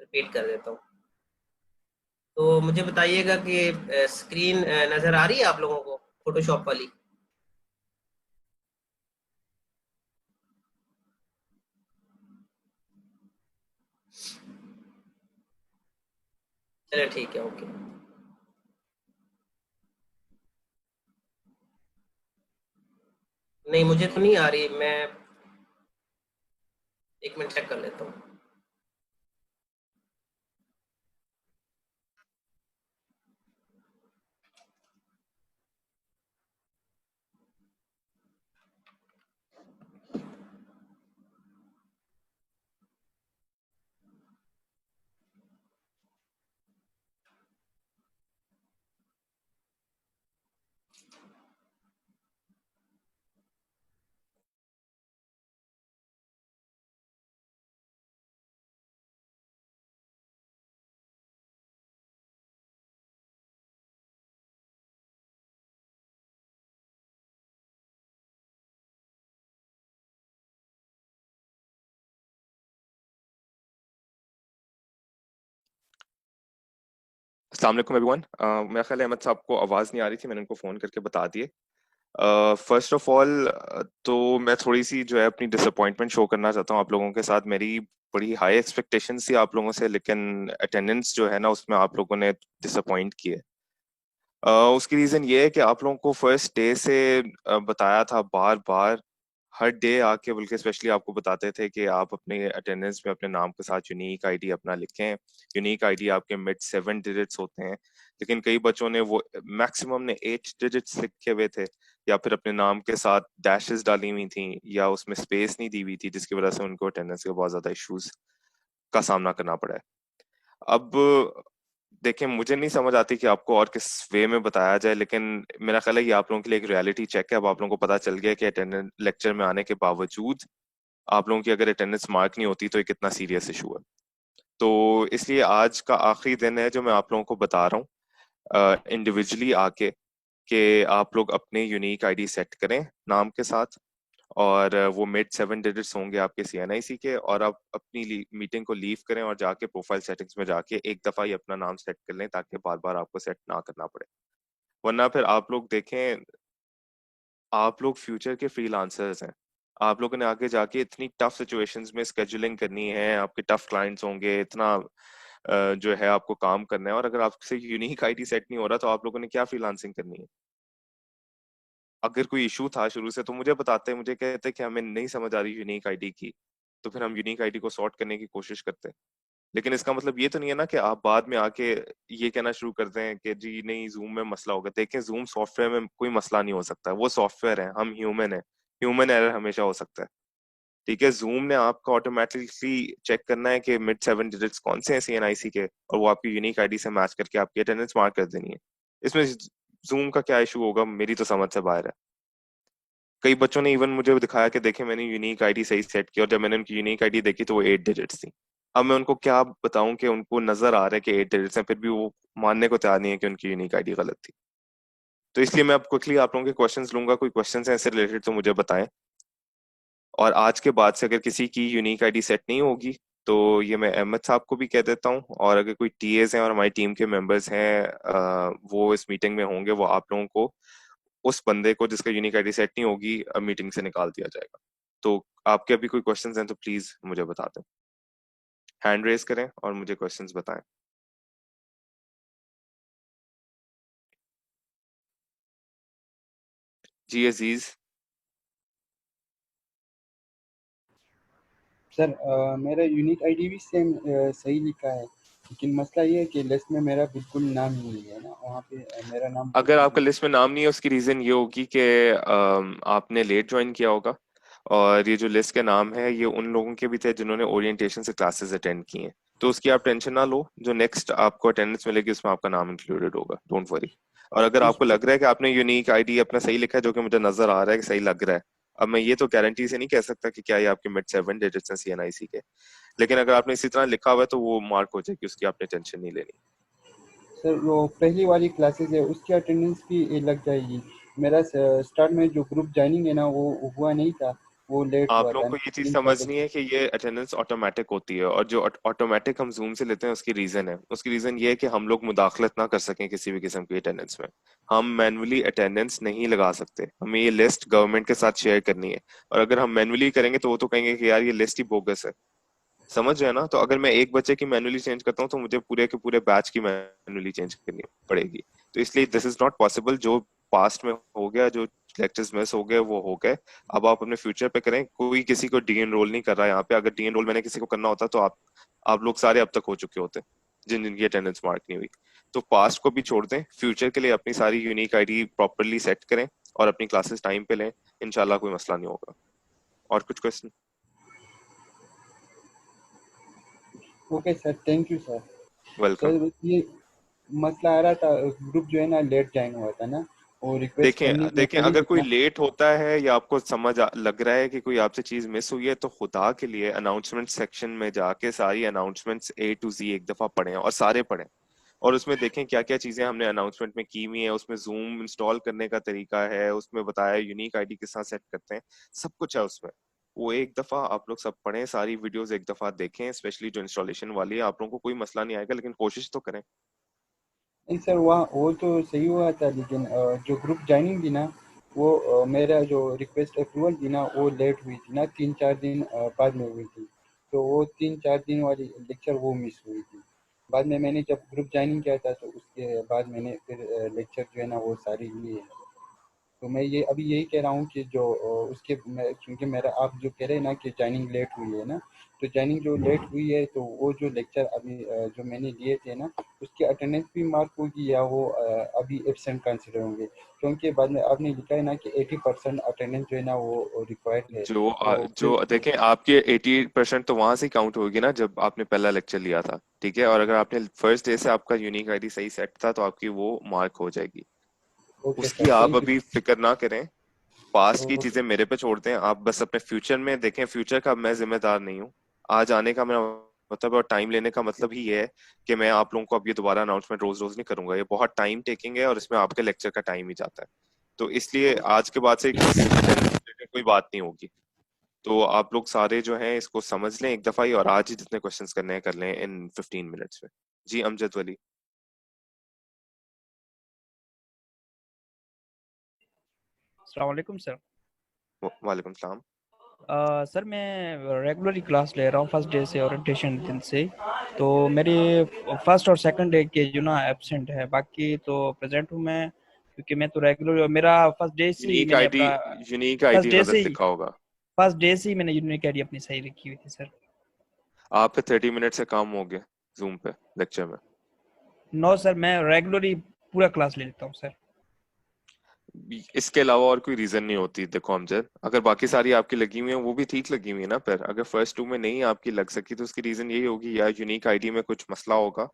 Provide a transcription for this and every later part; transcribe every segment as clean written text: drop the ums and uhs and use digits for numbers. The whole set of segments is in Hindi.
रिपीट कर देता हूँ। तो मुझे बताइएगा कि स्क्रीन नज़र आ रही है आप लोगों को, फोटोशॉप वाली? चलिए ठीक है, ओके। नहीं, मुझे तो नहीं आ रही। मैं एक मिनट चेक कर लेता हूँ। अस्सलाम वालेकुम एवरीवन। मेरा ख्याल है अहमद साहब को आवाज़ नहीं आ रही थी, मैंने उनको फ़ोन करके बता दिए। फर्स्ट ऑफ ऑल तो मैं थोड़ी सी जो है अपनी डिसअपॉइंटमेंट शो करना चाहता हूँ आप लोगों के साथ। मेरी बड़ी हाई एक्सपेक्टेशंस थी आप लोगों से, लेकिन अटेंडेंस जो है ना उसमें आप लोगों ने डिसअपॉइंट किए। उसकी रीज़न ये है कि आप लोगों को फर्स्ट डे से बताया था बार बार, हर डे आके, बल्कि स्पेशली आपको बताते थे कि आप अपने अटेंडेंस में अपने नाम के साथ यूनिक आईडी अपना लिखें। यूनिक आईडी आपके मिड 7 डिजिट्स होते हैं, लेकिन कई बच्चों ने वो मैक्सिमम ने 8 डिजिट्स लिखे हुए थे, या फिर अपने नाम के साथ डैशेस डाली हुई थी, या उसमें स्पेस नहीं दी हुई थी, जिसकी वजह से उनको अटेंडेंस के बहुत ज्यादा इश्यूज का सामना करना पड़ा है। अब देखिए, मुझे नहीं समझ आती कि आपको और किस वे में बताया जाए, लेकिन मेरा ख्याल है ये आप लोगों के लिए एक रियलिटी चेक है। अब आप लोगों को पता चल गया कि अटेंडेंस लेक्चर में आने के बावजूद आप लोगों की अगर अटेंडेंस मार्क नहीं होती तो ये कितना सीरियस इशू है। तो इसलिए आज का आखिरी दिन है जो मैं आप लोगों को बता रहा हूँ इंडिविजुअली आके, कि आप लोग अपने यूनिक आईडी सेट करें नाम के साथ, और वो मिड 7 डिजिट्स होंगे आपके सीएनआईसी के, और आप अपनी मीटिंग को लीव करें और जाके प्रोफाइल सेटिंग्स में जाके एक दफा ही अपना नाम सेट कर लें, ताकि बार बार आपको सेट ना करना पड़े। वरना फिर आप लोग देखें, आप लोग फ्यूचर के फ्रीलांसर्स हैं। आप लोगों ने आगे जाके इतनी टफ सिचुएशंस में स्केजुलिंग करनी है, आपके टफ क्लाइंट्स होंगे, इतना जो है आपको काम करना है, और अगर आपसे यूनिक आईडी सेट नहीं हो रहा तो आप लोगों ने क्या फ्रीलांसिंग करनी है। अगर कोई इशू था शुरू से तो मुझे बताते, मुझे कहते कि हमें नहीं समझ आ रही यूनिक आईडी की, तो फिर हम यूनिक आईडी को सॉर्ट करने की कोशिश करते। लेकिन इसका मतलब ये तो नहीं है ना कि आप बाद में आके ये कहना शुरू कर दें कि जी नहीं, जूम में मसला होगा। देखें, जूम सॉफ्टवेयर में कोई मसला नहीं हो सकता, वो सॉफ्टवेयर है, हम ह्यूमन है। ह्यूमन एरर हमेशा हो सकता है। ठीक है, जूम ने आपका ऑटोमेटिकली चेक करना है कि मिड 7 डिजिट्स कौन से हैं सीएनआईसी के, और वो आपकी यूनिक आईडी से मैच करके आपकी अटेंडेंस मार्क कर देनी है। इसमें जूम का क्या इशू होगा, मेरी तो समझ से बाहर है। कई बच्चों ने इवन मुझे दिखाया कि देखे, मैंने यूनिक आईडी सही सेट की, और जब मैंने उनकी यूनिक आईडी देखी तो वो 8 डिजिट्स थी। अब मैं उनको क्या बताऊं कि उनको नजर आ रहा है कि 8 डिजिट्स हैं, फिर भी वो मानने को तैयार नहीं है कि उनकी यूनिक आईडी गलत थी। तो इसलिए मैं अब क्विकली आप लोगों के क्वेश्चंस लूंगा। कोई क्वेश्चंस हैं इससे रिलेटेड तो मुझे बताएं। और आज के बाद से अगर किसी की यूनिक आईडी सेट नहीं होगी तो ये मैं अहमद साहब को भी कह देता हूँ, और अगर कोई टीएस हैं और हमारी टीम के मेंबर्स हैं, वो इस मीटिंग में होंगे, वो आप लोगों को, उस बंदे को जिसका यूनिक आईडी सेट नहीं होगी, मीटिंग से निकाल दिया जाएगा। तो आपके अभी कोई क्वेश्चंस हैं तो प्लीज मुझे बता दें, हैंड रेज करें और मुझे क्वेश्चंस बताएं। जी अजीज। सर मेरा यूनिक आईडी भी सेम सही लिखा है, लेकिन मसला ये है कि लिस्ट में मेरा बिल्कुल नाम नहीं है ना, वहाँ पे मेरा नाम अगर बिल्कुल आपका नहीं लिस्ट में नाम नहीं है, उसकी रीजन ये होगी कि आपने लेट ज्वाइन किया होगा, और ये जो लिस्ट के नाम है ये उन लोगों के भी थे जिन्होंने ओरिएंटेशन से क्लासेस अटेंड की हैं। तो उसकी आप टेंशन ना लो, जो नेक्स्ट आपको अटेंडेंस मिलेगी उसमें आपका नाम इंक्लूडेड होगा, डोंट वरी। और अगर है। आपको लग रहा है कि आपने यूनिक आईडी अपना सही लिखा है, जो कि मुझे नजर आ रहा है कि सही लग रहा है, अब मैं ये तो गारंटी से नहीं कह सकता कि क्या ये आपके मिड 7 डिजिट्स हैं सीएनआईसी के, लेकिन अगर आपने इसी तरह लिखा हुआ है तो वो मार्क हो जाएगी, उसकी आपने टेंशन नहीं लेनी। सर वो पहली वाली क्लासेस है उसकी अटेंडेंस भी लग जाएगी। मेरा स्टार्ट में जो ग्रुप ज्वाइनिंग है ना वो हुआ नहीं था, वो लेट आप हुआ लोगों था को ये चीज 3-4 समझनी लेक्चर। है कि ये अटेंडेंस ऑटोमेटिक होती है, और जो ऑटोमेटिक हम जूम से लेते हैं उसकी रीजन है, उसकी रीजन ये है कि हम लोग मुदाखलत ना कर सकें किसी भी किस्म की अटेंडेंस में। हम मैनुअली अटेंडेंस नहीं लगा सकते, हमें ये लिस्ट गवर्नमेंट के साथ शेयर करनी है, और अगर हम मैनुअली करेंगे तो वो तो कहेंगे कि यार ये लिस्ट ही बोगस है। समझ रहे हैं ना? तो अगर मैं एक बच्चे की मैनुअली चेंज करता हूँ तो मुझे पूरे के पूरे बैच की मैनुअली चेंज करनी पड़ेगी। तो इसलिए दिस इज नॉट पॉसिबल। जो पास्ट में हो गया, जो लेक्चर्स मिस हो गए वो हो गए। अब आप अपने फ्यूचर पे करें। कोई किसी को डी एनरोल नहीं कर रहा है यहाँ पे। अगर डी एनरोल मैंने किसी को करना होता तो आप लोग सारे अब तक हो चुके होते, जिन जिनकी अटेंडेंस मार्क नहीं हुई। तो पास्ट को भी छोड़ दें, फ्यूचर के लिए अपनी सारी यूनिक आईडी प्रॉपरली सेट करें और अपनी क्लासेस टाइम पे लें। इंशाल्लाह कोई मसला नहीं होगा। और कुछ question? Okay sir, thank you sir. Welcome. Sir ये मसला आ रहा था, ग्रुप जो है ना लेट ज्वाइन हुआ था ना, वो रिक्वेस्ट करनी देखें देखें, पड़ी अगर थी कोई ना। लेट होता है या आपको लग रहा है कि कोई आपसे चीज मिस हुई है, तो खुदा के लिए अनाउंसमेंट सेक्शन में जाके सारी अनाउंसमेंट्स ए टू जी एक दफा पढ़ें, और सारे पढ़ें। और उसमें देखें क्या क्या चीजें हमने अनाउंसमेंट में की हुई है। उसमें जूम इंस्टॉल करने का तरीका है, उसमें बताया यूनिक आईडी किस तरह सेट करते हैं, सब कुछ है उसमें। वो एक दफा आप लोग सब पढ़ें, सारी वीडियोस एक दफा देखें, स्पेशली जो इंस्टॉलेशन वाली है। आप लोगों को कोई मसला नहीं आएगा, लेकिन कोशिश तो करें। नहीं सर, वहाँ वो तो सही हुआ था, लेकिन जो ग्रुप ज्वाइनिंग थी ना, वो मेरा जो रिक्वेस्ट अप्रूवल थी ना, वो लेट हुई थी ना, 3-4 दिन बाद में हुई थी। तो वो 3-4 दिन वाली लेक्चर वो मिस हुई थी। बाद में मैंने जब ग्रुप ज्वाइनिंग किया था तो उसके बाद मैंने फिर लेक्चर जो है ना वो सारी लिए। तो मैं ये अभी यही कह रहा हूँ कि जो उसके क्योंकि मेरा आप जो कह रहे हैं ना कि ज्वाइनिंग लेट हुई है ना, तो ज्वाइनिंग जो लेट हुई है तो वो जो लेक्चर अभी जो मैंने लिए थे ना, उसकी अटेंडेंस भी मार्क होगी या वो अभी एब्सेंट कंसिडर होंगे? क्योंकि बाद में आपने लिखा है ना कि 80% अटेंडेंस जो है ना वो रिक्वायर्ड है, तो फिर जो देखें, आपके 80% तो वहां से काउंट होगी ना जब आपने पहला लेक्चर लिया था, ठीक है? और अगर आपने फर्स्ट डे से आपका यूनिक आईडी सही सेट था तो आपकी वो मार्क हो जाएगी। ओके उसकी सर, आप थैंक यू। अभी फिक्र ना करें। पास्ट की ओके। चीजें मेरे पे छोड़ दें, आप बस अपने फ्यूचर में देखें। फ्यूचर का मैं जिम्मेदार नहीं हूँ। आज आने का मेरा मतलब, और टाइम लेने का मतलब ही ये है कि मैं आप लोगों को अब ये दोबारा अनाउंसमेंट रोज रोज नहीं करूंगा। ये बहुत टाइम टेकिंग है और इसमें आपके लेक्चर का टाइम ही जाता है। तो इसलिए आज के बाद से अटेंडेंस कोई बात नहीं होगी। तो आप लोग सारे जो हैं इसको समझ लें एक दफा ही, और आज ही जितने क्वेश्चंस करने हैं कर लें इन 15 मिनट्स में। जी अमजद वली। अस्सलाम वालेकुम सर। वालेकुम सलाम। सर मैं रेगुलरली क्लास ले रहा हूँ फर्स्ट डे से, ओरिएंटेशन दिन से। तो मेरी फर्स्ट और सेकंड डे के जो ना एब्सेंट है, बाकी तो प्रेजेंट हूँ मैं, क्योंकि मैं तो रेगुलर, मेरा फर्स्ट डे से ही यूनिक मैंने आईडी अपना यूनिक फर्स्ट आईडी डे से गलत ही लिखा होगा। फर्स्ट डे से ही मैंने यूनिक आईडी अपनी सही रखी हुई थी सर। आप पे 30 मिनट से कम हो गए जूम पे लेक्चर में। नो सर, मैं रेगुलरली पूरा क्लास ले लेता हूँ सर। इसके अलावा और कोई रीजन नहीं होती। देखो अमजद, अगर बाकी सारी आपकी लगी हुई है वो भी ठीक लगी हुई है ना, पर अगर फर्स्ट टू में नहीं आपकी लग सकी तो उसकी रीजन यही होगी या यूनिक आईडी में कुछ मसला होगा।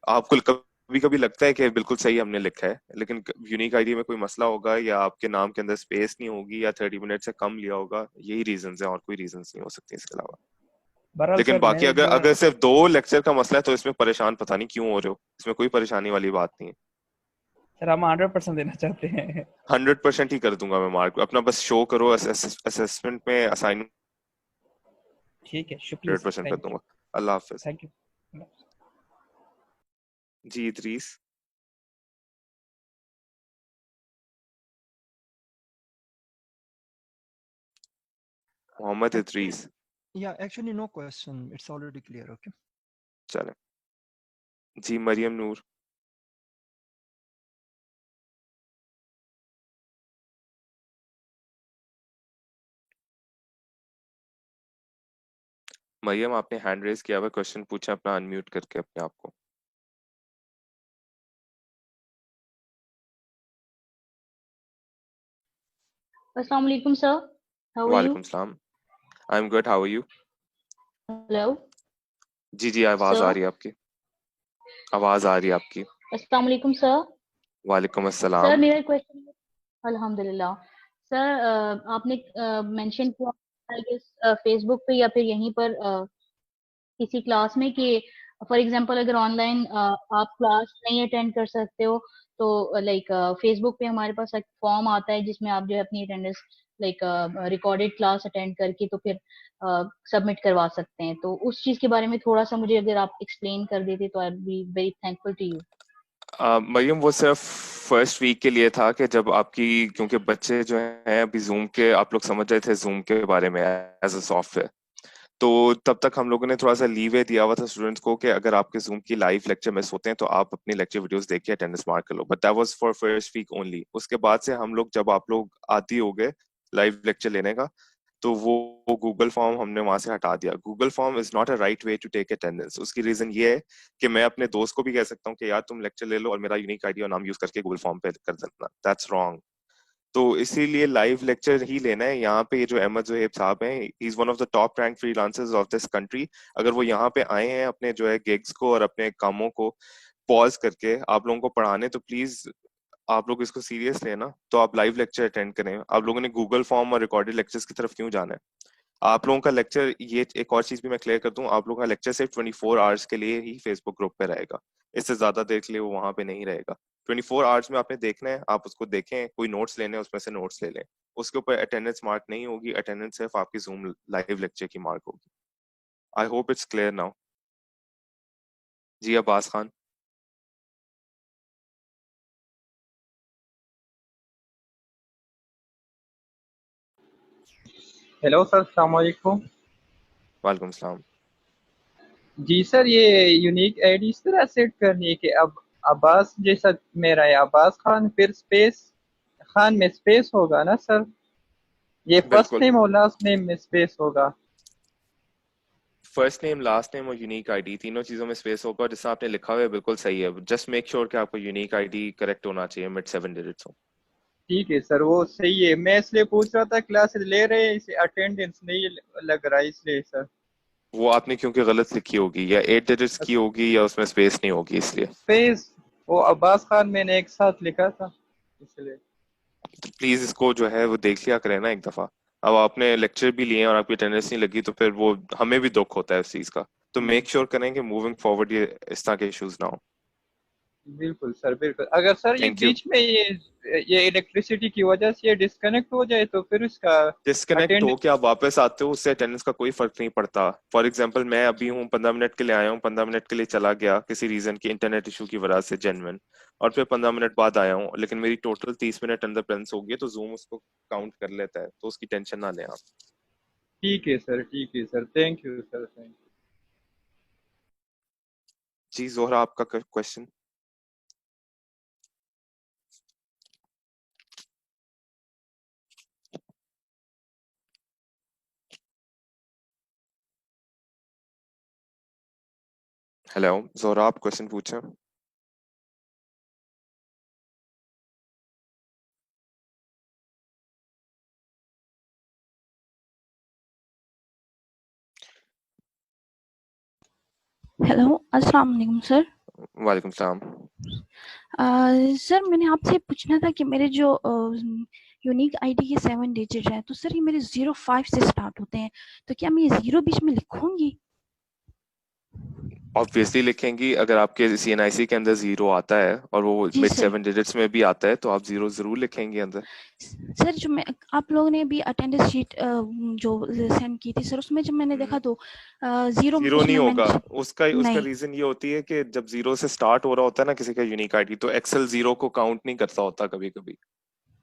आपको कभी कभी लगता है कि बिल्कुल सही हमने लिखा है, लेकिन यूनिक आईडी में कोई मसला होगा, या आपके नाम के अंदर स्पेस नहीं होगी, या 30 मिनट से कम लिया होगा। यही रीजन है, और कोई रीजन नहीं हो सकते इसके अलावा। बहरहाल लेकिन सर बाकी मेरे अगर जो है, अगर सिर्फ 2 लेक्चर का मसला है तो इसमें परेशान पता नहीं क्यों हो रहे हो। इसमें कोई परेशानी वाली बात नहीं है। सर हम 100% देना चाहते हैं। 100% ही कर दूंगा मैं मार्क। अपना बस शो करो असेसमेंट में, असाइनमेंट ठीक है, शुक्रिया हंड्रेड सर, परसेंट कर थैंक यू। दूंगा। अल्लाह हाफिज। Thank you. जी Idris. Mohammad Actually, Idris. yeah, actually no question. It's already clear. Okay. चले। जी मरियम नूर। मरियम, आपने हैंड रेज किया हुआ, क्वेश्चन पूछा अपना अनम्यूट करके अपने आप को। Assalamu alaikum, sir. How are you? वालेकुम सलाम। I am good, how are you? Hello, जी जी, आवाज आ sir. रही है आपकी। आवाज आ रही है आपकी। Assalamu alaikum, sir. वालेकुम सर अस्सलाम। मेरा क्वेश्चन, अल्हम्दुलिल्लाह सर, आपने मेंशन किया आई गेस फेसबुक पे या फिर यहीं पर किसी क्लास में कि फॉर एग्जांपल अगर ऑनलाइन आप क्लास नहीं अटेंड कर सकते हो तो लाइक फेसबुक पे हमारे पास एक फॉर्म आता है जिसमें आप जो है अपनी attendance like recorded class attend करके तो फिर सबमिट करवा सकते हैं। तो उस चीज के बारे में थोड़ा सा मुझे अगर आप एक्सप्लेन कर देते तो I be very thankful to you. Maryam, वो सिर्फ फर्स्ट वीक के लिए था कि जब आपकी, क्योंकि बच्चे जो हैं अभी जूम के, आप लोग समझ रहे थे जूम के बारे में एज अ सॉफ्टवेयर, तो तब तक हम लोगों ने थोड़ा सा लीवे दिया हुआ था स्टूडेंट्स को कि अगर आपके जूम की लाइव लेक्चर मिस होते हैं तो आप अपनी लेक्चर वीडियोस देख के अटेंडेंस मार्क कर लो, but that was for first week only. उसके बाद से हम लोग, जब आप लोग आदी हो गए लाइव लेक्चर लेने का, तो वो गूगल फॉर्म हमने वहां से हटा दिया। Google form is not a right way to take attendance. उसकी रीजन ये है कि मैं अपने दोस्त को भी कह सकता हूँ कि यार तुम लेक्चर ले लो और मेरा यूनिक आईडी और नाम यूज करके गूगल फॉर्म पे कर देना, दैट्स रॉन्ग। तो इसीलिए लाइव लेक्चर ही लेना है। यहाँ पे ये जो अहमद जोहेब साहब हैं, he is one of the top rank freelancers of this country. अगर वो यहाँ पे आए हैं अपने जो है गिग्स को और अपने कामों को पॉज करके आप लोगों को पढ़ाने, तो प्लीज आप लोग इसको सीरियस लेना, तो आप लाइव लेक्चर अटेंड करें। आप लोगों ने गूगल फॉर्म और रिकॉर्डेड लेक्चर्स की तरफ क्यों जाना है? आप लोगों का लेक्चर, ये एक और चीज भी मैं क्लियर कर दूं, आप लोगों का लेक्चर सिर्फ 24 आवर्स के लिए ही फेसबुक ग्रुप पे रहेगा। इससे ज्यादा देर के लिए वो वहां पे नहीं रहेगा। 24 आवर्स में आपने देखना है, आप उसको देखें, कोई नोट्स लेने हैं उसमें से नोट्स ले लें। उसके ऊपर अटेंडेंस मार्क नहीं होगी, अटेंडेंस सिर्फ आपकी जूम लाइव लेक्चर की मार्क होगी। I hope it's clear now. जी अब्बास खान। हेलो सर, अस्सलाम वालेकुम। वालेकुम सलाम। जी सर, ये यूनिक आईडी इस तरह सेट करनी है कि अब अब्बास जैसा मेरा है, अब्बास खान, फिर स्पेस खान में स्पेस होगा ना सर? ये फर्स्ट बिल्कुल, नेम और लास्ट नेम में स्पेस होगा? फर्स्ट नेम, लास्ट नेम और यूनिक आईडी तीनों चीजों में स्पेस होगा। जिससे आपने लिखा हुआ है बिल्कुल सही है, जस्ट मेक श्योर कि आपका यूनिक आईडी करेक्ट होना चाहिए, मिड 7 डिजिट्स हो। ठीक है सर, वो सही है। मैं इसलिए पूछ रहा था, क्लासेस ले रहे हैं, इसे अटेंडेंस नहीं लग रहा है इसलिए सर। वो आपने क्योंकि गलत लिखी होगी, या 8 डिजिट्स की होगी या उसमें स्पेस नहीं होगी, इसलिए। स्पेस वो अब्बास खान मैंने एक साथ लिखा था इसलिए। तो प्लीज इसको जो है वो देख लिया करें ना एक दफा। अब आपने लेक्चर भी लिए और आपकी अटेंडेंस नहीं लगी तो फिर वो हमें भी दुख होता है उस चीज का। तो मेक श्योर करें कि मूविंग फॉरवर्ड ये इस तरह के इश्यूज ना हो। बिल्कुल सर, बिल्कुल। अगर सर ये थैंक यू। बीच में ये इलेक्ट्रिसिटी की वजह से ये डिस्कनेक्ट हो जाए तो फिर इसका डिस्कनेक्ट अटेंड। हो के आप वापस आते हो, उससे अटेंडेंस का कोई फर्क नहीं पड़ता। फॉर एग्जांपल मैं अभी हूँ, 15 मिनट के लिए आया हूँ, 15 मिनट के लिए चला गया किसी रीजन की, इंटरनेट इशू की वजह से जेन्युइन, और फिर 15 मिनट बाद आया हूँ, लेकिन मेरी टोटल 30 मिनट अंदर प्रेजेंस हो गई, तो जूम उसको काउंट कर लेता है, तो उसकी टेंशन ना लें आप। ठीक है सर, ठीक है sir, thank you sir, thank you. जी जोहरा, आपका क्वेश्चन। हेलो जोहरा, आप क्वेश्चन पूछें। हेलो, अस्सलाम वालेकुम सर। वालेकुम सलाम। सर मैंने आपसे पूछना था कि मेरे जो यूनिक आईडी के 7 डिजिट हैं, तो सर ये मेरे 05 से स्टार्ट होते हैं, तो क्या मैं ये 0 बीच में लिखूंगी? ऑब्वियसली लिखेंगी। अगर आपके सीएनआईसी के अंदर 0 आता है और वो जी मिड सर। 7 डिजिट्स में भी आता है, तो आप 0 जरूर लिखेंगे अंदर। सर जो मैं, आप लोगों ने भी अटेंडेंस शीट जो सेंड की थी सर, उसमें जब मैंने देखा तो 0 जीरो नहीं उसमें होगा। उसका नहीं। रीजन ये होती है कि जब 0 से स्टार्ट हो रहा होता है ना किसी का यूनिक आईडी, तो एक्सेल 0 को काउंट नहीं करता होता कभी कभी।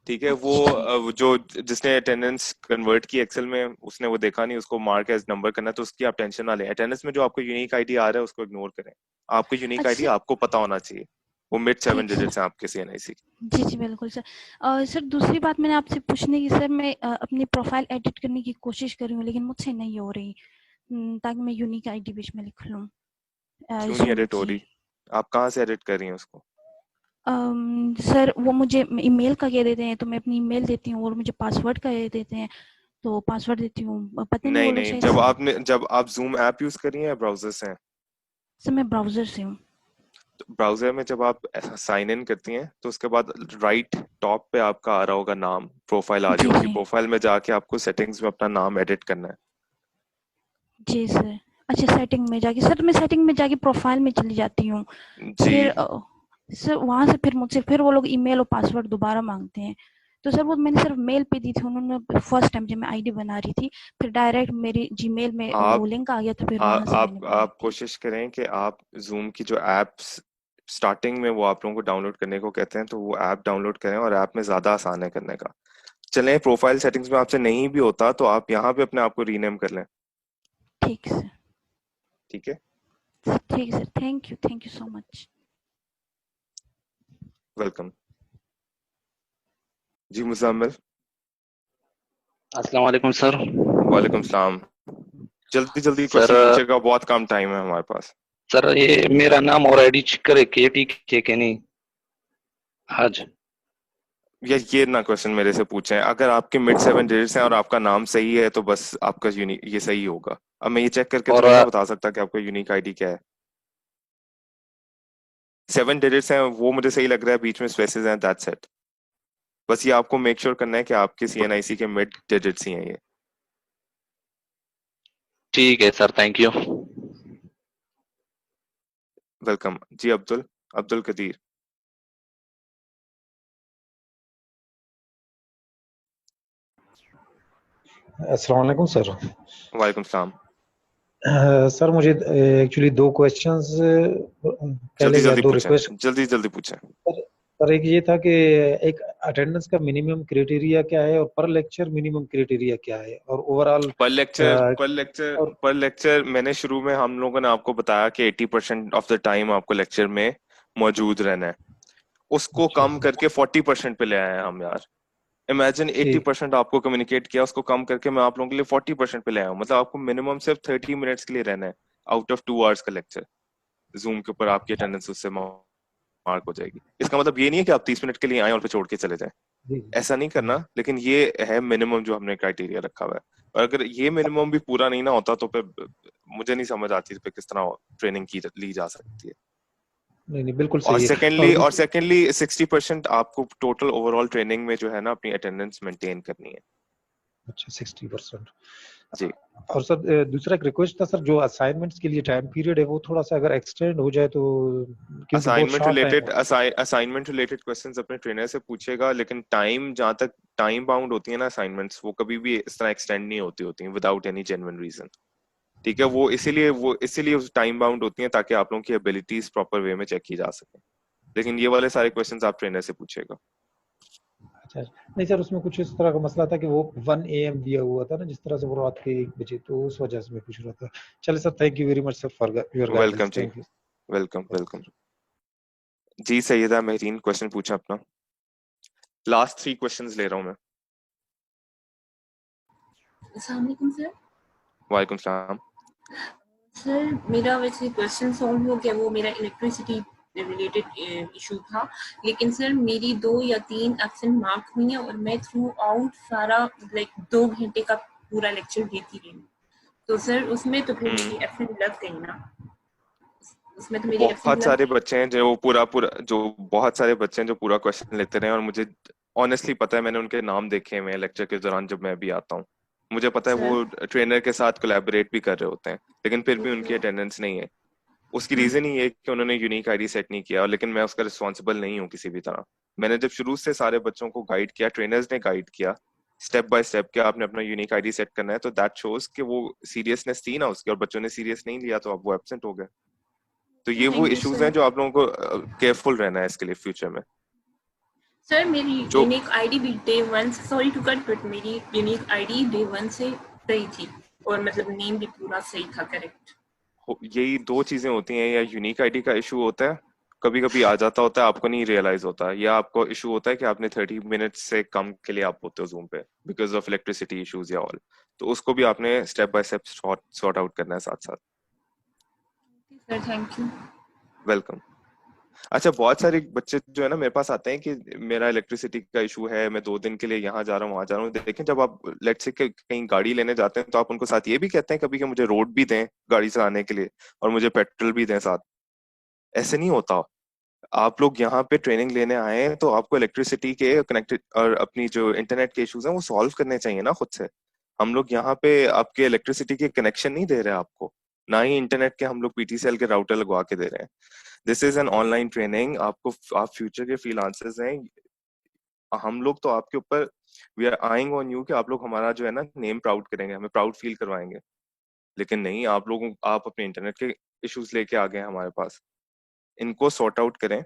ठीक है, वो अच्छा। जो जिसने अटेंडेंस कन्वर्ट की एक्सेल में, उसने वो देखा नहीं, उसको मार्क एज नंबर करना है, तो उसकी आप टेंशन ना लें। अटेंडेंस में जो आपको यूनिक आईडी आ रहा है उसको इग्नोर करें। आपको यूनिक आईडी अच्छा, आपको पता होना चाहिए, वो मिड 7 ठीक डिजिट्स हैं आपके सीएनआईसी। जी जी बिल्कुल सर। सर दूसरी बात मैंने आपसे पूछने की, सर मैं अपनी प्रोफाइल एडिट करने की कोशिश कर रही हूँ लेकिन मुझसे नहीं हो रही, ताकि मैं यूनिक आईडी बीच में लिख लूँ क्यों नहीं जूम एडिट हो की। रही? आप कहाँ से एडिट कर रही हैं उसको? सर वो मुझे ईमेल का कह देते हैं, तो मैं अपनी ईमेल देती हूँ, और मुझे पासवर्ड का कह देते हैं, तो पासवर्ड देती हूँ, पता नहीं वो नहीं लोग नहीं, शायद। जब आप जूम ऐप यूज कर रही हैं, ब्राउजर से हैं? सर मैं ब्राउजर से हूँ। तो ब्राउजर में जब आप साइन इन करती हैं, तो उसके बाद राइट टॉप पे आपका आ रहा होगा नाम, प्रोफाइल आ रही जी होगी, जी प्रोफाइल में जाके आपको सेटिंग्स में अपना नाम एडिट करना है। जी सर। अच्छा, सेटिंग में जाके, सर मैं सेटिंग में जाके प्रोफाइल में चली जाती हूँ, जी। फिर सर वहां से फिर मुझसे फिर वो लोग ईमेल और पासवर्ड दोबारा मांगते हैं, तो सर वो मैंने सिर्फ मेल पे दी थी उन्होंने फर्स्ट टाइम जब मैं आईडी बना रही थी, फिर डायरेक्ट मेरी जीमेल में वो आप लिंक आ गया तो फिर वहां से मैंने बनाई आप थी। कोशिश करें कि आप जूम की जो एप्स स्टार्टिंग में वो आप लोगों को डाउनलोड करने को कहते हैं, तो वो ऐप डाउनलोड करें, और ऐप में ज्यादा आसान है करने का। चलें, प्रोफाइल सेटिंग्स में आपसे नहीं भी होता तो आप यहाँ पे अपने आप को रीनेम कर लें। ठीक है सर। ठीक है, ठीक है sir, thank you so much. Welcome जी। मुजम्मिल, अस्सलाम वालेकुम सर। वालेकुम सलाम। जल्दी जल्दी सर क्वेश्चन पूछेगा, बहुत कम टाइम है हमारे पास। सर ये मेरा नाम और आईडी चेक करे के ठीक है कि नहीं आज? ये ना क्वेश्चन मेरे से पूछें। अगर आपके मिड 7 डिजिट्स हैं और आपका नाम सही है तो बस आपका यूनिक ये सही होगा। अब मैं ये चेक करके तो और नहीं ना बता सकता कि आपका यूनिक आईडी क्या है। 7 डिजिट्स हैं, वो मुझे सही लग रहा है, बीच में स्पेसेस हैं, दैट्स इट। बस ये आपको मेक श्योर करना है कि आपके CNIC के मिड डिजिट्स ही हैं ये। ठीक है सर, थैंक यू। वेलकम जी। अब्दुल कदीर। अस्सलाम वालेकुम सर। वालेकुम सलाम। सर मुझे एक्चुअली दो क्वेश्चंस, पहले या दो रिक्वेस्ट। जल्दी पूछें। सर एक ये था कि एक अटेंडेंस का मिनिमम क्राइटेरिया क्या है और पर लेक्चर मिनिमम क्राइटेरिया क्या है, और ओवरऑल पर लेक्चर मैंने शुरू में हम लोगों ने आपको बताया कि 80% ऑफ द टाइम आपको लेक्चर में मौजूद रहना है। उसको कम करके 40% पे ले आए हैं हम यार। इमेजिन 80% आपको कम्युनिकेट किया, उसको कम करके मैं आप लोगों के लिए 40% पे ले आया हूँ। मतलब आपको मिनिमम सिर्फ 30 मिनट्स के लिए रहना है आउट ऑफ 2 आवर्स का लेक्चर। जूम के ऊपर आपकी अटेंडेंस उससे मार्क हो जाएगी। इसका मतलब ये नहीं है कि आप 30 मिनट के लिए आए और फिर छोड़ के चले जाएं, ऐसा नहीं करना। लेकिन ये है मिनिमम जो हमने क्राइटेरिया रखा हुआ है, और अगर ये मिनिमम भी पूरा नहीं ना होता तो फिर मुझे नहीं समझ आती फिर किस तरह ट्रेनिंग की ली जा सकती है। नहीं बिल्कुल और सही सेकेंडली 60% आपको टोटल ओवरऑल ट्रेनिंग में जो है ना अपनी अटेंडेंस मेंटेन करनी है। अच्छा 60% जी। और सर दूसरा एक रिक्वेस्ट था सर, जो असाइनमेंट्स के लिए टाइम पीरियड है वो थोड़ा सा अगर एक्सटेंड हो जाए तो, क्योंकि बहुत शॉर्ट टाइम है। असाइनमेंट रिलेटेड क्वेश्चंस अपने ट्रेनर से पूछेगा, लेकिन टाइम जहाँ तक टाइम बाउंड होती है ना असाइनमेंट्स, वो कभी भी इस तरह एक्सटेंड नहीं होती विदाउट एनी जेन्युइन रीजन। ठीक है, वो इसीलिए टाइम बाउंड होती हैं ताकि आप लोगों की एबिलिटीज प्रॉपर वे में चेक की जा सके। लेकिन ये वाले सारे क्वेश्चंस आप ट्रेनर से पूछेगा। अच्छा नहीं सर, उसमें कुछ इस तरह का मसला था कि वो 1 AM दिया हुआ था ना, जिस तरह से वो रात के 1 बजे, तो उस वजह से मैं पूछ रहा था। चलिए sir, thank you very much sir for your guidance. Thank you. Welcome जी। सैयदा महरीन, क्वेश्चन पूछा अपना। लास्ट 3 क्वेश्चंस ले रहा हूं मैं। अस्सलाम वालेकुम सर। वालेकुम सलाम। सर मेरा वैसे क्वेश्चन सॉल्व हो गया, वो मेरा इलेक्ट्रिसिटी रिलेटेड इशू था, लेकिन सर मेरी 2 या 3 एब्सेंट मार्क हुई हैं और मैं थ्रू आउट सारा 2 घंटे का पूरा लेक्चर देती रही। तो सर उसमें तो फिर मेरी एब्सेंट लग गई ना? उसमें तो मेरी बहुत सारे बच्चे हैं जो बहुत सारे बच्चे हैं जो पूरा क्वेश्चन लेते रहे, और मुझे ऑनेस्टली पता है, मैंने उनके नाम देखे हुए हैं लेक्चर के दौरान जब मैं भी आता हूँ। मुझे पता है वो ट्रेनर के साथ कोलैबोरेट भी कर रहे होते हैं, लेकिन फिर भी उनकी अटेंडेंस नहीं है। उसकी रीजन ही है कि उन्होंने यूनिक आईडी सेट नहीं किया, लेकिन मैं उसका रिस्पॉन्सिबल नहीं हूँ किसी भी तरह। मैंने जब शुरू से सारे बच्चों को गाइड किया, ट्रेनर्स ने गाइड किया स्टेप बाय स्टेप कि आपने अपना यूनिक आईडी सेट करना है, तो दैट शोज कि वो सीरियसनेस थी ना उसकी, और बच्चों ने सीरियस नहीं लिया तो अब वो एब्सेंट हो गए। तो ये वो इश्यूज हैं जो आप लोगों को केयरफुल रहना है इसके लिए फ्यूचर में। सर मेरी यूनिक आईडी भी day 1, sorry to cut, but मेरी यूनिक आईडी डे 1 से सही थी, और मतलब नेम भी पूरा सही था, करेक्ट। यही 2 चीजें होती हैं, या यूनिक आईडी का इशू होता है, कभी कभी आ जाता होता है, आपको नहीं रियलाइज होता, या आपको इशू होता है कि आपने 30 मिनट्स से कम के लिए आप होते हो जूम पे बिकॉज ऑफ इलेक्ट्रिसिटी इश्यूज या ऑल। तो उसको भी आपने step by step sort out करना है साथ साथ। Sir thank you. वेलकम। अच्छा, बहुत सारे बच्चे जो है ना मेरे पास आते हैं कि मेरा इलेक्ट्रिसिटी का इशू है, मैं 2 दिन के लिए यहाँ जा रहा हूँ वहां जा रहा हूँ। देखें, जब आप लेट्स से कहीं गाड़ी लेने जाते हैं तो आप उनको साथ ये भी कहते हैं कभी कि मुझे रोड भी दें गाड़ी चलाने के लिए और मुझे पेट्रोल भी दें साथ। ऐसे नहीं होता। आप लोग यहाँ पे ट्रेनिंग लेने आए हैं तो आपको इलेक्ट्रिसिटी के कनेक्टेड और अपनी जो इंटरनेट के इश्यूज हैं वो सॉल्व करने चाहिए ना खुद से। हम लोग यहाँ पे आपके इलेक्ट्रिसिटी के कनेक्शन नहीं दे रहे आपको, ना ही इंटरनेट के हम लोग PTCL के राउटर लगवा के दे रहे हैं। This is an online training. आप फ्यूचर के फ्रीलांसर्स हैं, हम लोग तो आपके ऊपर we are eyeing on you कि आप लोग हमारा जो है ना नेम प्राउड करेंगे, हमें प्राउड फील करवाएंगे, लेकिन नहीं, आप अपने इंटरनेट के इश्यूज लेके आ गए हैं हमारे पास। इनको सॉर्ट आउट करें।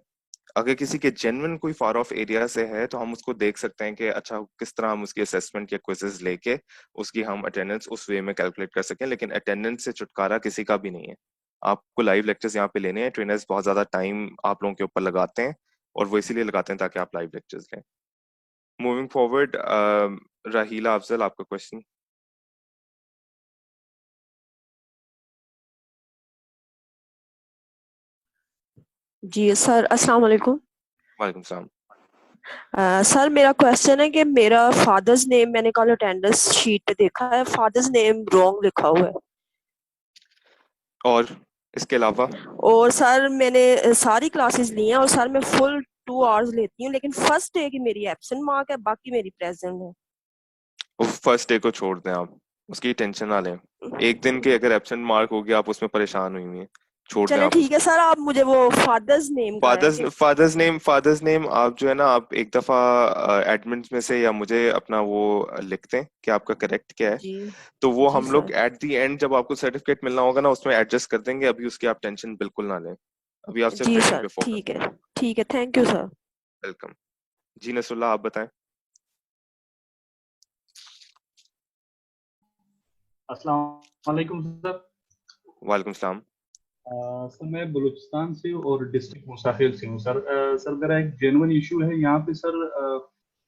अगर किसी के जेन्युइन कोई फार ऑफ एरिया से है तो हम उसको देख सकते हैं कि अच्छा किस तरह हम उसकी असेसमेंट या क्विजेस लेके उसकी हम अटेंडेंस उस वे में कैलकुलेट कर सकें, लेकिन अटेंडेंस से छुटकारा किसी का भी नहीं है। आपको लाइव लेक्चर्स यहाँ पे लेने हैं, ट्रेनर्स बहुत ज्यादा टाइम आप लोगों के ऊपर लगाते हैं और वो इसीलिए लगाते हैं ताकि आप लाइव लेक्चर्स लें। मूविंग फॉरवर्ड, राहीला अफजल, आपका क्वेश्चन। जी सर, अस्सलाम वालेकुम। वालेकुम सलाम। सर मेरा क्वेश्चन है कि मेरा फादर्स नेम मैंने कल अटेंडेंस शीट पे देखा है, फादर्स नेम रॉन्ग लिखा हुआ है। और इसके अलावा? और सर मैंने सारी क्लासेस ली हैं और सर मैं फुल 2 आवर्स लेती हूँ, लेकिन फर्स्ट डे की मेरी एब्सेंट मार्क है, बाकी मेरी प्रेजेंट है। फर्स्ट डे को छोड़ दें आप, उसकी टेंशन ना लें। एक दिन के अगर एब्सेंट मार्क हो गया आप उसमें परेशान हुई हैं, छोड़ दें चले आप ठीक है सर, आप मुझे वो फादर्स नेम फादर्स नेम आप जो है ना, आप एक दफा एडमिन में से या मुझे अपना वो लिख दें कि आपका करेक्ट क्या है, जी तो वो जी हम लोग सर। एट दी एंड जब आपको सर्टिफिकेट मिलना होगा ना उसमें एडजस्ट कर देंगे। अभी उसकी आप टेंशन बिल्कुल ना लें, अभी आप सिर्फ जी ट्रेनिंग सर पे फोकस ठीक करें। है, ठीक है, थैंक यू सर। वेलकम। जी नसरुल्लाह, आप बताएं। अस्सलाम वालेकुम सर। वालेकुम सलाम। सर मैं बलूचिस्तान से और डिस्ट्रिक्ट मुसाफिर से हूँ सर। सर मेरा एक जेन्युइन इशू है यहाँ पे सर।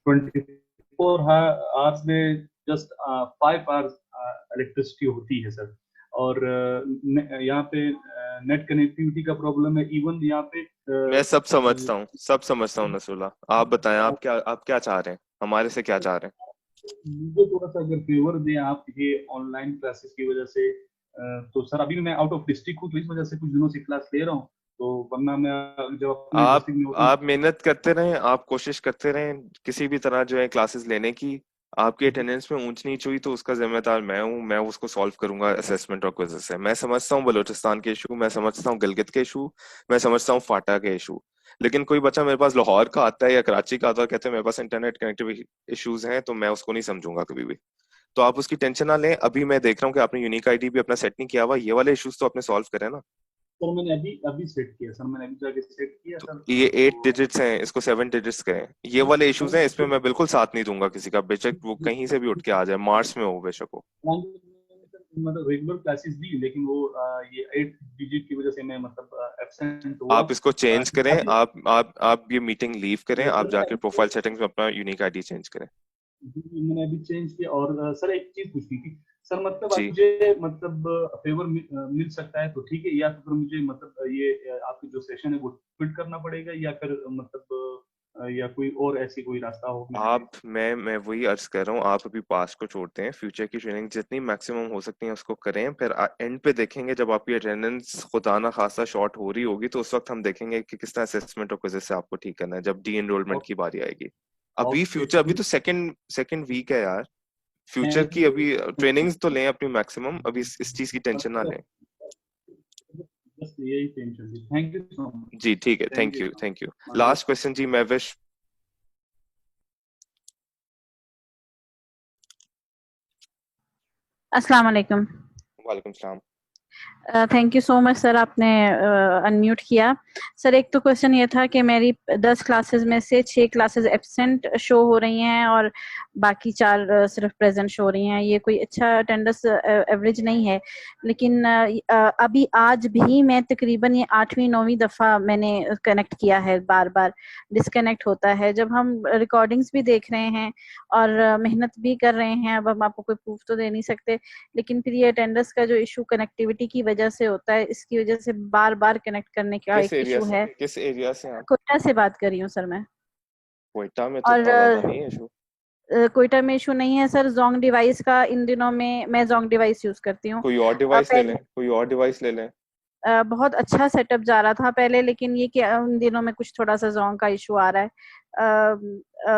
24 आवर्स में जस्ट 5 आवर्स इलेक्ट्रिसिटी होती है सर, और यहाँ पे नेट कनेक्टिविटी का प्रॉब्लम है। इवन यहाँ पे मैं सब समझता हूँ नसरुल्लाह, आप बताएं आप क्या चाह रहे हैं, हमारे से क्या चाह रहे हैं? मुझे थोड़ा सा अगर फेवर दें आप ये ऑनलाइन क्लासेस की वजह से। तो सर अभी मैं आउट ऑफ डिस्ट्रिक्ट हूँ, तो इस वजह से कुछ दिनों से क्लास ले रहा हूँ, तो वरना मैं जब अपने डिस्ट्रिक्ट में होता आप मेहनत करते रहें, आप कोशिश करते रहें किसी भी तरह जो है क्लासेस लेने की। आपकी अटेंडेंस में ऊंच नीच हुई तो उसका जिम्मेदार मैं हूँ, मैं उसको सॉल्व करूंगा असेसमेंट और क्विज़ से। मैं समझता हूँ बलूचिस्तान के इशू, मैं समझता हूँ गिलगित के इशू, मैं समझता हूँ फाटा के इशू, लेकिन कोई बच्चा मेरे पास लाहौर का आता है या कराची का आता है, कहते हैं मेरे पास इंटरनेट कनेक्टिविटी इश्यूज हैं, तो मैं उसको नहीं समझूंगा कभी भी। तो आप उसकी टेंशन ना लें। अभी मैं देख रहा हूँ कि आपने यूनिक आईडी भी अपना सेट नहीं किया हुआ, ये वाले इश्यूज तो आपने सॉल्व करे ना। सर मैंने अभी सेट किया सर, मैंने अभी जाके सेट किया सर। ये 8 डिजिट्स हैं, इसको 7 डिजिट्स करें। ये वाले इश्यूज हैं, इसमें मैं बिल्कुल साथ नहीं दूंगा किसी का, बेशक वो कहीं से भी उठ के आ जाए, मार्स में हो बेशक हो। मतलब रेगुलर क्लासेस दी, लेकिन वो ये 8 डिजिट की वजह से मैं मतलब एब्सेंट हुआ। आप इसको चेंज करें, आप ये मीटिंग लीव करें, आप जाके प्रोफाइल सेटिंग्स में अपना यूनिक आईडी चेंज करें। मैंने अभी चेंज किया। और सर एक चीज पूछनी थी सर, मतलब जी। मुझे मतलब फेवर मिल सकता है तो ठीक है, या फिर मुझे मतलब ये आपकी जो सेशन है वो क्विट करना पड़ेगा, या फिर मतलब या कोई और ऐसी कोई रास्ता हो? मैं वही अर्ज कर रहा हूँ, आप अभी पास्ट को छोड़ते हैं, फ्यूचर की ट्रेनिंग जितनी मैक्सिमम हो सकती है उसको करें, फिर एंड पे देखेंगे जब आपकी अटेंडेंस खुदा ना खासा शॉर्ट हो रही होगी तो उस वक्त हम देखेंगे कि किस तरह असेसमेंट और क्विज़ेस से आपको ठीक करना है, जब डी एनरोलमेंट की बारी आएगी। अभी तो सेकंड वीक है यार, फ्यूचर की अभी ट्रेनिंग्स तो लें अपनी मैक्सिमम, अभी इस चीज की टेंशन ना लें। बस यही टेंशन थी। Thank you so much. जी ठीक है, थैंक यू। लास्ट क्वेश्चन जी, महविश। अस्सलाम वालेकुम। वालेकुम सलाम। Thank you so much sir, आपने अनम्यूट किया। सर एक तो क्वेश्चन ये था कि मेरी 10 क्लासेस में से 6 क्लासेस एब्सेंट शो हो रही हैं और बाकी 4 सिर्फ प्रेजेंट शो हो रही हैं। ये कोई अच्छा अटेंडेंस एवरेज नहीं है, लेकिन अभी आज भी मैं तकरीबन ये 8वीं-9वीं दफ़ा मैंने कनेक्ट किया है, बार बार डिस्कनेक्ट होता है। जब हम रिकॉर्डिंग्स भी देख रहे हैं और मेहनत भी कर रहे हैं, अब हम आपको कोई प्रूफ तो दे नहीं सकते, लेकिन फिर ये अटेंडेंस का जो इशू कनेक्टिविटी की वजह से होता है, इसकी वजह से बार बार कनेक्ट करने का एक इशू है। किस एरिया से आप? कोयटा से बात कर रही हूँ सर मैं। कोयटा में तो ज्यादा नहीं है इशू। कोयटा में इशू नहीं है सर, जोंग डिवाइस का इन दिनों में मैं जोंग डिवाइस यूज करती हूँ। कोई और डिवाइस ले लें। बहुत अच्छा सेटअप जा रहा था पहले, लेकिन ये कि उन दिनों में कुछ थोड़ा सा जोंग का इशू आ रहा है।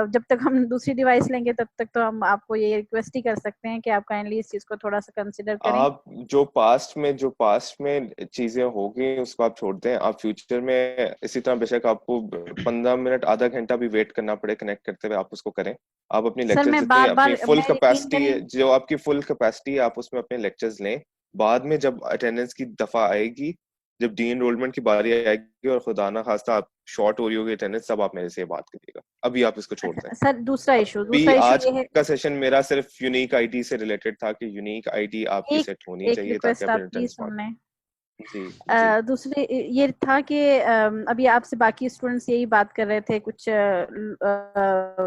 जब तक हम दूसरी डिवाइस लेंगे तब तक तो हम आपको ये रिक्वेस्ट ही कर सकते हैं कि आप काइंडली इस चीज को थोड़ा सा कंसिडर करें। आप जो पास्ट में चीजें हो गई उसको आप छोड़ दें। आप फ्यूचर में इसी तरह बेशक आपको 15 मिनट आधा घंटा भी वेट करना पड़े कनेक्ट करते हुए, आप उसको करें। आप अपनी सर लेक्चर्स मैं जितनी बार बार अपनी फुल मैं यकीन कैपेसिटी है, करें, जो आपकी फुल कैपेसिटी है आप उसमें अपने लेक्चर्स लें। बाद में जब अटेंडेंस की दफा आएगी, जब डी एनरोलमेंट की बारी आएगी और खुदा ना खास्ता आप शॉर्ट हो रही होगी अटेंडेंस, तब आप मेरे से बात करिएगा। अभी आप इसको छोड़ दें। सर दूसरा इशू अभी आज ये है, का सेशन मेरा सिर्फ यूनिक आईडी से रिलेटेड था कि यूनिक आईडी आपकी सेट होनी एक चाहिए ताकि रिक्वेस्ट आप आप प्लीज अटेंडेंस सुन लें। जी जी दूसरे ये था कि अभी आपसे बाकी स्टूडेंट्स यही बात कर रहे थे कुछ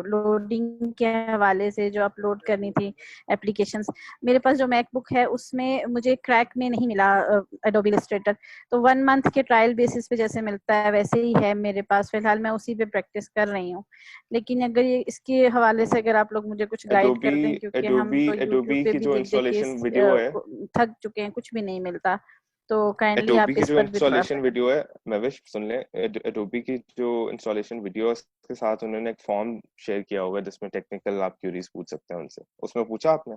लोडिंग के हवाले से जो अपलोड करनी थी एप्लीकेशंस। मेरे पास जो मैकबुक है उसमें मुझे क्रैक में नहीं मिला एडोबी इलस्ट्रेटर, तो 1 मंथ के ट्रायल बेसिस पे जैसे मिलता है वैसे ही है मेरे पास फिलहाल, मैं उसी पे प्रैक्टिस कर रही हूँ। लेकिन अगर ये इसके हवाले से अगर आप लोग मुझे कुछ गाइड कर दें, क्योंकि हम तो यूट्यूब पे की भी जो देख देख इंस्टॉलेशन के वीडियो है, थक चुके हैं, कुछ भी नहीं मिलता, तो काइंडली एडोबी आप की इस जो पर भी थोड़ा सा। इंस्टॉलेशन वीडियो है, महविश सुन लें, एडोबी की जो इंस्टॉलेशन वीडियो है उसके साथ उन्होंने एक फॉर्म शेयर किया हुआ है जिसमें टेक्निकल आप क्यूरीज पूछ सकते हैं उनसे। उसमें पूछा आपने?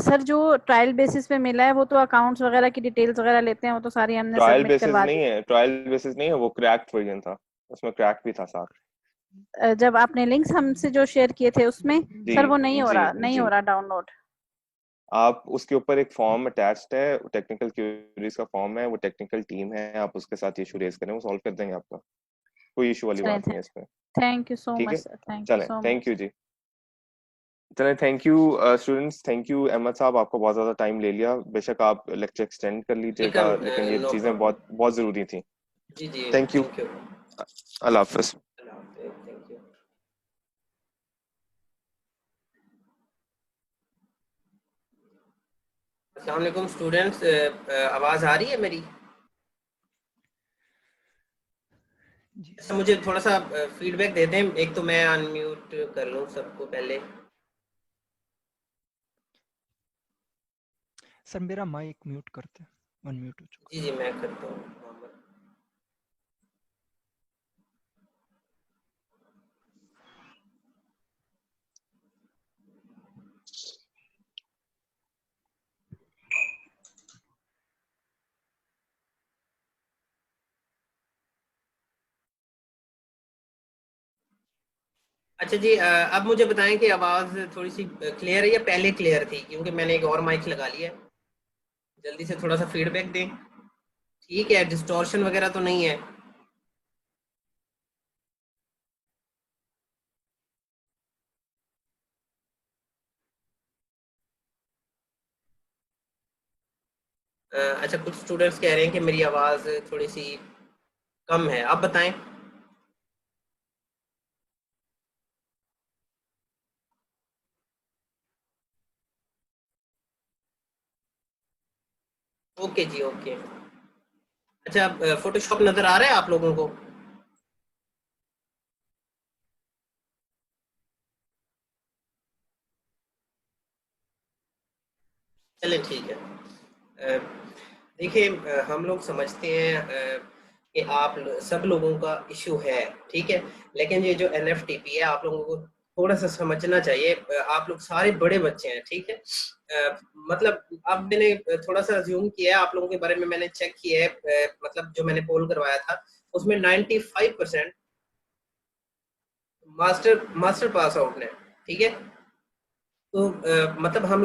सर जो ट्रायल बेसिस पे मिला है वो तो अकाउंट्स वगैरह की डिटेल्स वगैरह लेते हैं, वो तो सारी हमने ट्रायल सबमिट बेसिस करवा दी। नहीं है, ट्रायल बेसिस नहीं है, वो क्रैक्ड वर्जन था, उसमें क्रैक भी था साथ। जब आपने लिंक्स हमसे जो शेयर किए थे उसमें जी सर वो नहीं हो जी रहा जी, डाउनलोड। आप उसके ऊपर एक फॉर्म अटैच्ड है, टेक्निकल क्यूरीज का फॉर्म है, वो टेक्निकल टीम है, आप उसके साथ ये इशू रेज करें, वो सॉल्व कर देंगे आपका। कोई इशू वाली बात नहीं है इसमें। थैंक यू सो ठीक मच है, सर, थैंक यू चलें, सो थैंक मच। यू जी। चलें, thank you students, thank you Ahmad साहब, आपको बहुत ज्यादा टाइम ले लिया। बेशक आप लेक्चर एक्सटेंड कर लीजिएगा, लेकिन ये नो चीजें प्रॉब्लम। बहुत जरूरी थी। जी जी, थैंक यू, थैंक यू। अल्लाह हाफिज। Thank you. अस्सलाम वालेकुम स्टूडेंट्स, आवाज आ रही है मेरी? अच्छा, मुझे थोड़ा सा फीडबैक दे दें, एक तो मैं अनम्यूट कर लूं सबको पहले। सर मेरा माइक म्यूट करते हैं, अनम्यूट हो चुका। जी जी, मैं करता हूँ। अच्छा जी, अब मुझे बताएं कि आवाज थोड़ी सी क्लियर है या पहले क्लियर थी, क्योंकि मैंने एक और माइक लगा लिया है। जल्दी से थोड़ा सा फीडबैक दें। ठीक है, डिस्टॉर्शन वगैरह तो नहीं है? अच्छा, कुछ स्टूडेंट्स कह रहे हैं कि मेरी आवाज थोड़ी सी कम है, आप बताएं। ओके जी, ओके। अच्छा, फोटोशॉप नजर आ रहा है आप लोगों को? चले, ठीक है। देखिए, हम लोग समझते हैं कि सब लोगों का इशू है, ठीक है, लेकिन ये जो NFTP है आप लोगों को थोड़ा सा समझना चाहिए। आप लोग सारे बड़े बच्चे हैं, ठीक है। मतलब अब मैंने थोड़ा सा ज्यूम किया है आप लोगों के बारे में, मैंने चेक किया है, मतलब जो मैंने पोल करवाया था उसमें 95% मास्टर पास आउट ने, ठीक है। तो मतलब हम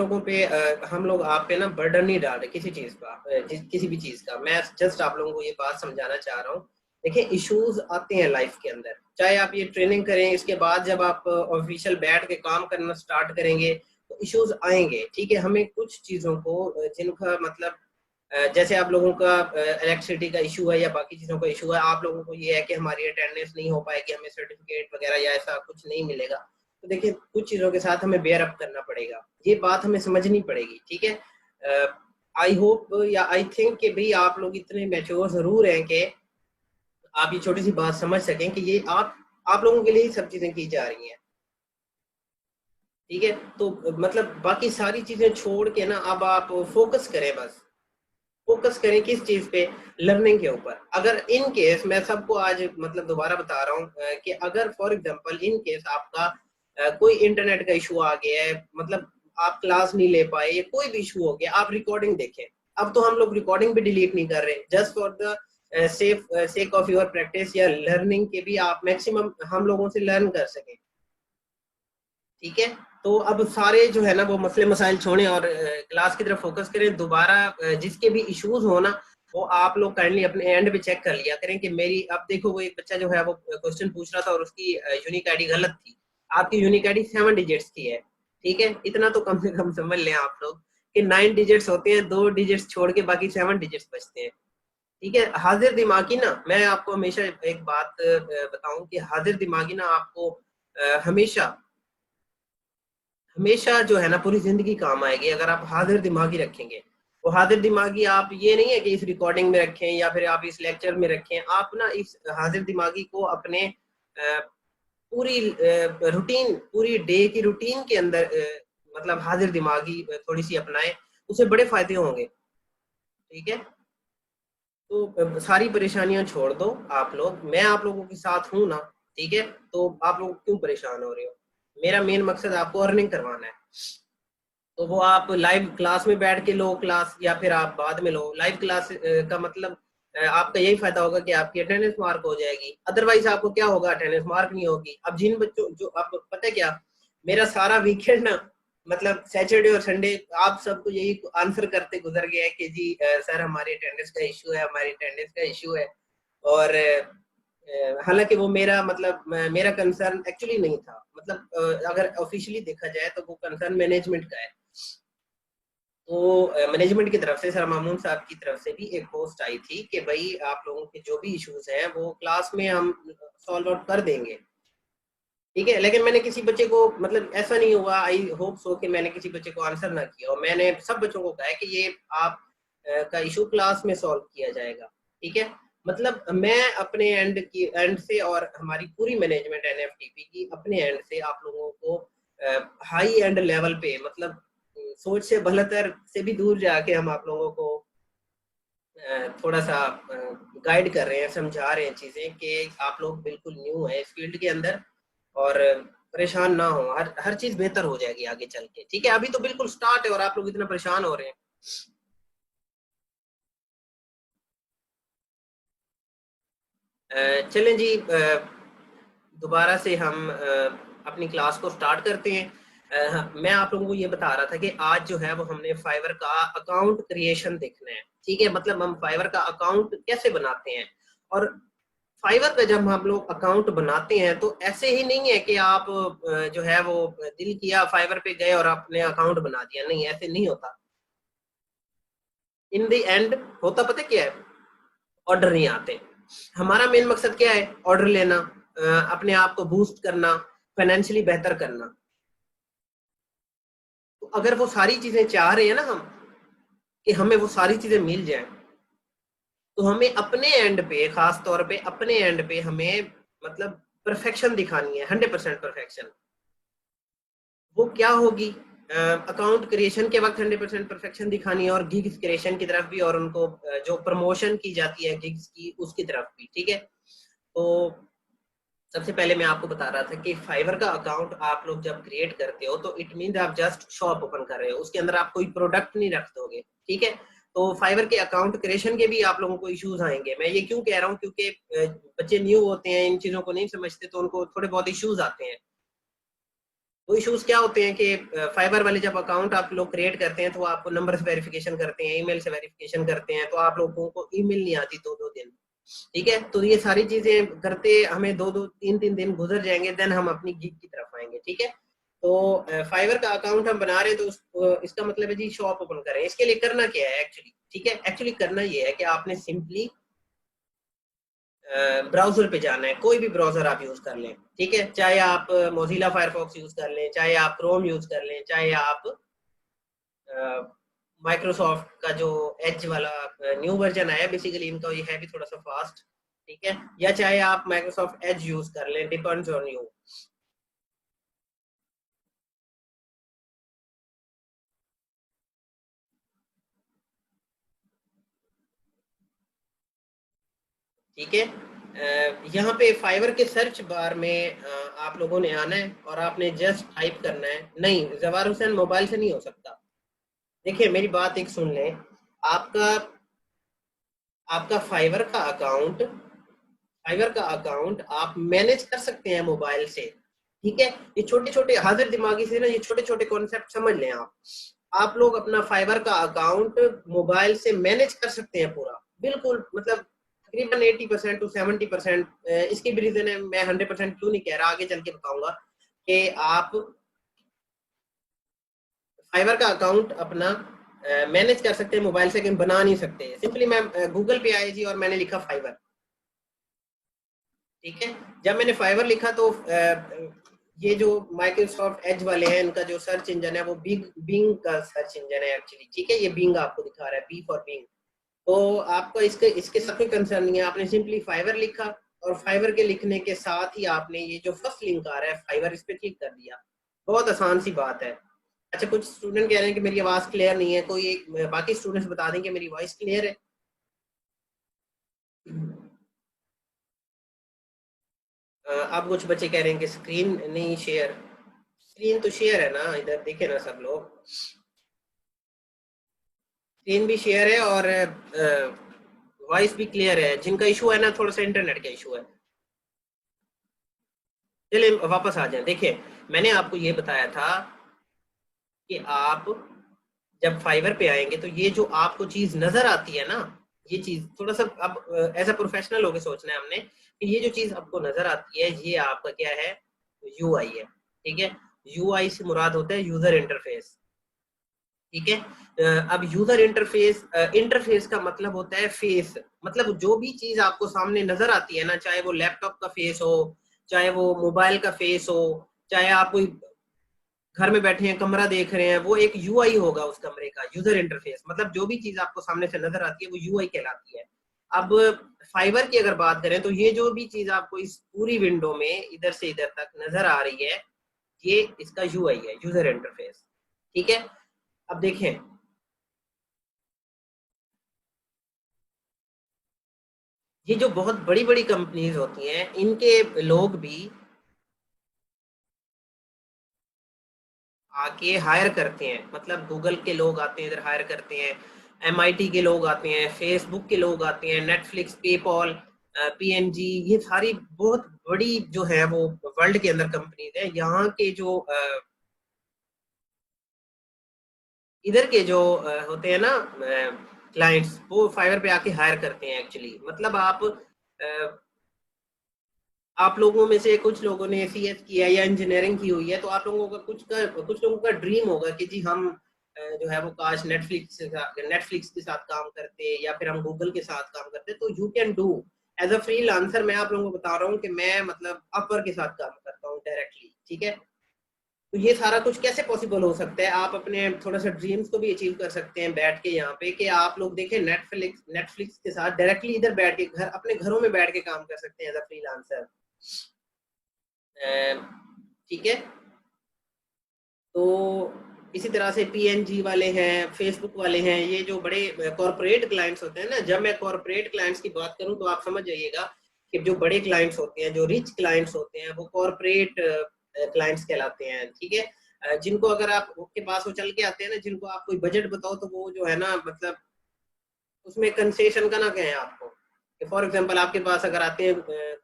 लोग आप पे ना बर्डन नहीं डाल रहे किसी चीज का, किसी भी चीज का। मैं जस्ट आप लोगों को ये बात समझाना चाह रहा हूँ। देखिए, इश्यूज आते हैं लाइफ के अंदर, चाहे आप ये ट्रेनिंग करें, इसके बाद जब आप ऑफिशियल बैठ के काम करना स्टार्ट करेंगे तो इश्यूज आएंगे, ठीक है। हमें कुछ चीजों को जिनका मतलब जैसे आप लोगों का इलेक्ट्रिसिटी का इशू है या बाकी चीजों का इशू है, आप लोगों को ये है कि हमारी अटेंडेंस नहीं हो पाएगी, हमें सर्टिफिकेट वगैरह या ऐसा कुछ नहीं मिलेगा। तो देखिए, कुछ चीजों के साथ हमें बेयर अप करना पड़ेगा, ये बात हमें समझनी पड़ेगी, ठीक है। आई होप या आई थिंक कि भाई आप लोग इतने मैच्योर जरूर हैं कि आप ये छोटी सी बात समझ सकें कि ये आप लोगों के लिए ही सब चीजें की जा रही हैं, ठीक है। तो मतलब बाकी सारी चीजें छोड़ के ना अब आप फोकस करें, बस फोकस करें किस चीज पे, लर्निंग के ऊपर। अगर इन केस मैं सबको आज मतलब दोबारा बता रहा हूँ कि अगर फॉर एग्जांपल इन केस आपका कोई इंटरनेट का इशू आ गया है, मतलब आप क्लास नहीं ले पाए या कोई भी इशू हो गया, आप रिकॉर्डिंग देखें। अब तो हम लोग रिकॉर्डिंग भी डिलीट नहीं कर रहे, just for the sake of your practice या लर्निंग के भी आप मैक्सिमम हम लोगों से लर्न कर सकें, ठीक है। तो अब सारे जो है ना वो मसले मसाइल छोड़ें और क्लास की तरफ फोकस करें। दोबारा जिसके भी इश्यूज हो ना, वो आप लोग काइंडली अपने एंड पे चेक कर लिया करें कि मेरी, अब देखो वो एक बच्चा जो है वो क्वेश्चन पूछ रहा था और उसकी यूनिक आईडी गलत थी। आपकी यूनिक आईडी 7 डिजिट्स की है, ठीक है। इतना तो कम से कम समझ लें आप लोग कि 9 डिजिट्स होते हैं, 2 डिजिट्स छोड़ के बाकी 7 डिजिट्स बचते हैं, ठीक है। हाजिर दिमागी ना, मैं आपको हमेशा एक बात बताऊं कि हाजिर दिमागी ना आपको हमेशा हमेशा जो है ना पूरी जिंदगी काम आएगी अगर आप हाजिर दिमागी रखेंगे। वो हाजिर दिमागी आप ये नहीं है कि इस रिकॉर्डिंग में रखें या फिर आप इस लेक्चर में रखें, आप ना इस हाजिर दिमागी को अपने पूरी रूटीन, पूरी डे की रूटीन के अंदर मतलब हाजिर दिमागी थोड़ी सी अपनाएं, उससे बड़े फायदे होंगे, ठीक है। तो सारी परेशानियां छोड़ दो आप लोग, मैं आप लोगों के साथ हूं ना, ठीक है। तो आप लोग क्यों परेशान हो रहे हो? मेरा मेन मकसद आपको अर्निंग करवाना है। तो वो आप लाइव क्लास में बैठ के लो क्लास, या फिर आप बाद में लो। लाइव क्लास का मतलब आपका यही फायदा होगा कि आपकी अटेंडेंस मार्क हो जाएगी, अदरवाइज आपको क्या होगा, अटेंडेंस मार्क नहीं होगी। अब जिन बच्चों जो, आप पता है क्या, मेरा सारा वीकेंड ना मतलब सैटरडे और संडे आप सबको यही आंसर करते गुजर गया है कि जी सर हमारी अटेंडेंस का इशू है, हमारी अटेंडेंस का इशू है। और हालांकि वो मेरा मतलब मेरा कंसर्न एक्चुअली नहीं था, मतलब अगर ऑफिशियली देखा जाए तो वो कंसर्न मैनेजमेंट का है। तो मैनेजमेंट की तरफ से, सर मामून साहब की तरफ से भी एक पोस्ट आई थी कि भाई आप लोगों के जो भी इश्यूज हैं वो क्लास में हम सॉल्व आउट कर देंगे, ठीक है। लेकिन मैंने किसी बच्चे को, मतलब ऐसा नहीं हुआ, आई होप सो कि मैंने किसी बच्चे को आंसर ना किया, और मैंने सब बच्चों को कहा है कि ये आप का इशू क्लास में सॉल्व किया जाएगा, ठीक है। मतलब मैं अपने एंड से और हमारी पूरी मैनेजमेंट एनएफटीपी की अपने एंड से आप लोगों को हाई एंड लेवल पे, मतलब सोच से भलतर से भी दूर जाके हम आप लोगों को थोड़ा सा गाइड कर रहे हैं, समझा रहे हैं चीजें कि आप लोग बिल्कुल न्यू है इस फील्ड के अंदर, और परेशान ना हो, हर चीज बेहतर हो जाएगी आगे चल के, ठीक है। अभी तो बिल्कुल स्टार्ट है और आप लोग इतना परेशान हो रहे हैं। चलें जी, दोबारा से हम अपनी क्लास को स्टार्ट करते हैं। मैं आप लोगों को ये बता रहा था कि आज जो है वो हमने फाइवर का अकाउंट क्रिएशन देखना है, ठीक है। मतलब हम फाइवर का अकाउंट कैसे बनाते हैं, और फाइवर का जब हम लोग अकाउंट बनाते हैं तो ऐसे ही नहीं है कि आप जो है वो दिल किया फाइवर पे गए और आपने अकाउंट बना दिया, नहीं, ऐसे नहीं होता। इन द एंड होता पता क्या है, ऑर्डर नहीं आते। हमारा मेन मकसद क्या है, ऑर्डर लेना, अपने आप को बूस्ट करना, फाइनेंशियली बेहतर करना। तो अगर वो सारी चीजें चाह रहे हैं ना हम, कि हमें वो सारी चीजें मिल जाए, तो हमें अपने एंड पे, खास तौर पे अपने एंड पे हमें मतलब परफेक्शन दिखानी है, 100% परफेक्शन। वो क्या होगी, अकाउंट क्रिएशन के वक्त 100% परफेक्शन दिखानी है, और गिग्स क्रिएशन की तरफ भी, और उनको जो प्रमोशन की जाती है गिग्स की उसकी तरफ भी, ठीक है। तो सबसे पहले मैं आपको बता रहा था कि फाइवर का अकाउंट आप लोग जब क्रिएट करते हो तो इट मीन आप जस्ट शॉप ओपन कर रहे हो, उसके अंदर आप कोई प्रोडक्ट नहीं रख दोगे, ठीक है। तो फाइवर के अकाउंट क्रिएशन के भी आप लोगों को इश्यूज आएंगे। मैं ये क्यों कह रहा हूँ, क्योंकि बच्चे न्यू होते हैं, इन चीजों को नहीं समझते, तो उनको थोड़े बहुत इश्यूज आते हैं। वो इश्यूज क्या होते हैं कि फाइबर वाले जब अकाउंट आप लोग क्रिएट करते हैं तो आपको नंबर से वेरिफिकेशन करते हैं, ईमेल से वेरिफिकेशन करते हैं, तो आप लोगों को ईमेल नहीं आती 2-2 दिन, ठीक है। तो ये सारी चीजें करते हमें 2-2, 3-3 दिन गुजर जाएंगे, देन हम अपनी गिग की तरफ आएंगे, ठीक है। तो फाइवर का अकाउंट हम बना रहे हैं तो इसका मतलब है जी शॉप ओपन करें। इसके लिए करना क्या है एक्चुअली, ठीक है। एक्चुअली करना ये है कि आपने सिंपली ब्राउजर पे जाना है, कोई भी ब्राउजर आप यूज कर लें, ठीक है। चाहे आप मोजिला फायरफॉक्स यूज कर लें, चाहे आप क्रोम यूज कर लें, चाहे आप माइक्रोसॉफ्ट का जो एज वाला न्यू वर्जन आया बेसिकली इनका, ये है भी थोड़ा सा फास्ट, ठीक है। या चाहे आप माइक्रोसॉफ्ट एज यूज कर लें, डिपेंड्स ऑन यू। ठीक है। यहाँ पे फाइवर के सर्च बार में आप लोगों ने आना है और आपने जस्ट टाइप करना है। नहीं, जवार हुसैन मोबाइल से नहीं हो सकता। देखिए मेरी बात एक सुन लें, आपका फाइवर का अकाउंट आप मैनेज कर सकते हैं मोबाइल से, ठीक है। ये छोटे छोटे हाजिर दिमागी से ना, ये छोटे छोटे कॉन्सेप्ट समझ लें आप लोग अपना फाइवर का अकाउंट मोबाइल से मैनेज कर सकते हैं पूरा, बिल्कुल, मतलब तकरीबन 80% to 70%। इसकी भी रीजन है, मैं 100% क्यों नहीं कह रहा, आगे चल के बताऊंगा कि आप फाइवर का अकाउंट अपना मैनेज कर सकते हैं मोबाइल से, लेकिन बना नहीं सकते। सिंपली मैं गूगल पे आए जी और मैंने लिखा फाइवर, ठीक है। जब मैंने फाइवर लिखा तो ये जो माइक्रोसॉफ्ट एज वाले हैं, इनका जो सर्च इंजन है वो बिंग का सर्च इंजन है एक्चुअली, ठीक है। ये बिंग आपको दिखा रहा है, बी फॉर बिंग। तो आपको इसके साथ कोई कंसर्न नहीं है, आपने सिंपली फाइवर लिखा और फाइवर के लिखने के साथ ही आपने ये जो फर्स्ट लिंक आ रहा है फाइवर, इस पे क्लिक कर दिया। बहुत आसान सी बात है। अच्छा, कुछ स्टूडेंट कह रहे हैं कि मेरी आवाज क्लियर नहीं है, कोई एक बाकी स्टूडेंट्स बता दें कि मेरी वॉइस क्लियर है। अब कुछ बच्चे कह रहे हैं कि स्क्रीन नहीं शेयर, स्क्रीन तो शेयर है ना, इधर देखे ना सब लोग, स्क्रीन भी शेयर है और वॉइस भी क्लियर है। जिनका इशू है ना, थोड़ा सा इंटरनेट का इशू है। चलिए वापस आ जाएं। देखिए मैंने आपको ये बताया था कि आप जब फाइवर पे आएंगे तो ये जो आपको चीज नजर आती है ना, ये चीज थोड़ा सा अब एज अ प्रोफेशनल होके सोचना है हमने कि ये जो चीज आपको नजर आती है ये आपका क्या है, यूआई है, ठीक है। यूआई से मुराद होता है यूजर इंटरफेस, ठीक है। अब यूजर इंटरफेस का मतलब होता है फेस, मतलब जो भी चीज आपको सामने नजर आती है ना, चाहे वो लैपटॉप का फेस हो, चाहे वो मोबाइल का फेस हो, चाहे आप कोई घर में बैठे हैं कमरा देख रहे हैं, वो एक यूआई होगा उस कमरे का, यूजर इंटरफेस। मतलब जो भी चीज आपको सामने से नजर आती है वो यूआई कहलाती है। अब फाइबर की अगर बात करें तो ये जो भी चीज आपको इस पूरी विंडो में इधर से इधर तक नजर आ रही है, ये इसका यूआई है, यूजर इंटरफेस, ठीक है। अब देखें, ये जो बहुत बड़ी बड़ी कंपनीज होती हैं, इनके लोग भी आके हायर करते हैं, मतलब गूगल के लोग आते हैं इधर हायर करते हैं, MIT के लोग आते हैं, फेसबुक के लोग आते हैं, नेटफ्लिक्स, पेपॉल, PNG, ये सारी बहुत बड़ी जो है वो वर्ल्ड के अंदर कंपनीज है। यहाँ के जो इधर के जो होते हैं ना क्लाइंट्स, वो फाइवर पे आके हायर करते हैं एक्चुअली। मतलब आप लोगों में से कुछ लोगों ने CS किया या इंजीनियरिंग की हुई है, तो आप लोगों का कुछ लोगों का ड्रीम होगा कि जी हम जो है वो काश नेटफ्लिक्स के साथ काम करते या फिर हम गूगल के साथ काम करते। तो you can do as a freelancer. मैं आप लोगों को बता रहा हूँ कि मैं मतलब अपवर्क के साथ काम करता हूँ डायरेक्टली, ठीक है। तो ये सारा कुछ कैसे पॉसिबल हो सकता है, आप अपने थोड़ा सा ड्रीम्स को भी अचीव कर सकते हैं बैठ के यहाँ पे, कि आप लोग देखें नेटफ्लिक्स के साथ डायरेक्टली इधर बैठ के अपने घरों में बैठ के काम कर सकते हैं एज अ फ्रीलांसर, ठीक है। तो इसी तरह से PNG वाले हैं, फेसबुक वाले हैं, ये जो बड़े कॉर्पोरेट क्लाइंट्स होते हैं ना। जब मैं कॉर्पोरेट क्लाइंट्स की बात करूं तो आप समझ जाइएगा कि जो बड़े क्लाइंट्स होते हैं, जो रिच क्लाइंट्स होते हैं, वो कॉर्पोरेट क्लाइंट्स कहलाते हैं, ठीक है। जिनको अगर आप के पास वो चल के आते हैं ना, जिनको आप कोई बजट बताओ तो वो जो है ना, मतलब उसमें कंसेशन का ना कहें आपको। फॉर एग्जांपल आपके पास अगर आते हैं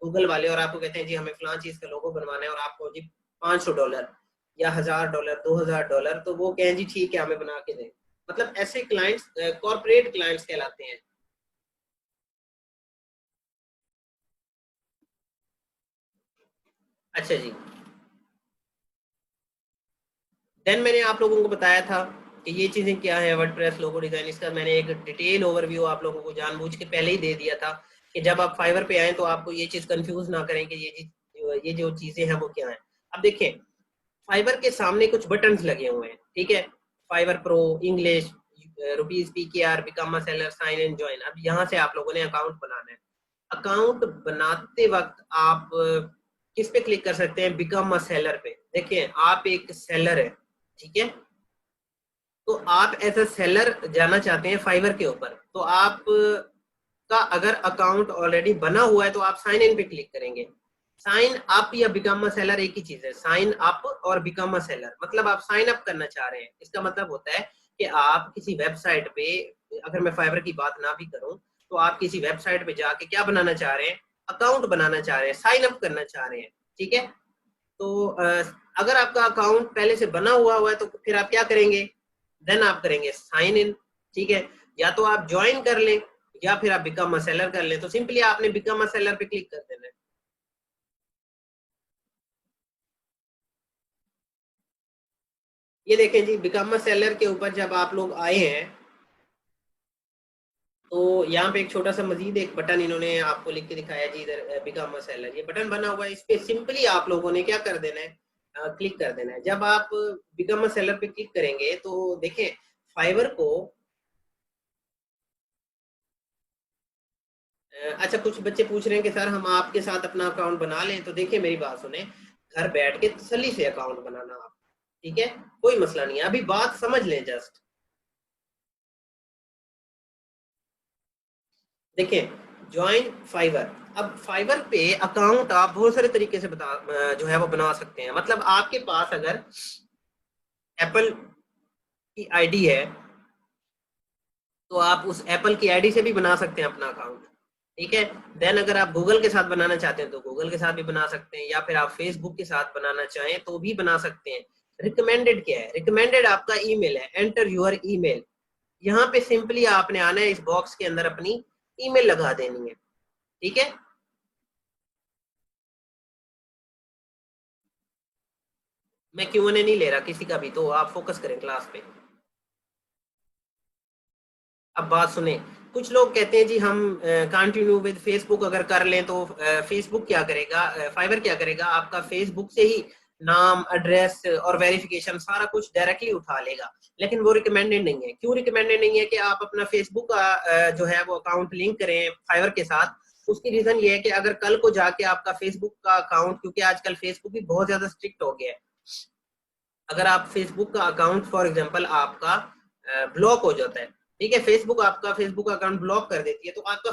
गूगल वाले और आपको कहते हैं जी हमें फलां चीज का लोगो बनवाना है और आपको जी $500 या $1000 $2000, तो वो कहें जी ठीक है हमें बना के दें। मतलब ऐसे क्लाइंट्स कॉर्पोरेट क्लाइंट्स कहलाते हैं। अच्छा जी, देन मैंने आप लोगों को बताया था कि ये चीजें क्या है, वर्डप्रेस लोगो डिजाइन। इसका मैंने एक डिटेल ओवरव्यू आप लोगों को जानबूझ के पहले ही दे दिया था कि जब आप फाइवर पे आए तो आपको ये चीज कंफ्यूज ना करें कि ये जो चीजें हैं वो क्या है। अब देखें, फाइवर के सामने कुछ बटन्स लगे हुए हैं, ठीक है। Fiverr pro, English, ₹PKR, become a seller, sign in, join. अब यहाँ से आप लोगों ने अकाउंट बनाना है। अकाउंट बनाते वक्त आप किस पे क्लिक कर सकते हैं, बिकम अ सेलर पे। देखिए आप एक सेलर है, ठीक है। तो आप एज अ सेलर जाना चाहते हैं फाइवर के ऊपर, तो आप आपका अगर अकाउंट ऑलरेडी बना हुआ है तो आप साइन इन पे क्लिक करेंगे। साइन अप या बिकम अ सेलर एक ही चीज है, साइन अप और बिकम अ सेलर, मतलब आप साइन अप करना चाह रहे हैं। इसका मतलब होता है कि आप किसी वेबसाइट पे, अगर मैं फाइवर की बात ना भी करूं, तो आप किसी वेबसाइट पे जाके क्या बनाना चाह रहे हैं, अकाउंट बनाना चाह रहे हैं, साइन अप करना चाह रहे हैं, ठीक है। तो अगर आपका अकाउंट पहले से बना हुआ है तो फिर आप क्या करेंगे, देन आप करेंगे साइन इन, ठीक है। या तो आप ज्वाइन कर लें या फिर आप बिकम अ सेलर कर लें। तो सिंपली आपने बिकम अ सेलर पे क्लिक कर देना है। ये देखें जी, बिकम अ सेलर के ऊपर जब आप लोग आए हैं तो यहाँ पे एक छोटा सा मजीद एक बटन इन्होंने आपको लिख के दिखाया जी, इधर बिकम अ सेलर, ये बटन बना हुआ है। इस पे सिंपली आप लोगों ने क्या कर देना है, क्लिक कर देना है। जब आप बिकम अ सेलर पे क्लिक करेंगे तो देखें फाइवर को, अच्छा कुछ बच्चे पूछ रहे हैं कि सर हम आपके साथ अपना अकाउंट बना लें, तो देखिए मेरी बात सुने, घर बैठ के तसल्ली से अकाउंट बनाना आप, ठीक है, कोई मसला नहीं है। अभी बात समझ लें जस्ट, देखिए ज्वाइन फाइवर। अब फाइवर पे अकाउंट आप बहुत सारे तरीके से जो है वो बना सकते हैं। मतलब आपके पास अगर एप्पल की आईडी है तो आप उस एप्पल की आईडी से भी बना सकते हैं अपना अकाउंट, ठीक है। देन अगर आप गूगल के साथ बनाना चाहते हैं तो गूगल के साथ भी बना सकते हैं, या फिर आप फेसबुक के साथ बनाना चाहें तो भी बना सकते हैं। रिकमेंडेड क्या है, रिकमेंडेड आपका ईमेल है, एंटर योर ईमेल। यहाँ पे सिंपली आपने आना है, इस बॉक्स के अंदर अपनी ईमेल लगा देनी है, ठीक है। मैं Q&A नहीं ले रहा किसी का भी, तो आप फोकस करें क्लास पे। अब बात सुने, कुछ लोग कहते हैं जी हम कंटिन्यू विद फेसबुक अगर कर लें तो फेसबुक क्या करेगा, फाइवर क्या करेगा, आपका फेसबुक से ही नाम, एड्रेस और वेरिफिकेशन सारा कुछ डायरेक्टली उठा लेगा। लेकिन वो रिकमेंडेड नहीं है। क्यों रिकमेंडेड नहीं है कि आप अपना फेसबुक का जो है वो अकाउंट लिंक करें फाइवर के साथ। उसकी रीजन ये है कि अगर कल को जाके आपका फेसबुक का अकाउंट, क्योंकि आजकल फेसबुक भी बहुत ज्यादा स्ट्रिक्ट हो गया है, अगर आप फेसबुक का अकाउंट फॉर एग्जांपल आपका ब्लॉक हो जाता है, ठीक है, फेसबुक आपका फेसबुक अकाउंट ब्लॉक कर देती है, तो आपका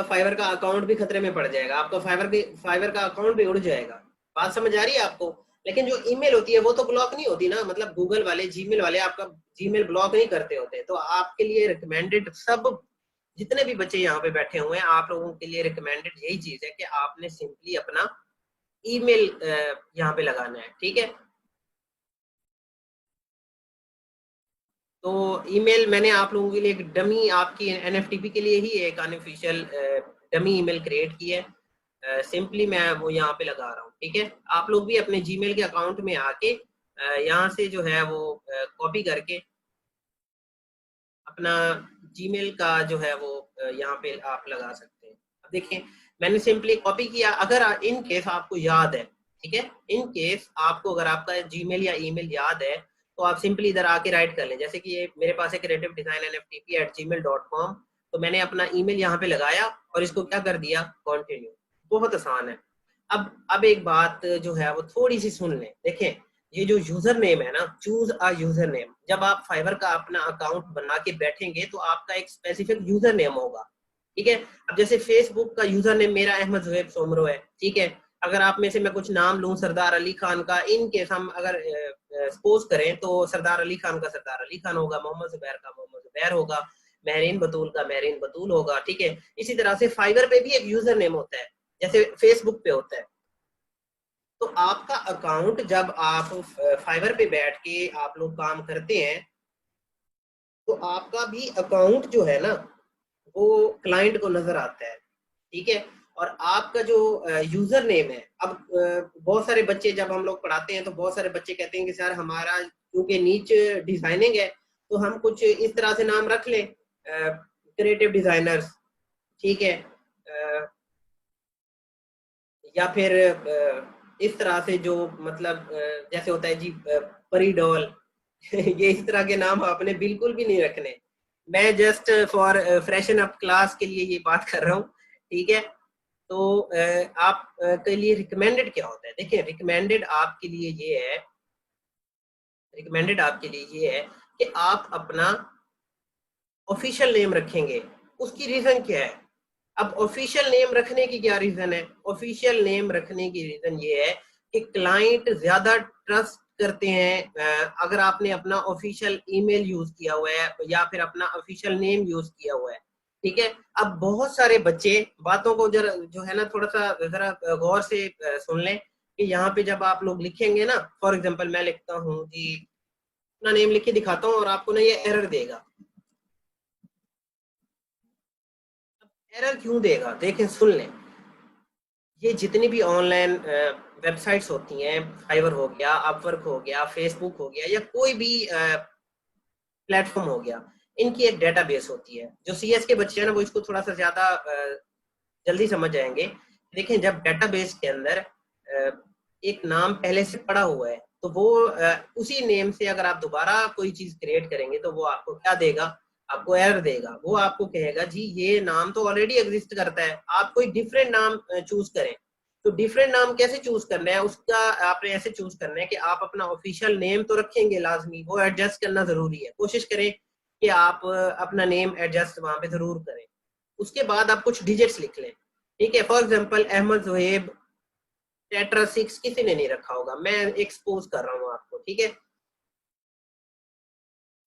फाइवर का अकाउंट भी खतरे में पड़ जाएगा, आपका फाइवर का अकाउंट भी उड़ जाएगा। बात समझ आ रही है आपको। लेकिन जो ईमेल होती है वो तो ब्लॉक नहीं होती ना, मतलब गूगल वाले, जीमेल वाले आपका जीमेल ब्लॉक नहीं करते होते। तो आपके लिए रिकमेंडेड, सब जितने भी बच्चे यहाँ पे बैठे हुए हैं आप लोगों के लिए रिकमेंडेड यही चीज है कि आपने सिंपली अपना ईमेल यहाँ पे लगाना है, ठीक है। तो ईमेल मैंने आप लोगों के लिए एक डमी, आपकी एनएफटीपी के लिए ही एक अनऑफिशियल डमी ईमेल क्रिएट की है। सिंपली मैं वो यहाँ पे लगा रहा हूँ, ठीक है। आप लोग भी अपने जीमेल के अकाउंट में आके यहाँ से जो है वो कॉपी करके अपना जीमेल का जो है वो यहाँ पे आप लगा सकते हैं। अब देखिए मैंने सिंपली कॉपी किया। अगर इन केस आपको याद है, ठीक है, इन केस आपको अगर आपका जीमेल या ईमेल याद है तो आप सिंपली इधर आके राइट कर लें। जैसे कि ये मेरे पास है creativedesignnftp@gmail.com, तो मैंने अपना ईमेल यहाँ पे लगाया और इसको क्या कर दिया, कंटिन्यू। बहुत आसान है। अब एक बात जो है वो थोड़ी सी सुन लें। देखें ये जो यूजर नेम है ना, चूज अ यूजर नेम, जब आप फाइवर का अपना अकाउंट बना के बैठेंगे तो आपका एक स्पेसिफिक यूजर नेम होगा, ठीक है। अब जैसे फेसबुक का यूजर नेम मेरा अहमद जुहैब सोमरो है, ठीक है। अगर आप में से मैं कुछ नाम लूं सरदार अली खान का, इन केस हम अगर सपोज करें तो सरदार अली खान का सरदार अली खान होगा, मोहम्मद जुबैर का मोहम्मद जुबैर होगा, महरीन बतूल का महरीन बतूल होगा, ठीक है। इसी तरह से फाइवर पे भी एक यूजर नेम होता है जैसे फेसबुक पे होता है। तो आपका अकाउंट जब आप फाइवर पे बैठ के आप लोग काम करते हैं तो आपका भी अकाउंट जो है ना वो क्लाइंट को नजर आता है, ठीक है। और आपका जो यूजर नेम है, अब बहुत सारे बच्चे जब हम लोग पढ़ाते हैं तो बहुत सारे बच्चे कहते हैं कि सर हमारा क्योंकि नीचे डिजाइनिंग है तो हम कुछ इस तरह से नाम रख लें, क्रिएटिव डिजाइनर्स, ठीक है, या फिर इस तरह से जो मतलब जैसे होता है जी परीडॉल ये इस तरह के नाम आपने बिल्कुल भी नहीं रखने। मैं just for freshen up class के लिए ये बात कर रहा हूँ, ठीक है। तो आप के लिए रिकमेंडेड क्या होता है, देखिए रिकमेंडेड आपके लिए ये है कि आप अपना ऑफिशियल नेम रखेंगे, उसकी रीजन क्या है? अब ऑफिशियल नेम रखने की क्या रीजन है? ऑफिशियल नेम रखने की रीजन ये है कि क्लाइंट ज्यादा ट्रस्ट करते हैं अगर आपने अपना ऑफिशियल ईमेल यूज किया हुआ है या फिर अपना ऑफिशियल नेम यूज किया हुआ है, ठीक है। अब बहुत सारे बच्चे बातों को जरा जो है ना थोड़ा सा जरा गौर से सुन लें कि यहाँ पे जब आप लोग लिखेंगे ना, फॉर एग्जांपल मैं लिखता हूँ जी, अपना नेम लिख के दिखाता हूँ और आपको ना ये एरर देगा। एरर क्यों देगा? देखें, सुन लें। ये जितनी भी ऑनलाइन वेबसाइट्स होती हैं, फाइवर हो गया, अपवर्क हो गया, फेसबुक हो गया, या कोई भी प्लेटफॉर्म हो गया, इनकी एक डेटाबेस होती है। जो सीएस के बच्चे हैं ना वो इसको थोड़ा सा ज्यादा जल्दी समझ जाएंगे। देखें, जब डेटाबेस के अंदर एक नाम पहले से पड़ा हुआ है तो वो उसी नेम से अगर आप दोबारा कोई चीज क्रिएट करेंगे तो वो आपको क्या देगा? आपको एरर देगा। वो आपको कहेगा जी ये नाम तो ऑलरेडी एग्जिस्ट करता है, आप कोई डिफरेंट नाम चूज करें। तो डिफरेंट नाम कैसे चूज करना है? उसका आपने ऐसे चूज करना है कि आप अपना ऑफिशियल नेम तो रखेंगे लाजमी, वो एडजस्ट करना जरूरी है। कोशिश करें कि आप अपना नेम एडजस्ट वहां पे जरूर करें। उसके बाद आप कुछ डिजिट्स लिख लें, ठीक है। For example Ahmed Zohaib tetra 6 किसी ने नहीं रखा होगा, मैं एक्सपोज कर रहा हूँ आपको, ठीक है।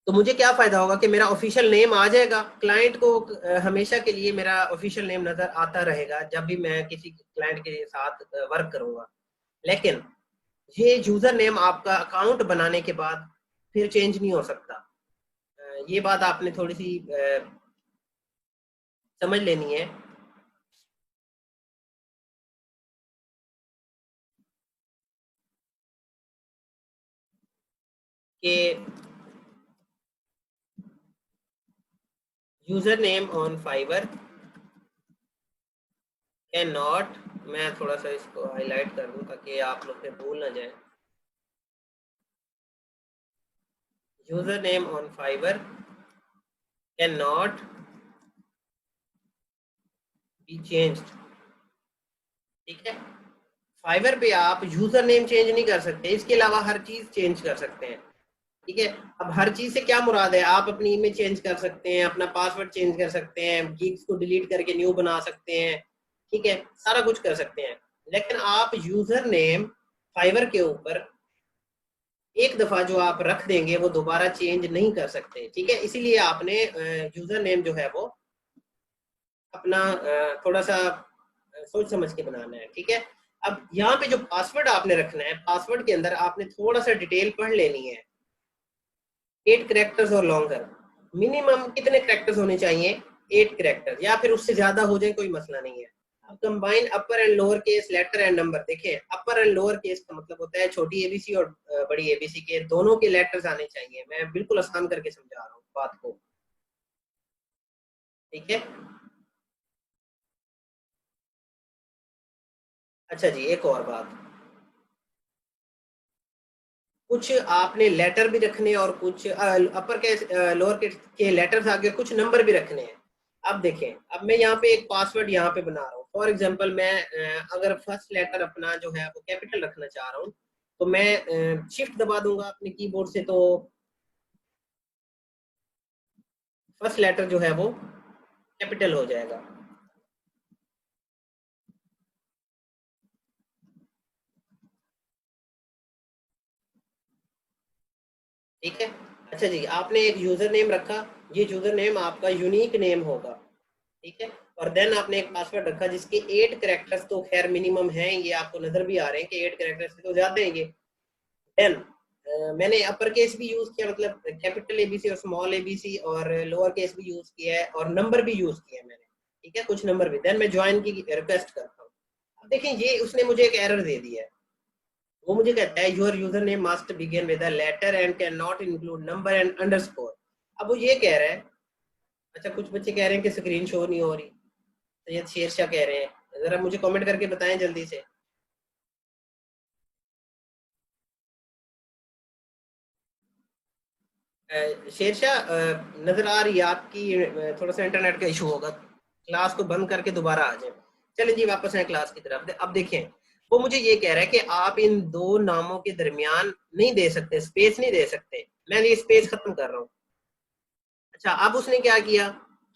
तो मुझे क्या फायदा होगा कि मेरा ऑफिशियल नेम आ जाएगा, क्लाइंट को हमेशा के लिए मेरा ऑफिशियल नेम नजर आता रहेगा जब भी मैं किसी क्लाइंट के साथ वर्क करूंगा। लेकिन ये यूजर नेम आपका अकाउंट बनाने के बाद फिर चेंज नहीं हो सकता। ये बात आपने थोड़ी सी समझ लेनी है कि user name on Fiverr can not, मैं थोड़ा सा इसको हाईलाइट कर दूं ताकि आप लोग फिर भूल ना जाए। User name on Fiverr can not be changed, ठीक है। फाइवर पे आप यूजर नेम चेंज नहीं कर सकते, इसके अलावा हर चीज चेंज कर सकते हैं, ठीक है। अब हर चीज से क्या मुराद है? आप अपनी इमेज चेंज कर सकते हैं, अपना पासवर्ड चेंज कर सकते हैं, गिग्स को डिलीट करके न्यू बना सकते हैं, ठीक है, सारा कुछ कर सकते हैं। लेकिन आप यूजर नेम फाइवर के ऊपर एक दफा जो आप रख देंगे वो दोबारा चेंज नहीं कर सकते, ठीक है। इसीलिए आपने यूजर नेम जो है वो अपना थोड़ा सा सोच समझ के बनाना है, ठीक है। अब यहाँ पे जो पासवर्ड आपने रखना है, पासवर्ड के अंदर आपने थोड़ा सा डिटेल पढ़ लेनी है। 8 कैरेक्टर्स और लॉन्गर, मिनिमम कितने कैरेक्टर्स होने चाहिए? 8 कैरेक्टर, या फिर उससे ज्यादा हो जाए कोई मसला नहीं है। अब combine upper and lower case letter and number, देखें अपर एंड लोअर केस का मतलब होता है छोटी एबीसी और बड़ी एबीसी के दोनों के लेटर्स आने चाहिए। मैं बिल्कुल आसान करके समझा रहा हूँ बात को, ठीक है। अच्छा जी, एक और बात, कुछ आपने लेटर भी रखने और कुछ अपर के लोअर के लेटर्स आगे कुछ नंबर भी रखने हैं। अब देखें, अब मैं यहाँ पे एक पासवर्ड यहाँ पे बना रहा हूँ। फॉर एग्जांपल मैं अगर फर्स्ट लेटर अपना जो है वो कैपिटल रखना चाह रहा हूँ तो मैं शिफ्ट दबा दूंगा अपने कीबोर्ड से, तो फर्स्ट लेटर जो है वो कैपिटल हो जाएगा, ठीक है। अच्छा जी, आपने एक यूजर नेम रखा, ये यूजर नेम आपका यूनिक नेम होगा, ठीक है। और देन आपने एक पासवर्ड रखा जिसके 8 कैरेक्टर्स तो खैर मिनिमम हैं, ये आपको नजर भी आ रहे हैं कि 8 कैरेक्टर्स तो ज्यादा हैं ये। देन मैंने अपर केस भी यूज किया, मतलब कैपिटल एबीसी और स्मॉल एबीसी, और लोअर केस भी यूज किया है और नंबर भी यूज किया है मैंने, ठीक है, कुछ नंबर भी। देन मैं ज्वाइन की रिक्वेस्ट करता हूँ। अब देखें, ये उसने मुझे एक एरर दे दिया है। वो मुझे कहता है your user name must begin with a letter and can not include number and underscore. अब वो ये कह रहा है, अच्छा कुछ बच्चे कह रहे हैं कि स्क्रीन शो नहीं हो रही, तो ये शेरशाह कह रहे हैं, जरा मुझे कमेंट करके बताएं जल्दी से। शेरशाह नजर आ रही है आपकी? थोड़ा सा इंटरनेट का इशू होगा, क्लास को बंद करके दोबारा आ जाए। चलें जी, वापस आए क्लास की तरफ। अब देखें, वो मुझे ये कह रहा है कि आप इन दो नामों के दरमियान नहीं दे सकते, स्पेस नहीं दे सकते। मैं ये स्पेस खत्म कर रहा हूँ। अच्छा, अब उसने क्या किया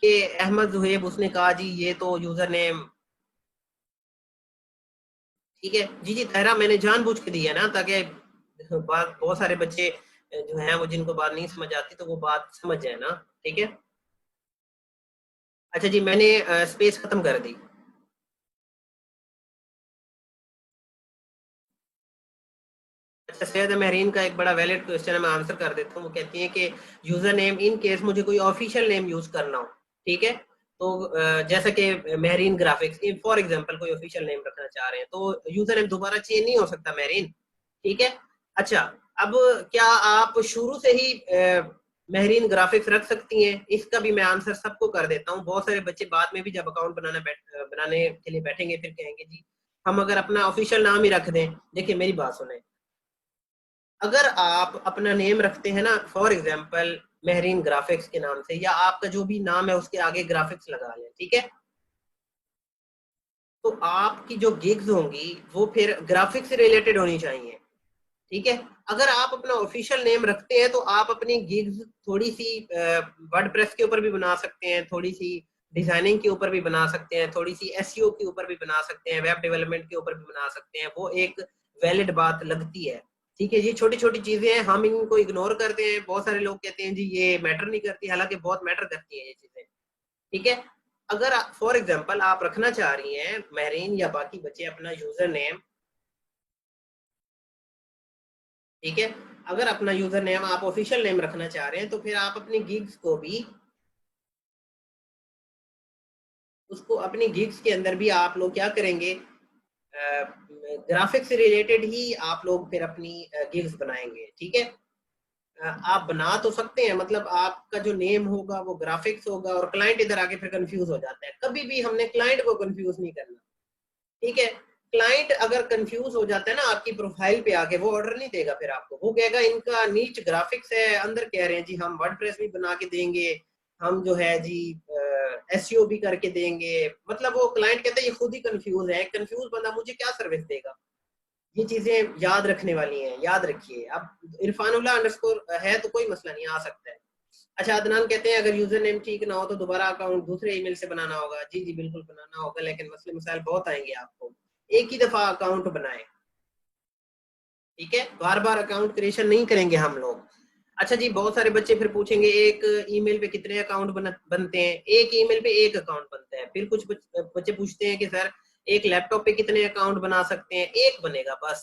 कि अहमद जुहेब, उसने कहा जी ये तो यूजर नेम, ठीक है जी जी तहरा, मैंने जानबूझ के दिया ना ताकि बात बहुत सारे बच्चे जो हैं वो जिनको बात नहीं समझ आती तो वो बात समझ जाए ना, ठीक है। अच्छा जी, मैंने स्पेस खत्म कर दी। अच्छा, सैयद महरीन का एक बड़ा वैलिड क्वेश्चन है, मैं आंसर कर देता हूँ। वो कहती हैं कि यूजर नेम इन केस मुझे कोई ऑफिशियल नेम यूज करना हो, ठीक है, तो जैसा कि महरीन ग्राफिक्स फॉर एग्जांपल कोई ऑफिशियल नेम रखना चाह रहे हैं तो यूजर नेम दोबारा चेंज नहीं हो सकता महरीन, ठीक है। अच्छा, अब क्या आप शुरू से ही महरीन ग्राफिक्स रख सकती हैं? इसका भी मैं आंसर सबको कर देता हूँ। बहुत सारे बच्चे बाद में भी जब अकाउंट बनाने के लिए बैठेंगे फिर कहेंगे जी हम अगर अपना ऑफिशियल नाम ही रख दें। देखिए मेरी बात सुने, अगर आप अपना नेम रखते हैं ना, फॉर एग्जांपल महरीन ग्राफिक्स के नाम से, या आपका जो भी नाम है उसके आगे ग्राफिक्स लगा लें, ठीक है, तो आपकी जो गिग्स होंगी वो फिर ग्राफिक्स से रिलेटेड होनी चाहिए, ठीक है। अगर आप अपना ऑफिशियल नेम रखते हैं तो आप अपनी गिग्स थोड़ी सी वर्डप्रेस के ऊपर भी बना सकते हैं, थोड़ी सी डिजाइनिंग के ऊपर भी बना सकते हैं, थोड़ी सी एसईओ के ऊपर भी बना सकते हैं, वेब डेवलपमेंट के ऊपर भी बना सकते हैं। वो एक वैलिड बात लगती है, ठीक है। ये छोटी छोटी चीजें हैं, हम इनको इग्नोर करते हैं। बहुत सारे लोग कहते हैं जी ये मैटर नहीं करती, हालांकि बहुत मैटर करती है ये चीजें, ठीक है। अगर फॉर एग्जाम्पल आप रखना चाह रही हैं महरीन या बाकी बच्चे अपना यूजर नेम, ठीक है, अगर अपना यूजर नेम आप ऑफिशियल नेम रखना चाह रहे हैं तो फिर आप अपनी गिग्स को भी उसको अपनी गिग्स के अंदर भी आप लोग क्या करेंगे, ग्राफिक्स से रिलेटेड ही आप लोग फिर अपनी गिग्स बनाएंगे, ठीक है। आप बना तो सकते हैं, मतलब आपका जो नेम होगा वो ग्राफिक्स होगा और क्लाइंट इधर आके फिर कंफ्यूज हो जाता है। कभी भी हमने क्लाइंट को कंफ्यूज नहीं करना, ठीक है। क्लाइंट अगर कंफ्यूज हो जाता है ना आपकी प्रोफाइल पे आके, वो ऑर्डर नहीं देगा फिर आपको। वो कहेगा इनका नीच ग्राफिक्स है, अंदर कह रहे हैं जी हम वर्डप्रेस भी बना के देंगे, हम जो है जी एसईओ भी करके देंगे। मतलब वो क्लाइंट कहता है ये खुद ही कंफ्यूज है, कंफ्यूज बंदा मुझे क्या सर्विस देगा। ये चीजें याद रखने वाली हैं, याद रखिए। अब इरफानुल्लाह अंडरस्कोर है तो कोई मसला नहीं, आ सकता है। अच्छा, अदनान कहते हैं अगर यूजर नेम ठीक ना हो तो दोबारा अकाउंट दूसरे ईमेल से बनाना होगा। जी जी बिल्कुल बनाना होगा, लेकिन मसले मसाइल बहुत आएंगे आपको। एक ही दफा अकाउंट बनाए, ठीक है, बार बार अकाउंट क्रिएशन नहीं करेंगे हम लोग। अच्छा जी, बहुत सारे बच्चे फिर पूछेंगे एक ईमेल पे कितने अकाउंट बनते हैं? एक ईमेल पे एक अकाउंट बनता है। फिर कुछ बच्चे पूछते हैं कि सर एक लैपटॉप पे कितने अकाउंट बना सकते हैं? एक बनेगा बस।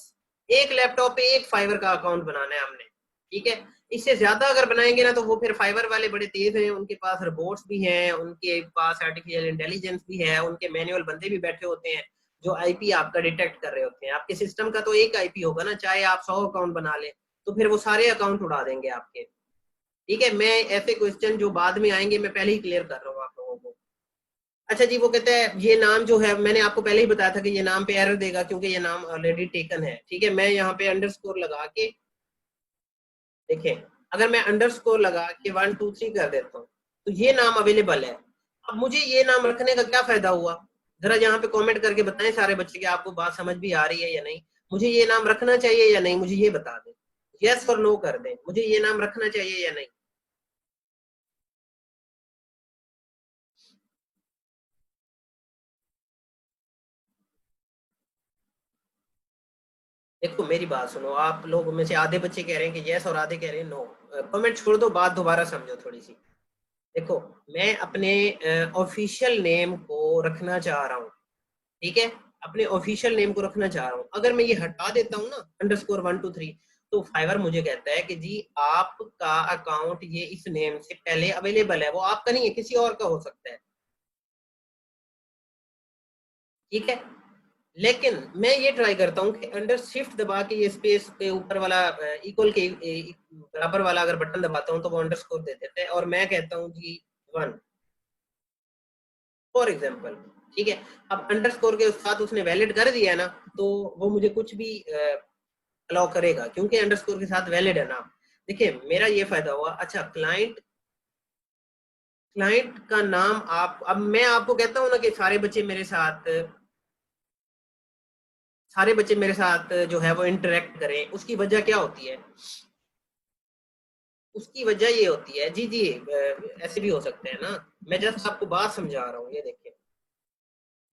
एक लैपटॉप पे एक फाइवर का अकाउंट बनाना है हमने, ठीक है। इससे ज्यादा अगर बनाएंगे ना तो वो फिर फाइवर वाले बड़े तेज हैं, उनके पास रोबोट्स भी हैं, उनके पास आर्टिफिशियल इंटेलिजेंस भी है, उनके मैनुअल बंदे भी बैठे होते हैं जो आईपी आपका डिटेक्ट कर रहे होते हैं। आपके सिस्टम का तो एक आईपी होगा ना, चाहे आप 100 अकाउंट बना ले तो फिर वो सारे अकाउंट उड़ा देंगे आपके, ठीक है। मैं ऐसे क्वेश्चन जो बाद में आएंगे मैं पहले ही क्लियर कर रहा हूँ आप लोगों को। अच्छा जी, वो कहता है ये नाम जो है, मैंने आपको पहले ही बताया था कि ये नाम पे एरर देगा क्योंकि ये नाम ऑलरेडी टेकन है, ठीक है। मैं यहाँ पे अंडरस्कोर लगा के, देखें, अगर मैं अंडरस्कोर लगा के 1 2 3 कर देता हूँ तो ये नाम अवेलेबल है। अब मुझे ये नाम रखने का क्या फायदा हुआ? जरा यहाँ पे कमेंट करके बताएं सारे बच्चे कि आपको बात समझ भी आ रही है या नहीं। मुझे ये नाम रखना चाहिए या नहीं, मुझे ये बता दें, यस और नो कर दें, मुझे ये नाम रखना चाहिए या नहीं। देखो मेरी बात सुनो, आप लोग में से आधे बच्चे कह रहे हैं कि यस और आधे कह रहे हैं नो। कमेंट छोड़ दो, बात दोबारा समझो थोड़ी सी। देखो, मैं अपने ऑफिशियल नेम को रखना चाह रहा हूँ, ठीक है, अपने ऑफिशियल नेम को रखना चाह रहा हूँ। अगर मैं ये हटा देता हूँ ना अंडरस्कोर 1 2 3, तो फाइवर मुझे कहता है कि जी आपका अकाउंट ये इस नेम से पहले अवेलेबल है, वो आपका नहीं है, किसी और का हो सकता है, ठीक है। लेकिन मैं ये ट्राई करता हूँ कि अंडर शिफ्ट दबा के ये स्पेस के ऊपर वाला इक्वल के बराबर वाला अगर बटन दबाता हूँ तो वो अंडरस्कोर दे देता है और मैं कहता हूँ जी 1 फॉर एग्जाम्पल, ठीक है। अब अंडरस्कोर के साथ उसने वैलिड कर दिया है ना, तो वो मुझे कुछ भी अलाउ करेगा क्योंकि अंडरस्कोर के साथ वैलिड है ना। देखिए मेरा ये फायदा हुआ। अच्छा, क्लाइंट का नाम आप, अब मैं आपको कहता हूँ ना कि सारे बच्चे मेरे साथ जो है वो इंटरेक्ट करें, उसकी वजह क्या होती है? उसकी वजह ये होती है जी ऐसे भी हो सकते हैं ना, मैं जस्ट आपको बात समझा रहा हूँ। ये देखिए,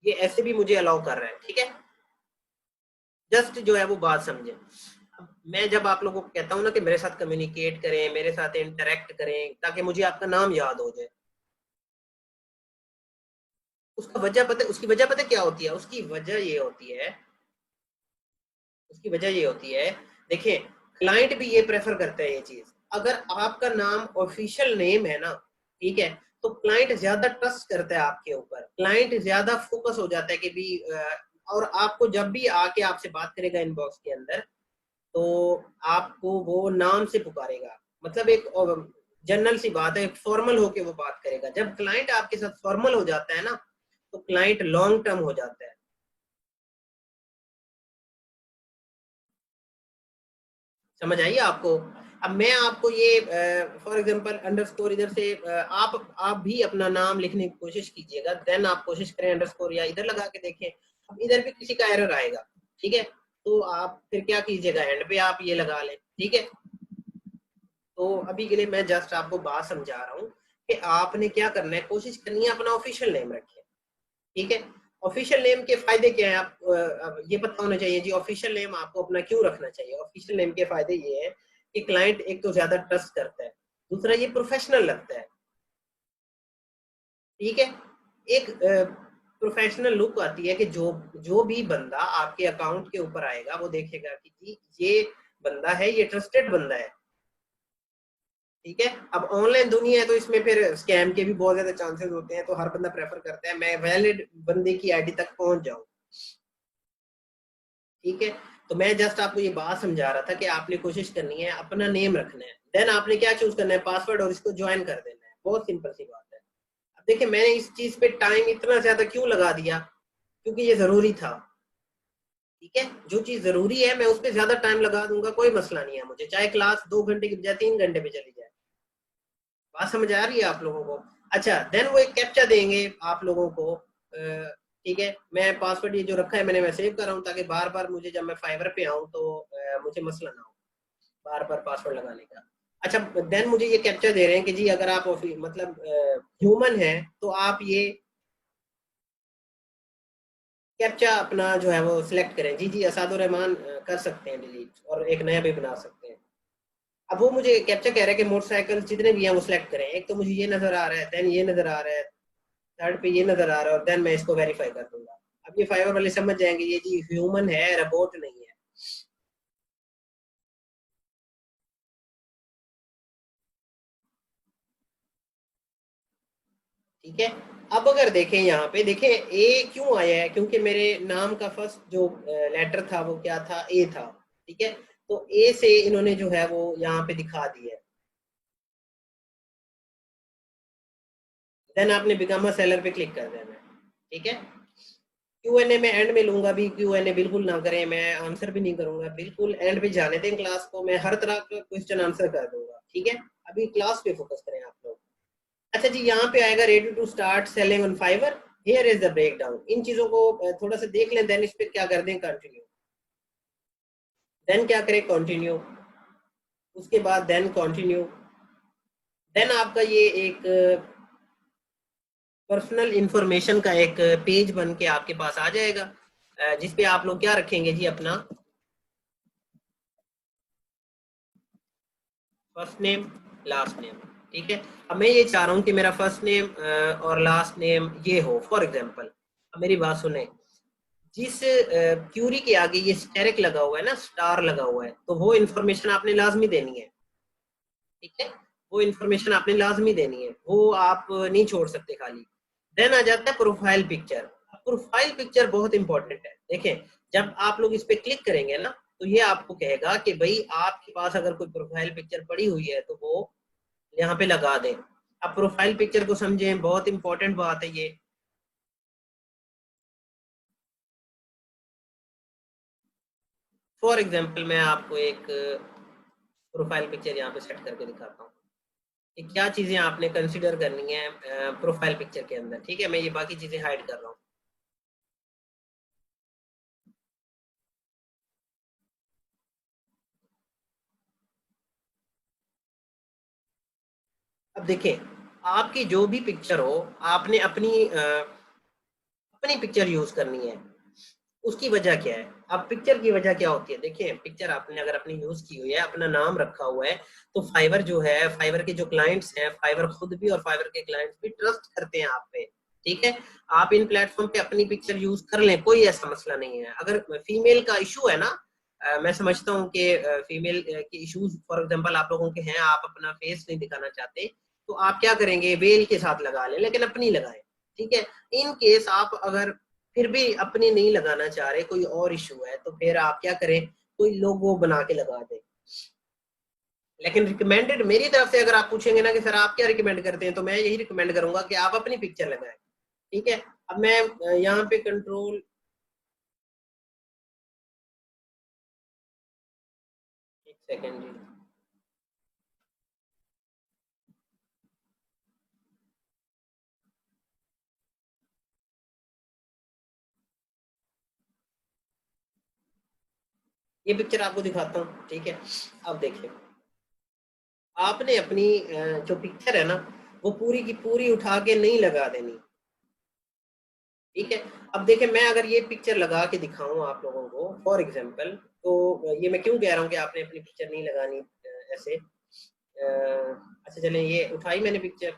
ये ऐसे भी मुझे अलाउ कर रहा है, ठीक है, जस्ट जो है वो बात समझे। मैं जब आप लोगों को कहता हूँ ना कि मेरे साथ कम्युनिकेट करें, मेरे साथ इंटरेक्ट करें ताकि मुझे आपका नाम याद हो जाए, उसकी वजह पता क्या होती है? उसकी वजह ये होती है, देखिए क्लाइंट भी ये प्रेफर करता है ये चीज। अगर आपका नाम ऑफिशियल नेम है ना, ठीक है, तो क्लाइंट ज्यादा ट्रस्ट करता है आपके ऊपर, क्लाइंट ज्यादा फोकस हो जाता है कि भी और आपको जब भी आके आपसे बात करेगा इनबॉक्स के अंदर, तो आपको वो नाम से पुकारेगा। मतलब एक जनरल सी बात है, फॉर्मल होके वो बात करेगा। जब क्लाइंट आपके साथ फॉर्मल हो जाता है ना, तो क्लाइंट लॉन्ग टर्म हो जाता है। समझ आइए आपको? अब मैं आपको ये फॉर एग्जांपल अंडरस्कोर इधर से आप भी अपना नाम लिखने की कोशिश कीजिएगा, देन आप कोशिश करें अंडरस्कोर या इधर लगा के देखें। अब इधर भी किसी का एरर आएगा, ठीक है, तो आप फिर क्या कीजिएगा, एंड पे आप ये लगा लें, ठीक है। तो अभी के लिए मैं जस्ट आपको बात समझा रहा हूँ कि आपने क्या करना है, कोशिश करनी है अपना ऑफिशियल नेम रखें, ठीक है। ऑफिशियल नेम के फायदे क्या है, आप ये पता होना चाहिए जी, ऑफिशियल नेम आपको अपना क्यों रखना चाहिए। ऑफिशियल नेम के फायदे ये है कि क्लाइंट एक तो ज्यादा ट्रस्ट करता है, दूसरा ये प्रोफेशनल लगता है, ठीक है। एक प्रोफेशनल लुक आती है कि जो भी बंदा आपके अकाउंट के ऊपर आएगा वो देखेगा कि जी ये बंदा है, ये ट्रस्टेड बंदा है, ठीक है। अब ऑनलाइन दुनिया है तो इसमें फिर स्कैम के भी बहुत ज्यादा चांसेस होते हैं, तो हर बंदा प्रेफर करता है मैं वैलिड बंदे की आईडी तक पहुंच जाऊं, ठीक है। तो मैं जस्ट आपको ये बात समझा रहा था कि आपने कोशिश करनी है अपना नेम रखना है, देन आपने क्या चूज करना है, पासवर्ड, और इसको ज्वाइन कर देना है। बहुत सिंपल सी बात है। अब देखिए मैंने इस चीज पे टाइम इतना ज्यादा क्यों लगा दिया, क्योंकि ये जरूरी था, ठीक है। जो चीज जरूरी है मैं उस पर ज्यादा टाइम लगा दूंगा, कोई मसला नहीं है मुझे, चाहे क्लास 2 घंटे की बजाय 3 घंटे पे चली जाए। बात समझ आ रही है आप लोगों को? अच्छा, देन वो एक कैप्चा देंगे आप लोगों को, ठीक है। मैं पासवर्ड ये जो रखा है मैंने, मैं सेव कर रहा हूँ ताकि बार बार मुझे जब मैं फाइवर पे आऊँ तो मुझे मसला ना हो बार बार पासवर्ड लगाने का। अच्छा, देन मुझे ये कैप्चा दे रहे हैं कि जी अगर आप मतलब ह्यूमन है तो आप ये कैप्चा अपना जो है वो सिलेक्ट करें। जी असादुर रहमान कर सकते हैं डिलीट, और एक नया भी बना सकते हैं। अब वो मुझे कैप्चा कह रहा है कि मोटरसाइकिल जितने भी हैं वो सिलेक्ट करें। एक तो मुझे ये नजर आ रहा है, देन ये नजर आ रहा है, थर्ड पे ये नजर आ रहा है, और देन मैं इसको वेरीफाई कर दूंगा। अब ये फाइवर वाले समझ जाएंगे ये जी ह्यूमन है, रोबोट नहीं है। ठीक है। अब अगर देखें यहाँ पे, देखें ए क्यों आया है, क्योंकि मेरे नाम का फर्स्ट जो लेटर था वो क्या था, ए था, ठीक है। तो ए से इन्होंने जो है वो यहाँ पे दिखा दिया है। देन आपने बिकम अ सेलर पे क्लिक कर देना है, ठीक है। Q&A में एंड में लूंगा भी, Q&A बिल्कुल ना करें, मैं आंसर भी नहीं करूंगा, बिल्कुल एंड पे जाने दें क्लास को, मैं हर तरह का क्वेश्चन आंसर कर दूंगा, ठीक है। अभी क्लास पे फोकस करें आप लोग। अच्छा जी, यहाँ पे आएगा ready to start selling on Fiverr, here is the breakdown. इन चीजों को थोड़ा सा देख लें, देन इस पे क्या कर दें, कंटिन्यू, देन क्या करें, कंटिन्यू, उसके बाद देन कंटिन्यू, देन आपका ये एक पर्सनल इंफॉर्मेशन का एक पेज बन के आपके पास आ जाएगा, जिसपे आप लोग क्या रखेंगे जी, अपना फर्स्ट नेम लास्ट नेम, ठीक है। अब मैं ये चाह रहा हूँ कि मेरा फर्स्ट नेम और लास्ट नेम ये हो, फॉर एग्जांपल। अब मेरी बात सुने, जिस क्यूरी के आगे ये स्टेरिक लगा हुआ है ना, स्टार लगा हुआ है, तो वो इन्फॉर्मेशन आपने लाजमी देनी है, ठीक है। वो इन्फॉर्मेशन आपने लाजमी देनी है, वो आप नहीं छोड़ सकते खाली। देन आ जाता है प्रोफाइल पिक्चर। प्रोफाइल पिक्चर बहुत इंपॉर्टेंट है। देखें जब आप लोग इस पे क्लिक करेंगे ना, तो ये आपको कहेगा कि भाई आपके पास अगर कोई प्रोफाइल पिक्चर पड़ी हुई है तो वो यहाँ पे लगा दें। अब प्रोफाइल पिक्चर को समझें, बहुत इंपॉर्टेंट बात है ये। फॉर एग्जाम्पल मैं आपको एक प्रोफाइल पिक्चर यहाँ पे सेट करके दिखाता हूँ कि क्या चीजें आपने कंसिडर करनी है प्रोफाइल पिक्चर के अंदर, ठीक है। मैं ये बाकी चीजें हाइड कर रहा हूँ। अब देखिए, आपकी जो भी पिक्चर हो, आपने अपनी पिक्चर यूज करनी है। उसकी वजह क्या है? अब पिक्चर की वजह क्या होती है? देखिए, पिक्चर आपने अगर अपनी यूज की हुई है, अपना नाम रखा हुआ है, तो फाइवर जो है, फाइवर के जो क्लाइंट्स हैं, फाइवर खुद भी और फाइवर के क्लाइंट्स भी ट्रस्ट करते हैं आप पे। ठीक है, आप इन प्लेटफॉर्म पे अपनी पिक्चर यूज कर लें, कोई ऐसा मसला नहीं है। अगर फीमेल का इशू है ना, मैं समझता हूँ कि फीमेल के इश्यूज फॉर एग्जांपल आप लोगों के हैं, आप अपना फेस नहीं दिखाना चाहते, तो आप क्या करेंगे, वेल के साथ लगा लें, लेकिन अपनी लगाएं। ठीक है, इन केस आप अगर फिर भी अपनी नहीं लगाना चाह रहे, कोई और इशू है, तो फिर आप क्या करें, कोई लोगो बना के लगा दें। लेकिन रिकमेंडेड मेरी तरफ से अगर आप पूछेंगे ना कि सर आप क्या रिकमेंड करते हैं, तो मैं यही रिकमेंड करूंगा कि आप अपनी पिक्चर लगाएं। ठीक है, अब मैं यहाँ पे कंट्रोल, एक सेकेंड जी, ये पिक्चर आपको दिखाता हूँ। ठीक है, अब देखिए, आपने अपनी जो पिक्चर है ना, वो पूरी की पूरी उठा के नहीं लगा देनी। ठीक है, अब देखिए, मैं अगर ये पिक्चर लगा के दिखाऊं आप लोगों को फॉर एग्जांपल, तो ये मैं क्यों कह रहा हूँ कि आपने अपनी पिक्चर नहीं लगानी ऐसे। अच्छा चलें, ये उठाई मैंने पिक्चर।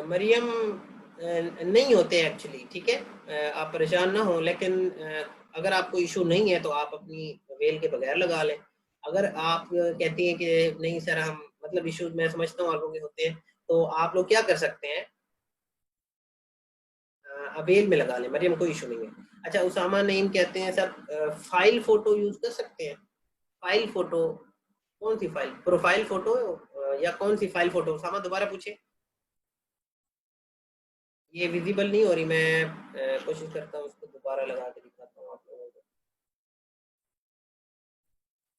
मरियम नहीं होते एक्चुअली। ठीक है, आप परेशान ना हो, लेकिन अगर आपको इशू नहीं है तो आप अपनी वेल के बगैर लगा लें। अगर आप कहती हैं कि नहीं सर, हम मतलब इशू मैं समझता हूँ आप लोगों के होते हैं, तो आप लोग क्या कर सकते हैं, वेल में लगा लें, मरियम कोई इशू नहीं है। अच्छा, उसामा नईम कहते हैं सर फाइल फोटो यूज कर सकते हैं। फाइल फोटो कौन सी फाइल, प्रोफाइल फोटो या कौन सी फाइल फोटो? उसामा दोबारा पूछे, ये विजिबल नहीं हो रही। मैं कोशिश करता हूँ उसको दोबारा लगा के दिखाता हूँ आप लोगों को।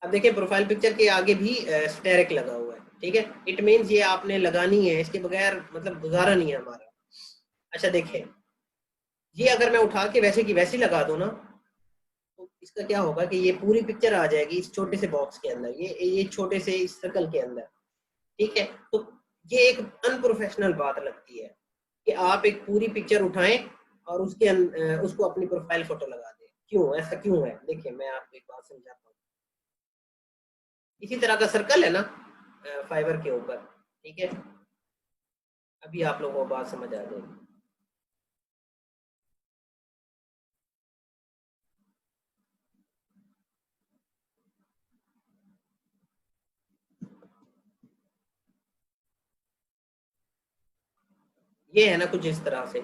अब देखिए, प्रोफाइल पिक्चर के आगे भी स्टेरिक लगा हुआ है। ठीक है, इट मीन्स ये आपने लगानी है, इसके बगैर मतलब गुजारा नहीं है हमारा। अच्छा देखिए, ये अगर मैं उठा के वैसे की वैसी लगा दूं ना, तो इसका क्या होगा कि ये पूरी पिक्चर आ जाएगी इस छोटे से बॉक्स के अंदर, ये छोटे से इस सर्कल के अंदर। ठीक है, तो ये एक अनप्रोफेशनल बात लगती है कि आप एक पूरी पिक्चर उठाएं और उसको अपनी प्रोफाइल फोटो लगा दें। क्यों, ऐसा क्यों है? देखिए, मैं आपको एक बात समझाता हूँ। इसी तरह का सर्कल है ना फाइबर के ऊपर। ठीक है, अभी आप लोगों को बात समझ आ जाएगी। ये है ना कुछ इस तरह से।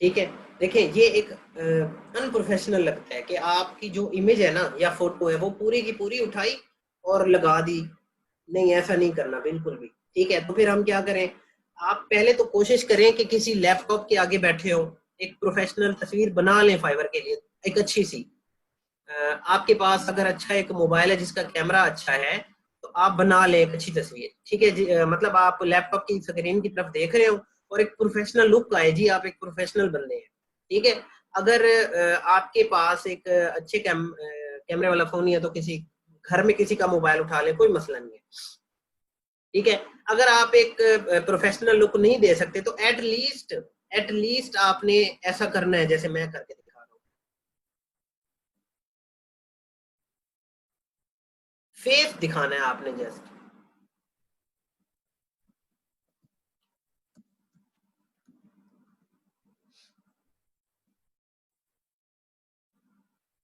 ठीक है, देखिए, ये एक अनप्रोफेशनल लगता है कि आपकी जो इमेज है ना या फोटो है, वो पूरी की पूरी उठाई और लगा दी। नहीं, ऐसा नहीं करना बिल्कुल भी। ठीक है, तो फिर हम क्या करें, आप पहले तो कोशिश करें कि किसी लैपटॉप के आगे बैठे हो, एक प्रोफेशनल तस्वीर बना लें फाइवर के लिए, एक अच्छी सी। आपके पास अगर अच्छा एक मोबाइल है जिसका कैमरा अच्छा है, तो आप बना लें एक अच्छी तस्वीर। ठीक है जी, मतलब आप लैपटॉप की स्क्रीन की तरफ देख रहे हो और एक प्रोफेशनल लुक आए जी, आप एक प्रोफेशनल बंदे हैं। ठीक है, अगर आपके पास एक अच्छे कैमरे वाला फोन नहीं है, तो किसी घर में किसी का मोबाइल उठा लें, कोई मसला नहीं है। ठीक है, अगर आप एक प्रोफेशनल लुक नहीं दे सकते, तो एटलीस्ट आपने ऐसा करना है जैसे मैं करके दिखा रहा हूँ। फेस दिखाना है आपने जस्ट।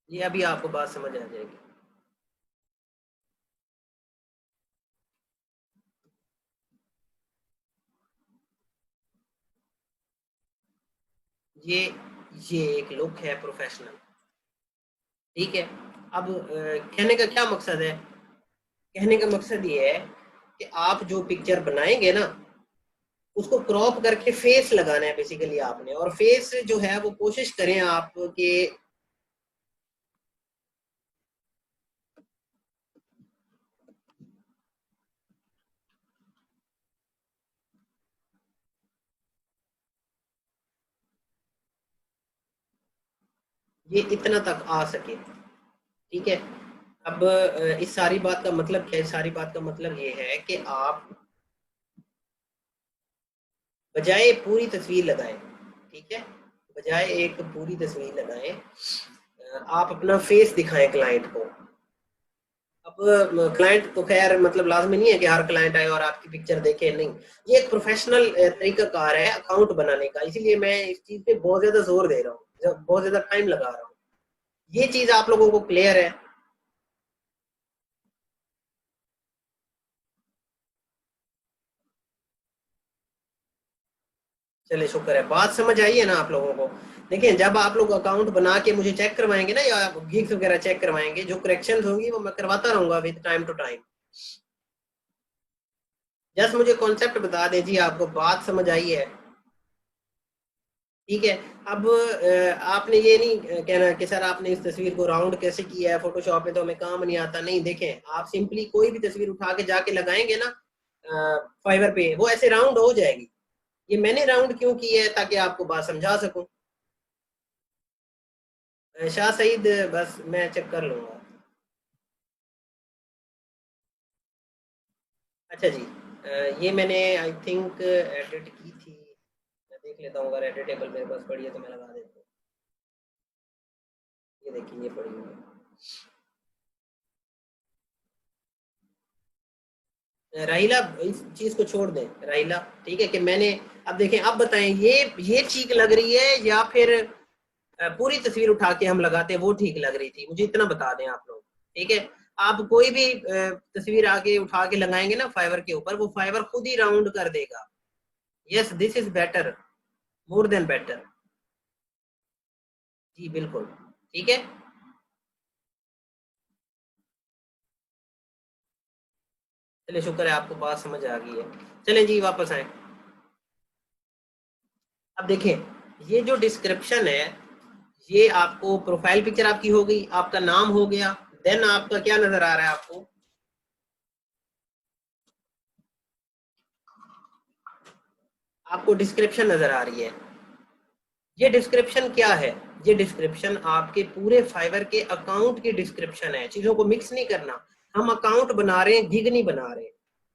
ये अभी आपको बात समझ आ जाएगी। ये एक लुक है प्रोफेशनल। ठीक है, अब कहने का क्या मकसद है? कहने का मकसद ये है कि आप जो पिक्चर बनाएंगे ना, उसको क्रॉप करके फेस लगाना है बेसिकली आपने। और फेस जो है वो कोशिश करें आप कि ये इतना तक आ सके, ठीक है। अब इस सारी बात का मतलब क्या है? सारी बात का मतलब ये है कि आप बजाय पूरी तस्वीर लगाएं, ठीक है, बजाय एक पूरी तस्वीर लगाएं, आप अपना फेस दिखाएं क्लाइंट को। अब क्लाइंट तो खैर मतलब लाजमी नहीं है कि हर क्लाइंट आए और आपकी पिक्चर देखे, नहीं, ये एक प्रोफेशनल तरीकाकार है अकाउंट बनाने का, इसीलिए मैं इस चीज पे बहुत ज्यादा जोर दे रहा हूँ, बहुत ज्यादा टाइम लगा रहा हूँ। ये चीज आप लोगों को क्लियर है? चले शुक्र है, बात समझ आई है ना आप लोगों को। देखिए जब आप लोग अकाउंट बना के मुझे चेक करवाएंगे ना, या गिग्स वगैरह चेक करवाएंगे, जो करेक्शंस होंगी वो मैं करवाता रहूंगा with time to time. Just मुझे कॉन्सेप्ट बता दें जी, आपको बात समझ आई है? ठीक है। अब आपने ये नहीं कहना कि सर आपने इस तस्वीर को राउंड कैसे किया है, फोटोशॉप में तो हमें काम नहीं आता। नहीं, देखें आप सिंपली कोई भी तस्वीर उठा के जाके लगाएंगे ना फाइवर पे, वो ऐसे राउंड हो जाएगी। ये मैंने राउंड क्यों की है? ताकि आपको बात समझा सकूं। शाह सईद, बस मैं चेक कर लूंगा। अच्छा जी, ये मैंने आई थिंक एडिट की थी, मैं देख लेता हूँ, अगर एडिटेबल मेरे पास पड़ी है तो मैं लगा देता हूँ। ये देखिए, ये पड़ी हुई है। राहिला, इस चीज को छोड़ दें राहिला, ठीक है, कि मैंने, अब देखें, अब बताएं ये ठीक लग रही है या फिर पूरी तस्वीर उठा के हम लगाते हैं वो ठीक लग रही थी? मुझे इतना बता दें आप लोग, ठीक है। आप कोई भी तस्वीर आगे उठा के लगाएंगे ना फाइवर के ऊपर, वो फाइवर खुद ही राउंड कर देगा। Yes, this is better, more than better. जी बिल्कुल, ठीक है। चलिए शुक्र है आपको बात समझ आ गई है। चलें जी वापस आए। अब देखें ये जो डिस्क्रिप्शन है, ये आपको प्रोफाइल पिक्चर आपकी हो गई, आपका नाम हो गया, देन आपका क्या नजर आ रहा है आपको? आपको डिस्क्रिप्शन नजर आ रही है। ये डिस्क्रिप्शन क्या है? ये डिस्क्रिप्शन आपके पूरे फाइवर के अकाउंट की डिस्क्रिप्शन है। चीजों को मिक्स नहीं करना, हम अकाउंट बना रहे हैं, गिग नहीं बना रहे,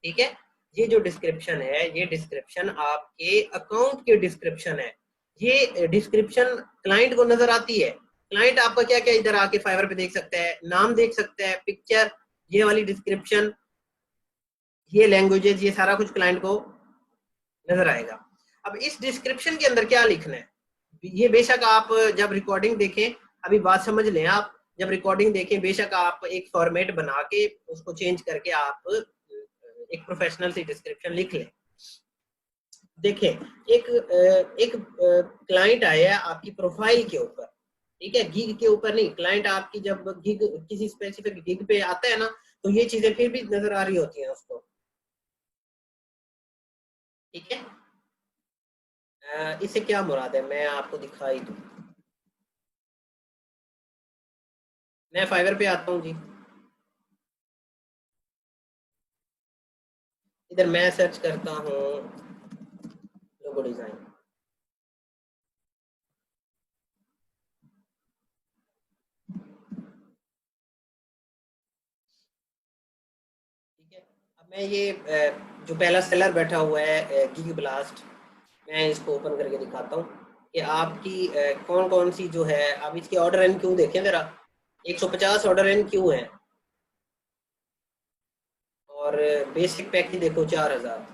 ठीक है। ये जो डिस्क्रिप्शन है, ये डिस्क्रिप्शन आपके अकाउंट की डिस्क्रिप्शन है। ये डिस्क्रिप्शन क्लाइंट को नजर आती है। क्लाइंट आपका क्या क्या इधर आके फाइवर पे देख सकता है, नाम देख सकता है, पिक्चर, ये वाली डिस्क्रिप्शन, ये लैंग्वेजेस, ये सारा कुछ क्लाइंट को नजर आएगा। अब इस डिस्क्रिप्शन के अंदर क्या लिखना है, ये बेशक आप जब रिकॉर्डिंग देखें, अभी बात समझ लें, आप जब रिकॉर्डिंग देखें बेशक आप एक फॉर्मेट बना के उसको चेंज करके आप एक प्रोफेशनल सी डिस्क्रिप्शन लिख लें। देखें एक क्लाइंट आया है आपकी प्रोफाइल के ऊपर, ठीक है, गिग के ऊपर नहीं। क्लाइंट आपकी जब गिग किसी स्पेसिफिक गिग पे आता है ना, तो ये चीजें फिर भी नजर आ रही होती हैं उसको, ठीक है। इससे क्या मुराद है मैं आपको दिखाई दूं। मैं फाइवर पे आता हूँ जी, इधर मैं सर्च करता हूँ लोगो डिजाइन, ठीक है। अब मैं ये जो पहला सेलर बैठा हुआ है गिग ब्लास्ट, मैं इसको ओपन करके दिखाता हूँ कि आपकी कौन कौन सी जो है। अब इसके ऑर्डर एन क्यू देखें जरा, 150 ऑर्डर एन क्यू है, और बेसिक पैकेज देखो 4000।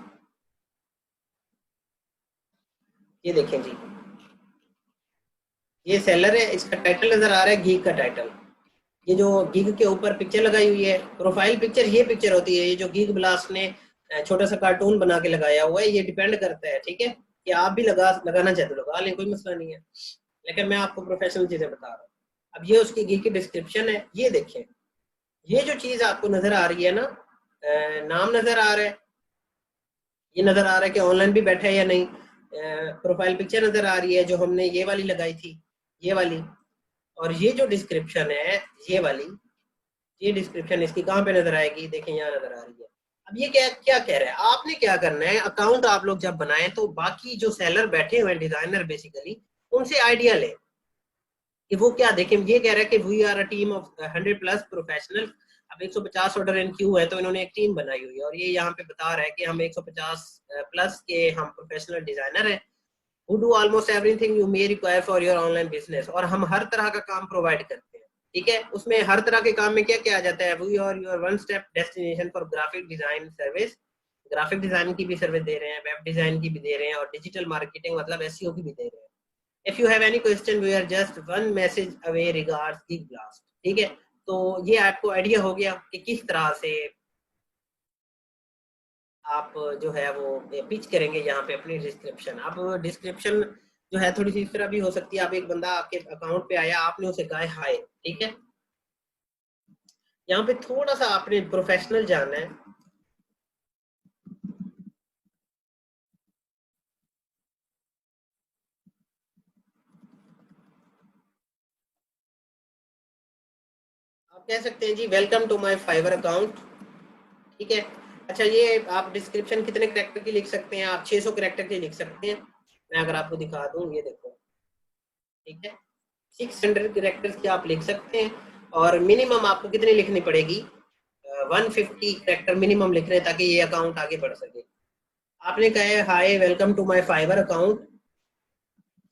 ये देखें जी, ये सेलर है, इसका टाइटल नजर आ रहा है गिग का टाइटल। ये जो गिग के ऊपर पिक्चर लगाई हुई है, प्रोफाइल पिक्चर ये पिक्चर होती है। ये जो गिग ब्लास्ट ने छोटा सा कार्टून बना के लगाया हुआ है, ये डिपेंड करता है, ठीक है, कि आप भी लगाना चाहते हो लगा लें, कोई मसला नहीं है, लेकिन मैं आपको प्रोफेशनल चीजें बता रहा हूँ। अब ये उसकी गिग की डिस्क्रिप्शन है। ये देखें, ये जो चीज आपको नजर आ रही है ना, नाम नजर आ रहा है, ये नजर आ रहा है कि ऑनलाइन भी बैठा है या नहीं। प्रोफाइल पिक्चर नजर आ रही है जो हमने ये वाली लगाई थी, ये वाली, और ये जो डिस्क्रिप्शन है ये वाली, ये डिस्क्रिप्शन इसकी कहाँ पे नजर आएगी? देखें यहाँ नजर आ रही है। अब ये क्या क्या कह रहा है, आपने क्या करना है, अकाउंट आप लोग जब बनाएं तो बाकी जो सेलर बैठे हुए हैं, डिजाइनर बेसिकली, उनसे आइडिया लें कि वो क्या देखें, ये कह रहा है कि we are a team of 100+ professional. अब 150 ऑर्डर इन क्यू है तो इन्होंने एक टीम बनाई हुई है और ये यहाँ पे बता रहा है कि हम 150+ के हम प्रोफेशनल डिजाइनर हैं who do almost everything you may require for your online business, और हम हर तरह का काम प्रोवाइड करते हैं। ठीक है, उसमें हर तरह के काम में क्या क्या आ जाता है, we are your one step destination for graphic design service, graphic design की भी सर्विस दे रहे हैं, वेब डिजाइन की भी दे रहे हैं और डिजिटल मार्केटिंग मतलब एसईओ की भी दे रहे हैं। If you have any question we are just one message away regards gig blast. ठीक है, तो ये आपको आइडिया हो गया कि किस तरह से आप जो है वो पिच करेंगे यहाँ पे अपनी डिस्क्रिप्शन। अब डिस्क्रिप्शन जो है थोड़ी सी इस तरह भी हो सकती है, आप एक बंदा आपके अकाउंट पे आया, आपने उसे कहा हाय, ठीक है, यहाँ पे थोड़ा सा आपने प्रोफेशनल जानना है। आप कह सकते हैं जी welcome to my Fiverr account. ठीक है, अच्छा ये आप डिस्क्रिप्शन कितने कैरेक्टर की लिख सकते हैं, आप 600 कैरेक्टर की लिख सकते हैं। मैं अगर आपको दिखा दूं, ये देखो, ठीक है, 600 कैरेक्टर्स की आप लिख सकते हैं और मिनिमम आपको कितनी लिखनी पड़ेगी, 150 कैरेक्टर मिनिमम लिख रहे हैं ताकि ये अकाउंट आगे बढ़ सके। आपने कहा है hi welcome to my Fiverr account,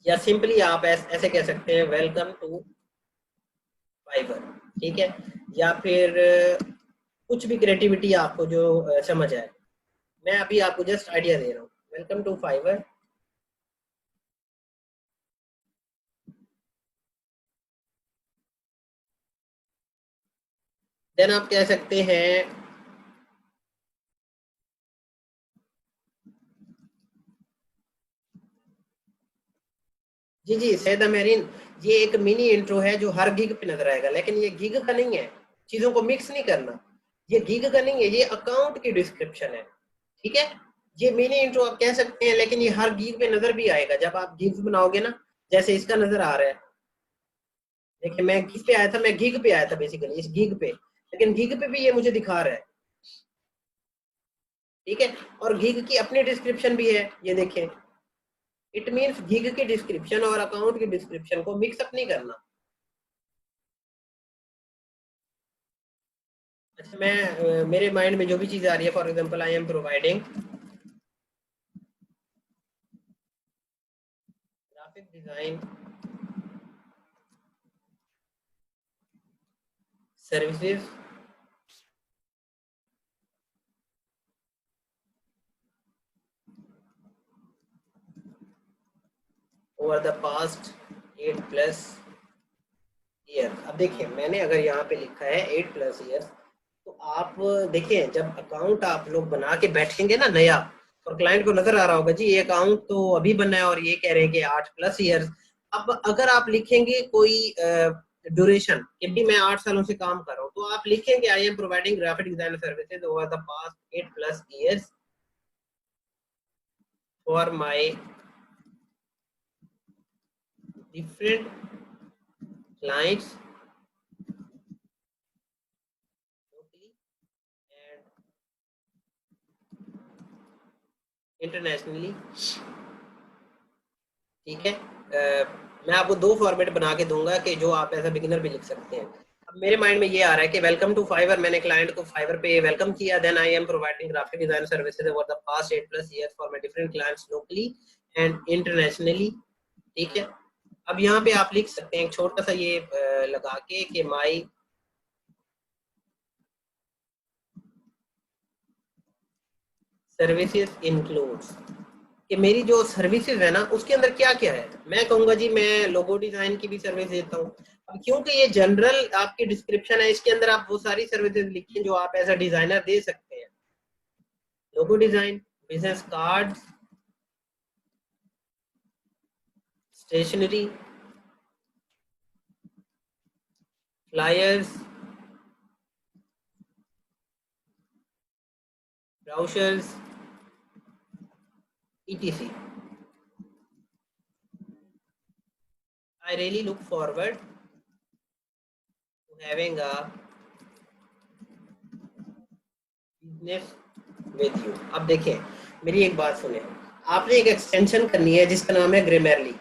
या सिंपली आप ऐसे कह सकते हैं वेलकम टू फाइवर। ठीक है, या फिर कुछ भी क्रिएटिविटी आपको जो समझ आए। मैं अभी आपको जस्ट आइडिया दे रहा हूँ, वेलकम टू फाइवर। देन आप कह सकते हैं जी जी सैयदा मेरीन, ये एक मिनी इंट्रो है जो हर गिग पे नजर आएगा, लेकिन ये गिग का नहीं है, चीजों को मिक्स नहीं करना, ये गिग का नहीं है, ये अकाउंट की डिस्क्रिप्शन है। ठीक है, ये मिनी इंट्रो आप कह सकते हैं, लेकिन ये हर गिग पे नजर भी आएगा जब आप गिग्स बनाओगे ना, जैसे इसका नजर आ रहा है। देखिए मैं किस पे आया था, मैं गिग पे आया था बेसिकली, इस गिग पे, लेकिन गिग पे भी ये मुझे दिखा रहा है। ठीक है, और गिग की अपनी डिस्क्रिप्शन भी है, ये देखें, इट मीन्स गिग की डिस्क्रिप्शन और अकाउंट की डिस्क्रिप्शन को मिक्स अप नहीं करना। अच्छा मैं मेरे माइंड में जो भी चीज आ रही है, for example I am providing graphic design services over the past 8+ year. अब देखिए मैंने अगर यहाँ पे लिखा है 8+ ईयर्स, तो आप देखिए जब अकाउंट आप लोग बना के बैठेंगे ना नया, और क्लाइंट को नजर आ रहा होगा जी ये अकाउंट तो अभी बना है और ये कह रहे हैं कि 8+ ईयर्स। अब अगर आप लिखेंगे कोई ड्यूरेशन कि भी मैं 8 सालों से काम कर रहा हूँ, तो आप लिखेंगे आई am providing graphic design services over the past 8+ years for my different clients and internationally। ठीक है, मैं आपको 2 फॉर्मेट बना के दूंगा कि जो आप ऐसा बिगिनर भी लिख सकते हैं। अब मेरे माइंड में ये आ रहा है कि वेलकम टू फाइवर, मैंने क्लाइंट को फाइवर पे वेलकम किया, then I am providing graphic design services over the past 8+ years for my different clients locally and internationally. ठीक है, अब यहाँ पे आप लिख सकते हैं एक छोटा सा ये लगा के कि माई सर्विसेज इंक्लूड्स, कि मेरी जो सर्विसेज है ना उसके अंदर क्या क्या है। मैं कहूंगा जी मैं लोगो डिजाइन की भी सर्विस देता हूँ। अब क्योंकि ये जनरल आपकी डिस्क्रिप्शन है, इसके अंदर आप वो सारी सर्विसेज लिखिए जो आप एज अ डिजाइनर दे सकते हैं। Logo design, business card, stationery, flyers, brochures, etc. I really look forward to having a business with you। अब देखिए मेरी एक बात सुने, आपने एक एक्सटेंशन करनी है जिसका नाम है ग्रामरली।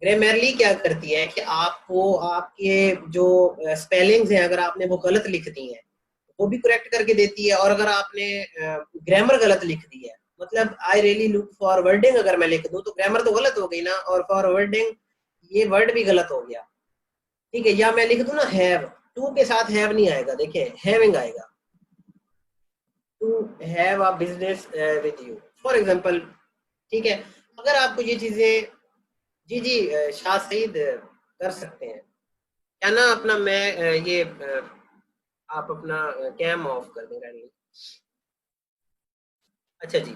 ग्रामरली क्या करती है कि आपको आपके जो स्पेलिंग्स हैं अगर आपने वो गलत लिख दी हैं वो भी करेक्ट करके देती है, और अगर आपने ग्रामर गलत लिख दी है, मतलब आई रियली लुक फॉर वर्डिंग अगर मैं लिख दूं तो ग्रामर तो गलत हो गई ना, और फॉर वर्डिंग ये वर्ड भी गलत हो गया, ठीक है। या मैं लिख दूं ना हैव, टू के साथ हैव नहीं आएगा, देखिए हैविंग आएगा, to have a business with you for example, ठीक है। अगर आपको ये चीजें, जी शाह सईद कर सकते हैं क्या ना अपना, मैं ये आप अपना कैम ऑफ कर दें काइंडली। अच्छा जी,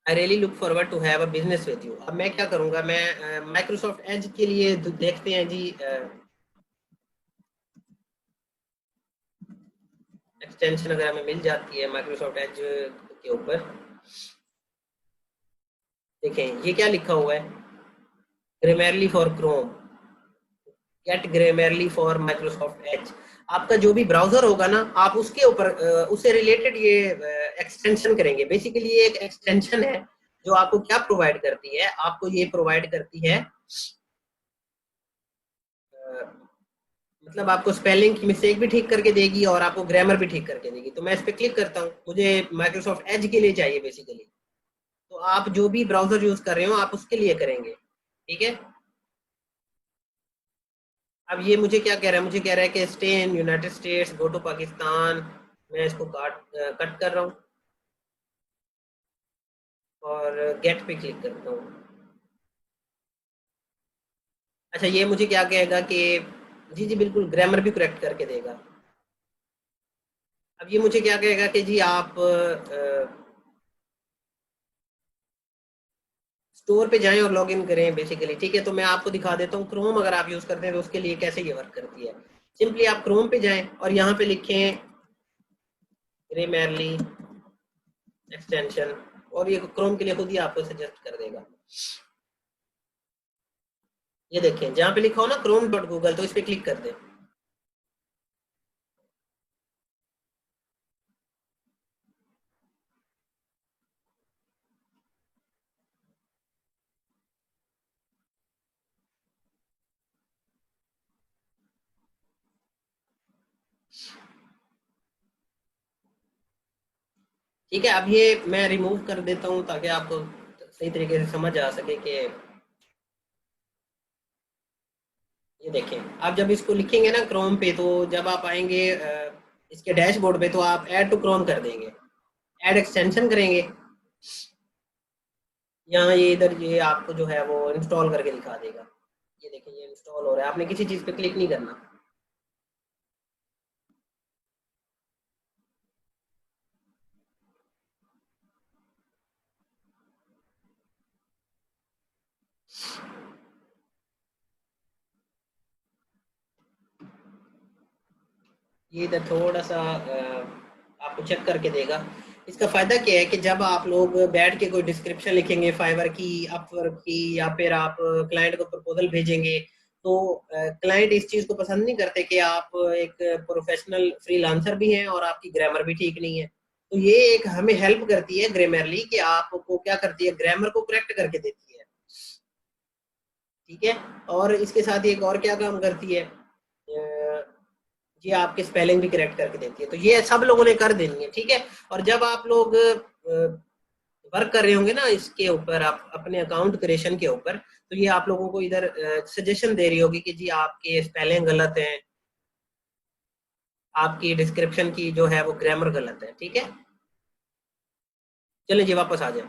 I really look forward to have a business with you. अब मैं क्या करूंगा, मैं माइक्रोसॉफ्ट एज के लिए देखते हैं जी, एक्सटेंशन अगर हमें मिल जाती है माइक्रोसॉफ्ट एज के ऊपर, देखें ये क्या लिखा हुआ है, Grammarly for Chrome, get Grammarly for Microsoft Edge. आपका जो भी ब्राउजर होगा ना, आप उसके ऊपर उससे रिलेटेड ये एक्सटेंशन करेंगे। बेसिकली ये एक एक्सटेंशन है जो आपको क्या प्रोवाइड करती है, आपको ये प्रोवाइड करती है मतलब आपको स्पेलिंग की मिस्टेक भी ठीक करके देगी और आपको ग्रामर भी ठीक करके देगी। तो मैं इस पर क्लिक करता हूँ, मुझे माइक्रोसॉफ्ट एज के लिए चाहिए बेसिकली, तो आप जो भी ब्राउजर यूज कर रहे हो आप उसके लिए करेंगे, ठीक है। अब ये मुझे क्या कह रहा है, मुझे कह रहा है कि stay in United States, go to Pakistan. मैं इसको कट कर रहा हूँ और गेट पे क्लिक करता हूँ। अच्छा, ये मुझे क्या कहेगा कि जी बिल्कुल ग्रामर भी करेक्ट करके देगा। अब ये मुझे क्या कहेगा कि जी आप स्टोर पे जाएं और लॉगिन करें बेसिकली, ठीक है। तो मैं आपको दिखा देता हूँ क्रोम अगर आप यूज करते हैं तो उसके लिए कैसे ये वर्क करती है। सिंपली आप क्रोम पे जाएं और यहाँ पे लिखें ग्रामरली एक्सटेंशन, और ये क्रोम के लिए खुद ही आपको सजेस्ट कर देगा। ये देखें जहाँ पे लिखा हो ना chrome.google, तो इस पे क्लिक कर दें। ठीक है, अब ये मैं रिमूव कर देता हूँ ताकि आपको सही तरीके से समझ आ सके कि ये देखें। आप जब इसको लिखेंगे ना क्रोम पे, तो जब आप आएंगे इसके डैशबोर्ड पे, तो आप ऐड टू क्रोम कर देंगे, ऐड एक्सटेंशन करेंगे, यहाँ ये इधर ये आपको जो है वो इंस्टॉल करके दिखा देगा। ये देखिए ये इंस्टॉल हो रहा है, आपने किसी चीज पे क्लिक नहीं करना। ये इधर थोड़ा सा आपको चेक करके देगा। इसका फायदा क्या है कि जब आप लोग बैठ के कोई डिस्क्रिप्शन लिखेंगे फाइवर की, अपवर्क की, या फिर आप क्लाइंट को प्रपोजल भेजेंगे, तो क्लाइंट इस चीज को पसंद नहीं करते कि आप एक प्रोफेशनल फ्रीलांसर भी हैं और आपकी ग्रामर भी ठीक नहीं है। तो ये एक हमें हेल्प करती है ग्रामरली, कि आपको क्या करती है, ग्रामर को करेक्ट करके देती है, ठीक है। और इसके साथ एक और क्या काम करती है, ये आपके स्पेलिंग भी करेक्ट करके देती है। तो ये सब लोगों ने कर देनी है, ठीक है। और जब आप लोग वर्क कर रहे होंगे ना इसके ऊपर, आप अपने अकाउंट क्रिएशन के ऊपर, तो ये आप लोगों को इधर सजेशन दे रही होगी कि जी आपके स्पेलिंग गलत है, आपकी डिस्क्रिप्शन की जो है वो ग्रामर गलत है, ठीक है। चलिए जी वापस आ जाए।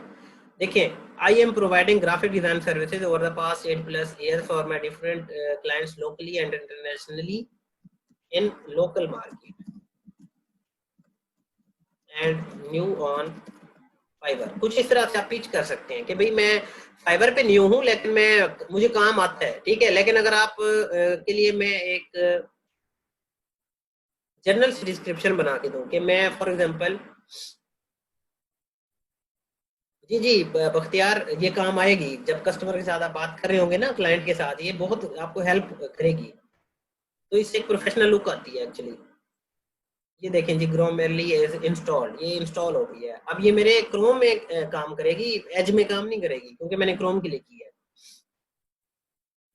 देखिए, आई am providing graphic design services over the past 8+ years for my different clients locally and internationally in local market and new on Fiverr। कुछ इस तरह से आप पिच कर सकते हैं कि भाई मैं फाइवर पे न्यू हूं लेकिन मुझे काम आता है, ठीक है। लेकिन अगर आप के लिए मैं एक जनरल सी डिस्क्रिप्शन बना के दूं कि मैं फॉर एग्जांपल, जी बख्तियार, ये काम आएगी जब कस्टमर के साथ आप बात कर रहे होंगे ना, क्लाइंट के साथ, ये बहुत आपको हेल्प करेगी। तो इससे एक प्रोफेशनल लुक आती है एक्चुअली। ये देखें जी ग्रामरली इज इंस्टॉल्ड, ये इंस्टॉल हो गई है। अब ये मेरे क्रोम में काम करेगी, एज में काम नहीं करेगी क्योंकि मैंने क्रोम के लिए की है।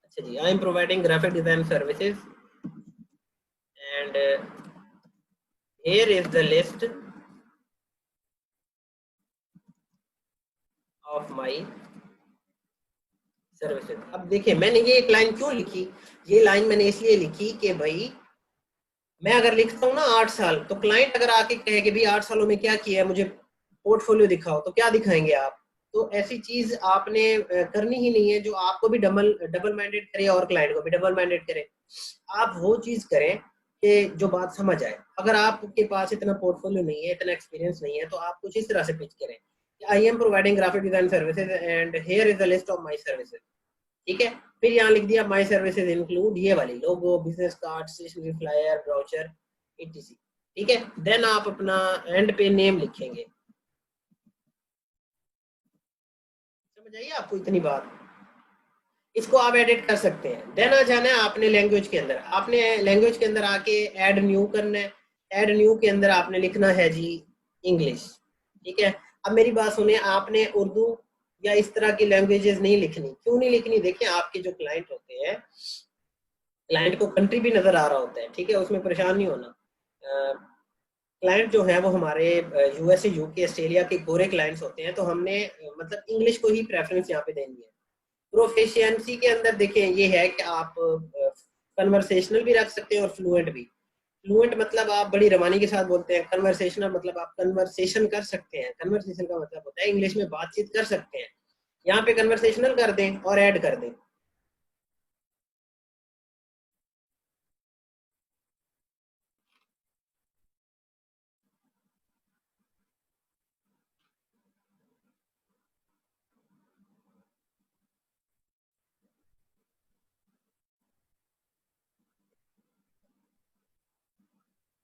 अच्छा जी, I am providing graphic design services and here is the list of my services. अब देखिए मैंने ये एक लाइन क्यों लिखी, ये लाइन मैंने इसलिए लिखी कि भाई मैं अगर लिखता हूँ ना 8 साल, तो क्लाइंट अगर आके कहे कि भाई 8 सालों में क्या किया है, मुझे पोर्टफोलियो दिखाओ, तो क्या दिखाएंगे आप? तो ऐसी चीज आपने करनी ही नहीं है जो आपको भी डबल माइंडेड करे और क्लाइंट को भी डबल माइंडेड करे। आप वो चीज करें कि जो बात समझ आए। अगर आपके पास इतना पोर्टफोलियो नहीं है, इतना एक्सपीरियंस नहीं है, तो आप कुछ इस तरह से पिच करें, आई am providing graphic design services and here is the list of my services. ठीक है, फिर यहाँ लिख दिया माई सर्विसेज इंक्लूड ये वाली logo, business card, stationery, flyer, brochure, etc। ठीक है, देन आप अपना एंड पे नेम लिखेंगे। समझ आइए आपको इतनी बात? इसको आप एडिट कर सकते हैं। देन आ जाना है आपने लैंग्वेज के अंदर। आपने लैंग्वेज के अंदर आके ऐड न्यू करना है। ऐड न्यू के अंदर आपने लिखना है जी इंग्लिश। ठीक है, अब मेरी बात सुनिए, आपने उर्दू या इस तरह की लैंग्वेजेस नहीं लिखनी। क्यों नहीं लिखनी? देखिए आपके जो क्लाइंट होते हैं, क्लाइंट को कंट्री भी नजर आ रहा होता है, ठीक है, उसमें परेशान नहीं होना। क्लाइंट जो है वो हमारे यूएसए, यूके, ऑस्ट्रेलिया के गोरे क्लाइंट्स होते हैं, तो हमने मतलब इंग्लिश को ही प्रेफरेंस यहाँ पे देनी है। प्रोफिशिएंसी के अंदर देखें ये है कि आप कन्वर्सेशनल भी रख सकते हैं और फ्लुएंट भी। फ्लुएंट मतलब आप बड़ी रवानी के साथ बोलते हैं, कन्वर्सेशनल मतलब आप कन्वर्सेशन कर सकते हैं। कन्वर्सेशन का मतलब होता है इंग्लिश में बातचीत कर सकते हैं। यहाँ पे कन्वर्सेशनल कर दें और ऐड कर दें।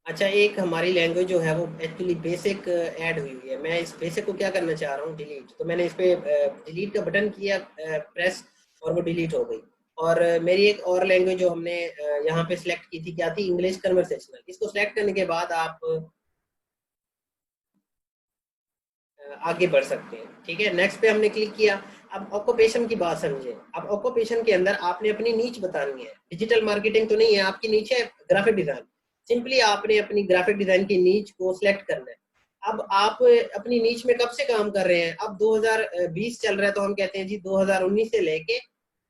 अच्छा, एक हमारी लैंग्वेज जो है वो एक्चुअली बेसिक ऐड हुई हुई है। मैं इस बेसिक को क्या करना चाह रहा हूँ, डिलीट। तो मैंने इस पे डिलीट का बटन किया प्रेस और वो डिलीट हो गई। और मेरी एक और लैंग्वेज जो हमने यहाँ पे सिलेक्ट की थी क्या थी? English conversational. इसको सिलेक्ट करने के बाद आप आगे बढ़ सकते हैं। ठीक है, नेक्स्ट पे हमने क्लिक किया। अब ऑक्यूपेशन की बात समझे। अब ऑक्यूपेशन के अंदर आपने अपनी नीच बतानी है। डिजिटल मार्केटिंग तो नहीं है, आपकी नीच है ग्राफिक डिजाइन। सिंपली आपने अपनी ग्राफिक डिजाइन की नीच को सिलेक्ट करना है। अब आप अपनी नीच में कब से काम कर रहे हैं? अब 2020 चल रहा है, तो हम कहते हैं जी 2019 से लेके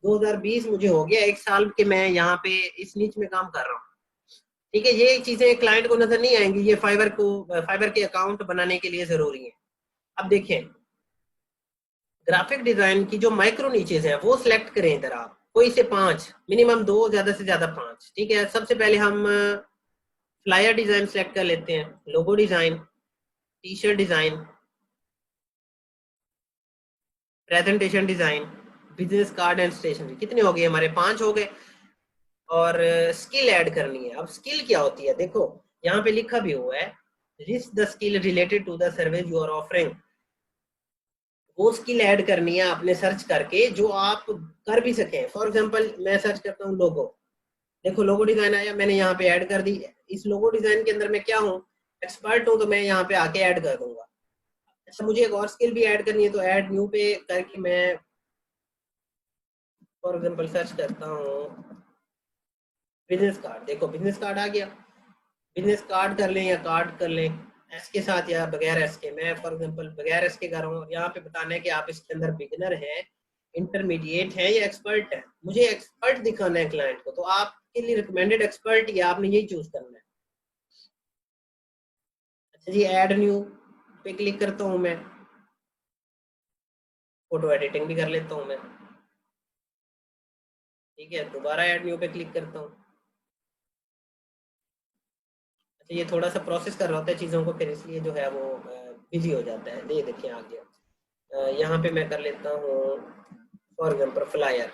2020 मुझे हो गया 1 साल के मैं यहाँ पे इस नीच में काम कर रहा हूँ। ठीक है, ये चीजें क्लाइंट को नजर नहीं आएंगी, ये फाइबर के अकाउंट बनाने के लिए जरूरी है। अब देखें ग्राफिक डिजाइन की जो माइक्रो नीचेस हैं वो सिलेक्ट करें इधर आप, कोई से 5, मिनिमम 2, ज्यादा से ज्यादा 5। ठीक है, सबसे पहले हम फ्लायर डिजाइन सेलेक्ट कर लेते हैं, logo design, T shirt design, presentation design, business card and stationery. कितने हो गए हमारे? 5 हो गए। और स्किल ऐड करनी है। अब स्किल क्या होती है? देखो यहाँ पे लिखा भी हुआ है, list the skill related to the service you are offering. वो स्किल ऐड करनी है आपने सर्च करके जो आप कर भी सकें। फॉर एग्जांपल मैं सर्च करता हूँ लोगो, देखो लोगो डिजाइन आया, मैंने यहाँ पे ऐड कर दी। इस लोगो डिजाइन के अंदर मैं क्या हूँ? एक्सपर्ट हूँ, तो मैं यहाँ पे आके ऐड कर दूंगा। अच्छा, मुझे एक और स्किल भी ऐड करनी है, तो ऐड न्यू पे करके मैं फॉर एग्जांपल सर्च करता हूँ बिजनेस कार्ड। देखो बिजनेस कार्ड आ गया। बिजनेस कार्ड कर लें या कार्ड कर लें, एस के साथ या बगैर एस के। मैं फॉर एग्जांपल बगैर एस के कर रहा हूँ। यहाँ पे बताना है कि आप इसके अंदर बिगिनर हैं, इंटरमीडिएट है या एक्सपर्ट है। मुझे एक्सपर्ट दिखाना है क्लाइंट को, तो आपके लिए रिकमेंडेड एक्सपर्ट ही आपने यही चूज करना है। अच्छा जी, ऐड न्यू पे क्लिक करता हूँ मैं, फोटो एडिटिंग भी कर लेता हूँ मैं। ठीक है, दोबारा ऐड न्यू पे क्लिक करता हूँ। अच्छा, ये थोड़ा सा प्रोसेस कर रहा होता है चीज़ों को, फिर इसलिए जो है वो बिजी हो जाता है। ये देखिए आ गया। यहाँ पे मैं कर लेता हूँ फॉर एग्जाम्पल फ्लायर।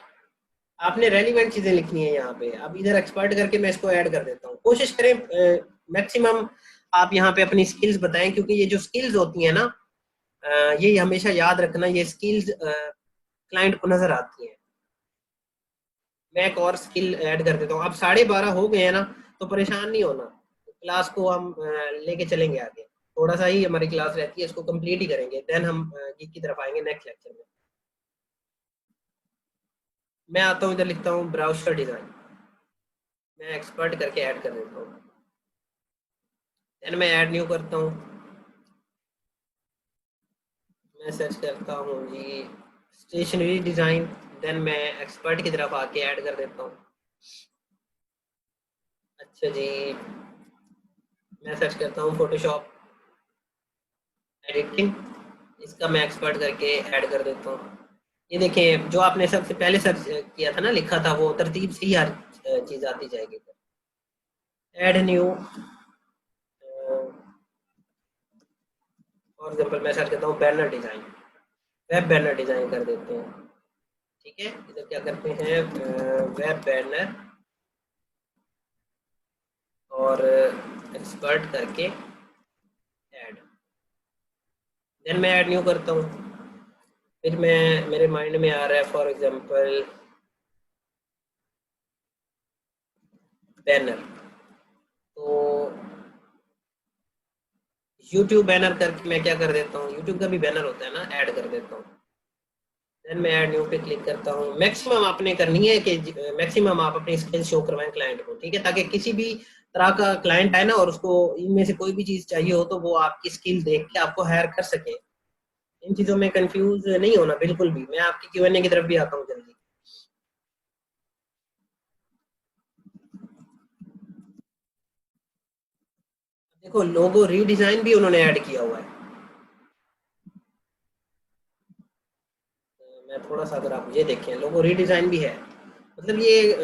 आपने रेलिवेंट चीज़ें लिखनी है यहाँ पे। अब इधर एक्सपर्ट करके मैं इसको ऐड कर देता हूँ। कोशिश करें मैक्सिमम आप यहाँ पे अपनी स्किल्स बताएं, क्योंकि ये जो स्किल्स होती है ना, ये हमेशा याद रखना, ये स्किल्स क्लाइंट को नजर आती है। मैं एक और स्किल ऐड कर देता हूँ। अब 12:30 हो गए हैं ना, तो परेशान नहीं होना। क्लास को हम लेके चलेंगे आगे, थोड़ा सा ही हमारी क्लास रहती है, इसको कंप्लीट ही करेंगे, देन हम गीक की तरफ आएंगे नेक्स्ट लेक्चर में। मैं आता हूँ इधर, लिखता हूँ ब्राउज़र डिज़ाइन, मैं एक्सपर्ट करके ऐड कर देता हूँ, देन मैं ऐड न्यू करता हूँ, मैं सर्च करता हूँ जी स्टेशनरी डिज़ाइन, देन मैं एक्सपर्ट की तरफ आके ऐड कर देता हूँ। अच्छा जी, मैं सर्च करता हूँ फोटोशॉप एडिटिंग, इसका मैं एक्सपर्ट करके ऐड कर देता हूँ। ये देखें, जो आपने सबसे पहले सर्च किया था ना, लिखा था, वो तरतीब से ही हर चीज़ आती जाएगी। ऐड न्यू, फॉर एग्जाम्पल मैं सर्च करता हूँ banner design, web banner design कर देते हैं। ठीक है, इधर क्या करते हैं, वेब बैनर और एक्सपर्ट करके ऐड, देन मैं ऐड न्यू करता हूँ। फिर मैं, मेरे माइंड में आ रहा है फॉर एग्जांपल बैनर, तो YouTube बैनर करके मैं क्या कर देता हूँ, YouTube का भी बैनर होता है ना, ऐड कर देता हूँ। देन मैं ऐड न्यू पे क्लिक करता हूँ। मैक्सिमम आपने करनी है कि मैक्सिमम आप अपनी स्किल शो करवाएं क्लाइंट को, ठीक है, ताकि किसी भी तरह का क्लाइंट आए ना और उसको इनमें से कोई भी चीज़ चाहिए हो तो वो आपकी स्किल देख के आपको हायर कर सके। इन चीज़ों में कंफ्यूज नहीं होना बिल्कुल भी। मैं आपकी Q&A की तरफ भी आता हूँ जल्दी। देखो, लोगो रीडिजाइन भी उन्होंने ऐड किया हुआ है। मैं थोड़ा सा, अगर आप ये देखें, लोगो रीडिजाइन भी है, मतलब ये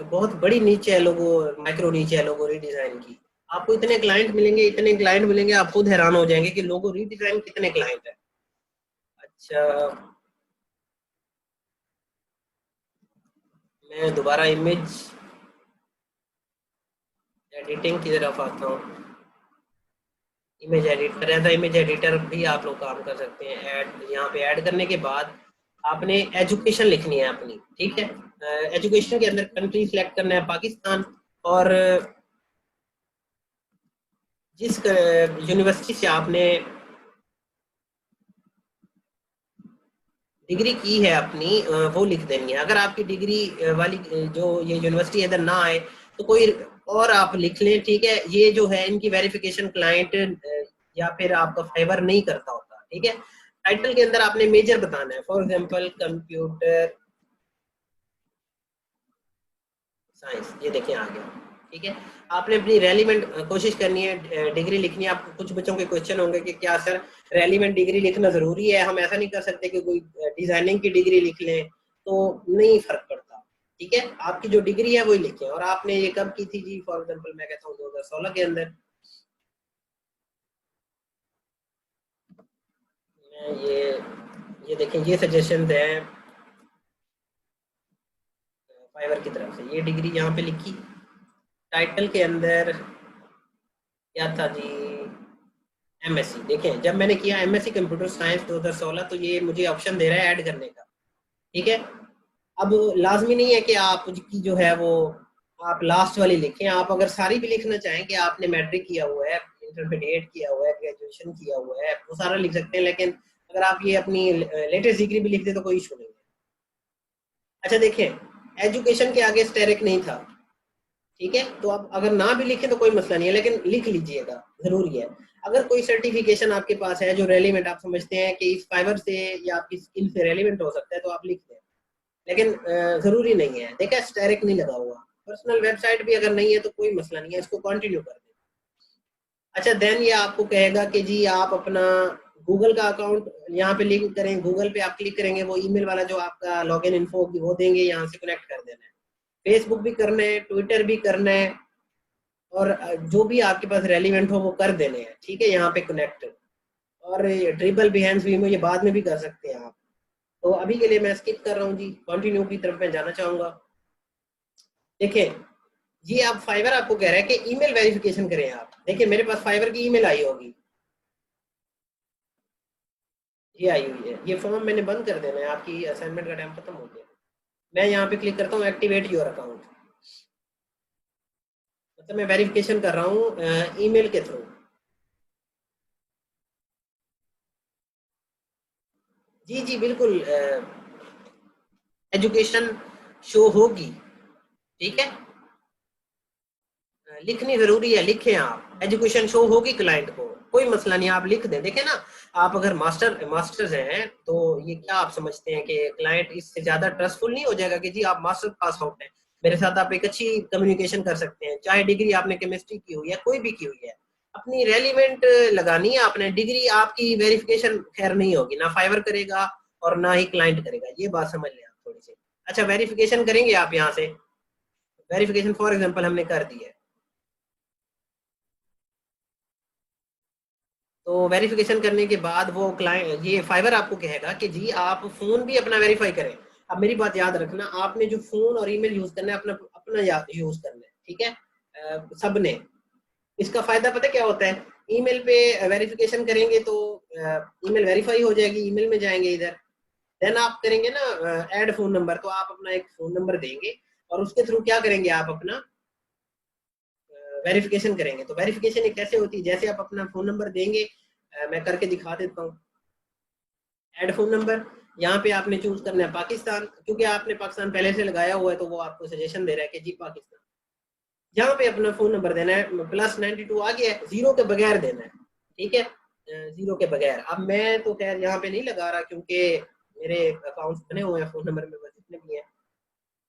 बहुत बड़ी नीचे है, लोगो माइक्रो नीचे है लोगो रीडिजाइन की। आपको इतने क्लाइंट मिलेंगे, आप खुद हैरान हो जाएंगे कि लोगो रीडिजाइन कितने क्लाइंट है। अच्छा, मैं दोबारा इमेज एडिटिंग की तरफ आता हूँ। Image editor, as image editor भी आप लोग काम कर सकते हैं। ऐड, यहाँ पे ऐड करने के बाद आपने एजुकेशन लिखनी है अपनी, ठीक है। एजुकेशन के अंदर कंट्री सिलेक्ट करना है पाकिस्तान, और जिस यूनिवर्सिटी से आपने डिग्री की है अपनी, वो लिख देनी है। अगर आपकी डिग्री वाली जो ये यूनिवर्सिटी इधर ना आए तो कोई और आप लिख लें, ठीक है। ये जो है इनकी वेरिफिकेशन क्लाइंट या फिर आपका फेवर नहीं करता होता, ठीक है। टाइटल के अंदर आपने मेजर बताना है, फॉर एग्जांपल कंप्यूटर साइंस, ये देखें आ गया, ठीक है। आपने अपनी रेलिवेंट कोशिश करनी है, डिग्री लिखनी है। आपको कुछ बच्चों के क्वेश्चन होंगे कि क्या सर रेलिवेंट डिग्री लिखना जरूरी है, हम ऐसा नहीं कर सकते कि कोई डिजाइनिंग की डिग्री लिख लें, तो नहीं फर्क पड़ता, ठीक है। आपकी जो डिग्री है वही लिखें। और आपने ये कब की थी जी, फॉर एग्जांपल मैं कहता हूँ 2016 के अंदर। मैं ये देखें, ये सजेशंस हैं फाइवर की तरफ से। ये डिग्री यहाँ पे लिखी, टाइटल के अंदर क्या था जी, एमएससी। देखें, जब मैंने किया एमएससी कंप्यूटर साइंस 2016, तो ये मुझे ऑप्शन दे रहा है ऐड करने का, ठीक है। अब लाजमी नहीं है कि आपकी जो है वो आप लास्ट वाली लिखें। आप अगर सारी भी लिखना चाहें कि आपने मैट्रिक किया हुआ है, इंटरमीडिएट किया हुआ है, ग्रेजुएशन किया हुआ है, वो सारा लिख सकते हैं। लेकिन अगर आप ये अपनी लेटेस्ट डिग्री भी लिख दे तो कोई इशू नहीं है। अच्छा देखें, एजुकेशन के आगे स्टेरिक नहीं था, ठीक है। तो आप अगर ना भी लिखें तो कोई मसला नहीं है, लेकिन लिख लीजिएगा, जरूरी है। अगर कोई सर्टिफिकेशन आपके पास है जो रेलिवेंट आप समझते हैं कि इस फाइवर से या आपकी स्किल से रेलिवेंट हो सकता है, तो आप लिख दें, लेकिन जरूरी नहीं है। देखा, स्टेरिक नहीं लगा हुआ। पर्सनल वेबसाइट भी अगर नहीं है तो कोई मसला नहीं है, इसको कंटिन्यू कर दें। अच्छा, देन ये आपको कहेगा कि जी आप अपना गूगल का अकाउंट यहाँ पे लिंक करें। गूगल पे आप क्लिक करेंगे, वो ईमेल वाला जो आपका लॉगिन इन्फो होगी वो देंगे, यहाँ से कनेक्ट कर देना है। फेसबुक भी करना है, ट्विटर भी करना है, और जो भी आपके पास रेलिवेंट हो वो कर देने हैं, ठीक है, यहाँ पे कनेक्ट। और ट्रिपल बिहेंस भी ये बाद में भी कर सकते हैं आप। तो अभी के लिए मैं स्किप कर रहा हूँ जी, कंटिन्यू की तरफ मैं जाना चाहूंगा। देखिए, ये आप फाइवर आपको कह रहा है कि ईमेल वेरिफिकेशन करें आप। देखिए, मेरे पास फाइवर की ईमेल आई होगी, ये आई हुई है। ये फॉर्म मैंने बंद कर देना है, आपकी असाइनमेंट का टाइम खत्म हो गया। मैं यहाँ पे क्लिक करता हूँ एक्टिवेट योर अकाउंट, तो मैं वेरिफिकेशन कर रहा हूँ ईमेल के थ्रू। जी जी बिल्कुल, एजुकेशन शो होगी, ठीक है, लिखनी जरूरी है, लिखें आप, एजुकेशन शो होगी क्लाइंट को, कोई मसला नहीं, आप लिख दें। देखें ना, आप अगर मास्टर्स हैं तो ये क्या आप समझते हैं कि क्लाइंट इससे ज्यादा ट्रस्टफुल नहीं हो जाएगा कि जी आप मास्टर पास आउट हैं, मेरे साथ आप एक अच्छी कम्युनिकेशन कर सकते हैं, चाहे डिग्री आपने केमिस्ट्री की हुई है, कोई भी की हुई है, अपनी रेलिवेंट लगानी है आपने। डिग्री आपकी वेरिफिकेशन खैर नहीं होगी, ना फाइवर करेगा और ना ही क्लाइंट करेगा, ये बात समझ लें आप थोड़ी सी। अच्छा, वेरिफिकेशन करेंगे आप, यहाँ से वेरिफिकेशन फॉर एग्जाम्पल हमने कर दी है, तो वेरिफिकेशन करने के बाद वो क्लाइंट, ये फाइवर आपको कहेगा कि जी आप फोन भी अपना वेरीफाई करें। अब मेरी बात याद रखना, आपने जो फोन और ईमेल यूज करना है अपना अपना यूज करना है, ठीक है, सबने। इसका फायदा पता क्या होता है, ईमेल पे वेरिफिकेशन करेंगे तो ईमेल वेरीफाई हो जाएगी, ईमेल में जाएंगे इधर, देन आप करेंगे ना ऐड फोन नंबर, तो आप अपना एक फोन नंबर देंगे और उसके थ्रू क्या करेंगे, आप अपना वेरिफिकेशन करेंगे। तो वेरिफिकेशन एक कैसे होती है, जैसे आप अपना फोन नंबर देंगे, मैं करके दिखा देता हूँ। ऐड फोन नंबर, यहाँ पे आपने चूज करना है पाकिस्तान, क्योंकि आपने पाकिस्तान पहले से लगाया हुआ है तो वो आपको सजेशन दे रहा है कि जी पाकिस्तान। यहाँ पे अपना फोन नंबर देना है, +92 आ गया है, 0 के बगैर देना है, ठीक है, 0 के बगैर। अब मैं तो खैर यहाँ पे नहीं लगा रहा क्योंकि मेरे अकाउंट्स बने हुए हैं फोन नंबर में जितने भी हैं।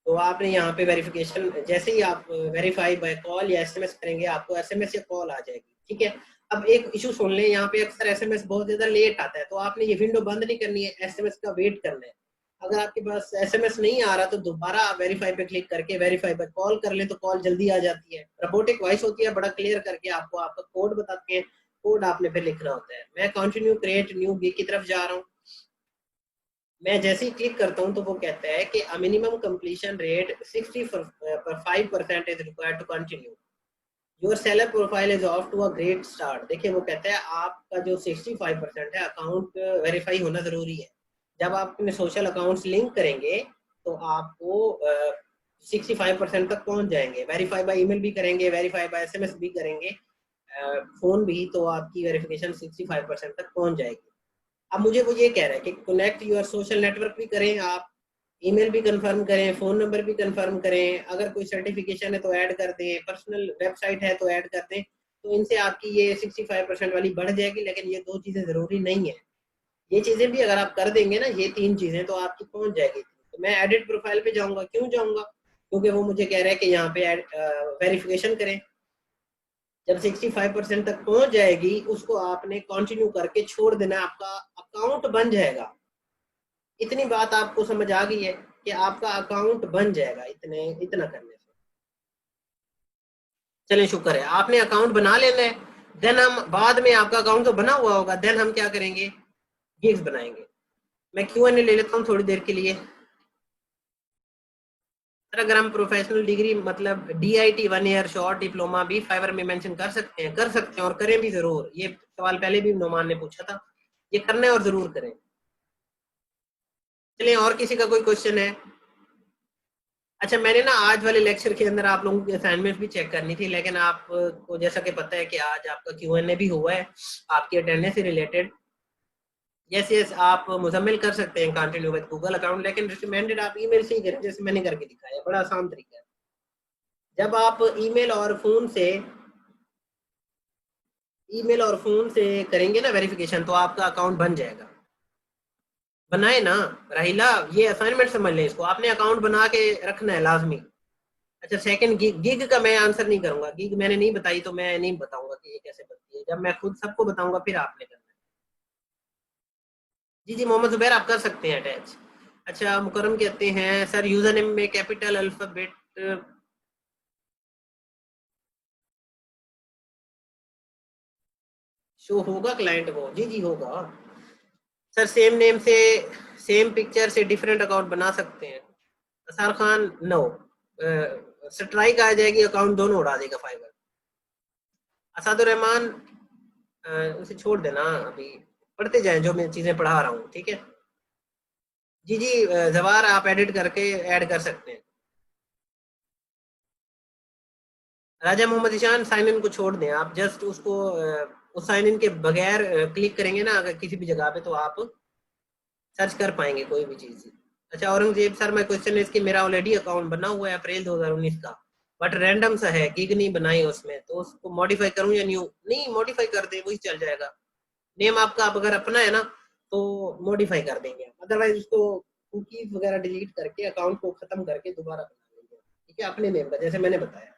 तो आपने यहाँ पे वेरिफिकेशन, जैसे ही आप वेरीफाई बाय कॉल या एसएमएस करेंगे, आपको एसएमएस या कॉल आ जाएगी, ठीक है। अब एक इशू सुन लें, यहाँ पे अक्सर एसएमएस बहुत ज्यादा लेट आता है, तो आपने ये विंडो बंद नहीं करनी है, एसएमएस का वेट करना है। अगर आपके पास एसएमएस नहीं आ रहा तो दोबारा आप वेरीफाई पे क्लिक करके वेरीफाई पे कॉल कर लें, तो कॉल जल्दी आ जाती है। रोबोटिक वॉइस होती है, बड़ा क्लियर करके आपको आपका कोड बताते हैं, कोड आपने फिर लिखना होता है। मैं कंटिन्यू क्रिएट न्यू गिग की तरफ जा रहा हूँ। मैं जैसे ही क्लिक करता हूँ तो वो कहता है कि minimum completion rate 65% is required to continue, your seller profile is off to a great start. देखिए वो कहता है आपका जो 65% है, अकाउंट वेरीफाई होना जरूरी है। जब आप अपने सोशल अकाउंट्स लिंक करेंगे तो आपको 65% तक पहुंच जाएंगे। वेरीफाई बाय ईमेल भी करेंगे, वेरीफाई बाय एसएमएस भी करेंगे, फोन भी, तो आपकी वेरिफिकेशन 65% तक पहुंच जाएगी। अब मुझे वो ये कह रहा है कि कनेक्ट यूर सोशल नेटवर्क भी करें आप, ईमेल भी कंफर्म करें, फोन नंबर भी कंफर्म करें, अगर कोई सर्टिफिकेशन है तो ऐड कर दें, पर्सनल वेबसाइट है तो ऐड कर दें। तो इनसे आपकी ये 65% वाली बढ़ जाएगी, लेकिन ये 2 चीजें जरूरी नहीं है। ये चीजें भी अगर आप कर देंगे ना, ये 3 चीजें, तो आपकी पहुंच जाएगी। तो मैं एडिट प्रोफाइल पे जाऊंगा, क्यों जाऊंगा, क्योंकि वो मुझे कह रहा है कि यहाँ पे वेरिफिकेशन करें। जब 65% तक पहुंच जाएगी, उसको आपने कंटिन्यू करके छोड़ देना, आपका अकाउंट बन जाएगा। इतनी बात आपको समझ आ गई है कि आपका अकाउंट बन जाएगा इतना करने से। चलिए शुक्र है, आपने अकाउंट बना लेना है। देन हम बाद में, आपका अकाउंट तो बना हुआ होगा, देन हम क्या करेंगे, गिग्स बनाएंगे। मैं Q&A ले लेता हूँ थोड़ी देर के लिए। अगर हम प्रोफेशनल डिग्री मतलब DIT 1 ईयर शॉर्ट डिप्लोमा भी फाइवर में मेंशन कर सकते हैं और करें भी जरूर। ये सवाल पहले भी नोमान ने पूछा था, ये करना है और जरूर करें। चलिए, और किसी का कोई क्वेश्चन है? अच्छा, मैंने ना आज वाले लेक्चर के अंदर आप लोगों की असाइनमेंट भी चेक करनी थी, लेकिन आपको जैसा कि पता है कि आज आपका Q&A भी हुआ है आपकी अटेंडेंस से रिलेटेड। यस, आप मुजम्मिल कर सकते हैं कंटिन्यू विद गूगल अकाउंट, लेकिन रिकमेंडेड आप ईमेल से ही करें, जैसे मैंने करके दिखाया, बड़ा आसान तरीका है। जब आप ईमेल और फोन से करेंगे ना वेरिफिकेशन, तो आपका अकाउंट बन जाएगा। बनाए ना राहिला, ये असाइनमेंट समझ लें इसको, आपने अकाउंट बना के रखना है लाजमी। अच्छा, सेकंड गिग का मैं आंसर नहीं करूंगा, गिग मैंने नहीं बताई तो मैं नहीं बताऊंगा कि ये कैसे बनती है। जब मैं खुद सबको बताऊंगा फिर आपने करना है। जी मोहम्मद जुबैर, आप कर सकते हैं अटैच। अच्छा, मुकरम कहते हैं सर यूजर नेम में कैपिटल अल्फाबेट शो होगा क्लाइंट को? जी होगा सर, सेम नेम से सेम पिक्चर से डिफरेंट अकाउंट बना सकते हैं। असार खान, नो, स्ट्राइक आ जाएगी, अकाउंट दोनों उड़ा देगा फाइबर। असादुर रहमान, उसे छोड़ देना, अभी पढ़ते जाएं जो मैं चीजें पढ़ा रहा हूँ, ठीक है। जी जवार, आप एडिट करके ऐड कर सकते हैं। राजा मोहम्मद ईशान, साइन इन को छोड़ दें आप, जस्ट उसको उस साइन इन के बगैर क्लिक करेंगे ना अगर किसी भी जगह पे, तो आप सर्च कर पाएंगे कोई भी चीज। अच्छा औरंगजेब सर, मैं क्वेश्चन है इसकी, मेरा ऑलरेडी अकाउंट बना हुआ है अप्रैल 2019 का, बट रैंडम सा है, गिग नहीं बनाई उसमें, तो उसको मॉडिफाई करूं या न्यू? नहीं, मॉडिफाई कर दे, वही चल जाएगा। नेम आपका आप अगर अपना है ना तो मॉडिफाई कर देंगे, अदरवाइज उसको कुकीज वगैरह डिलीट करके अकाउंट को खत्म करके दोबारा बना लेंगे, ठीक है, अपने नेम का, जैसे मैंने बताया।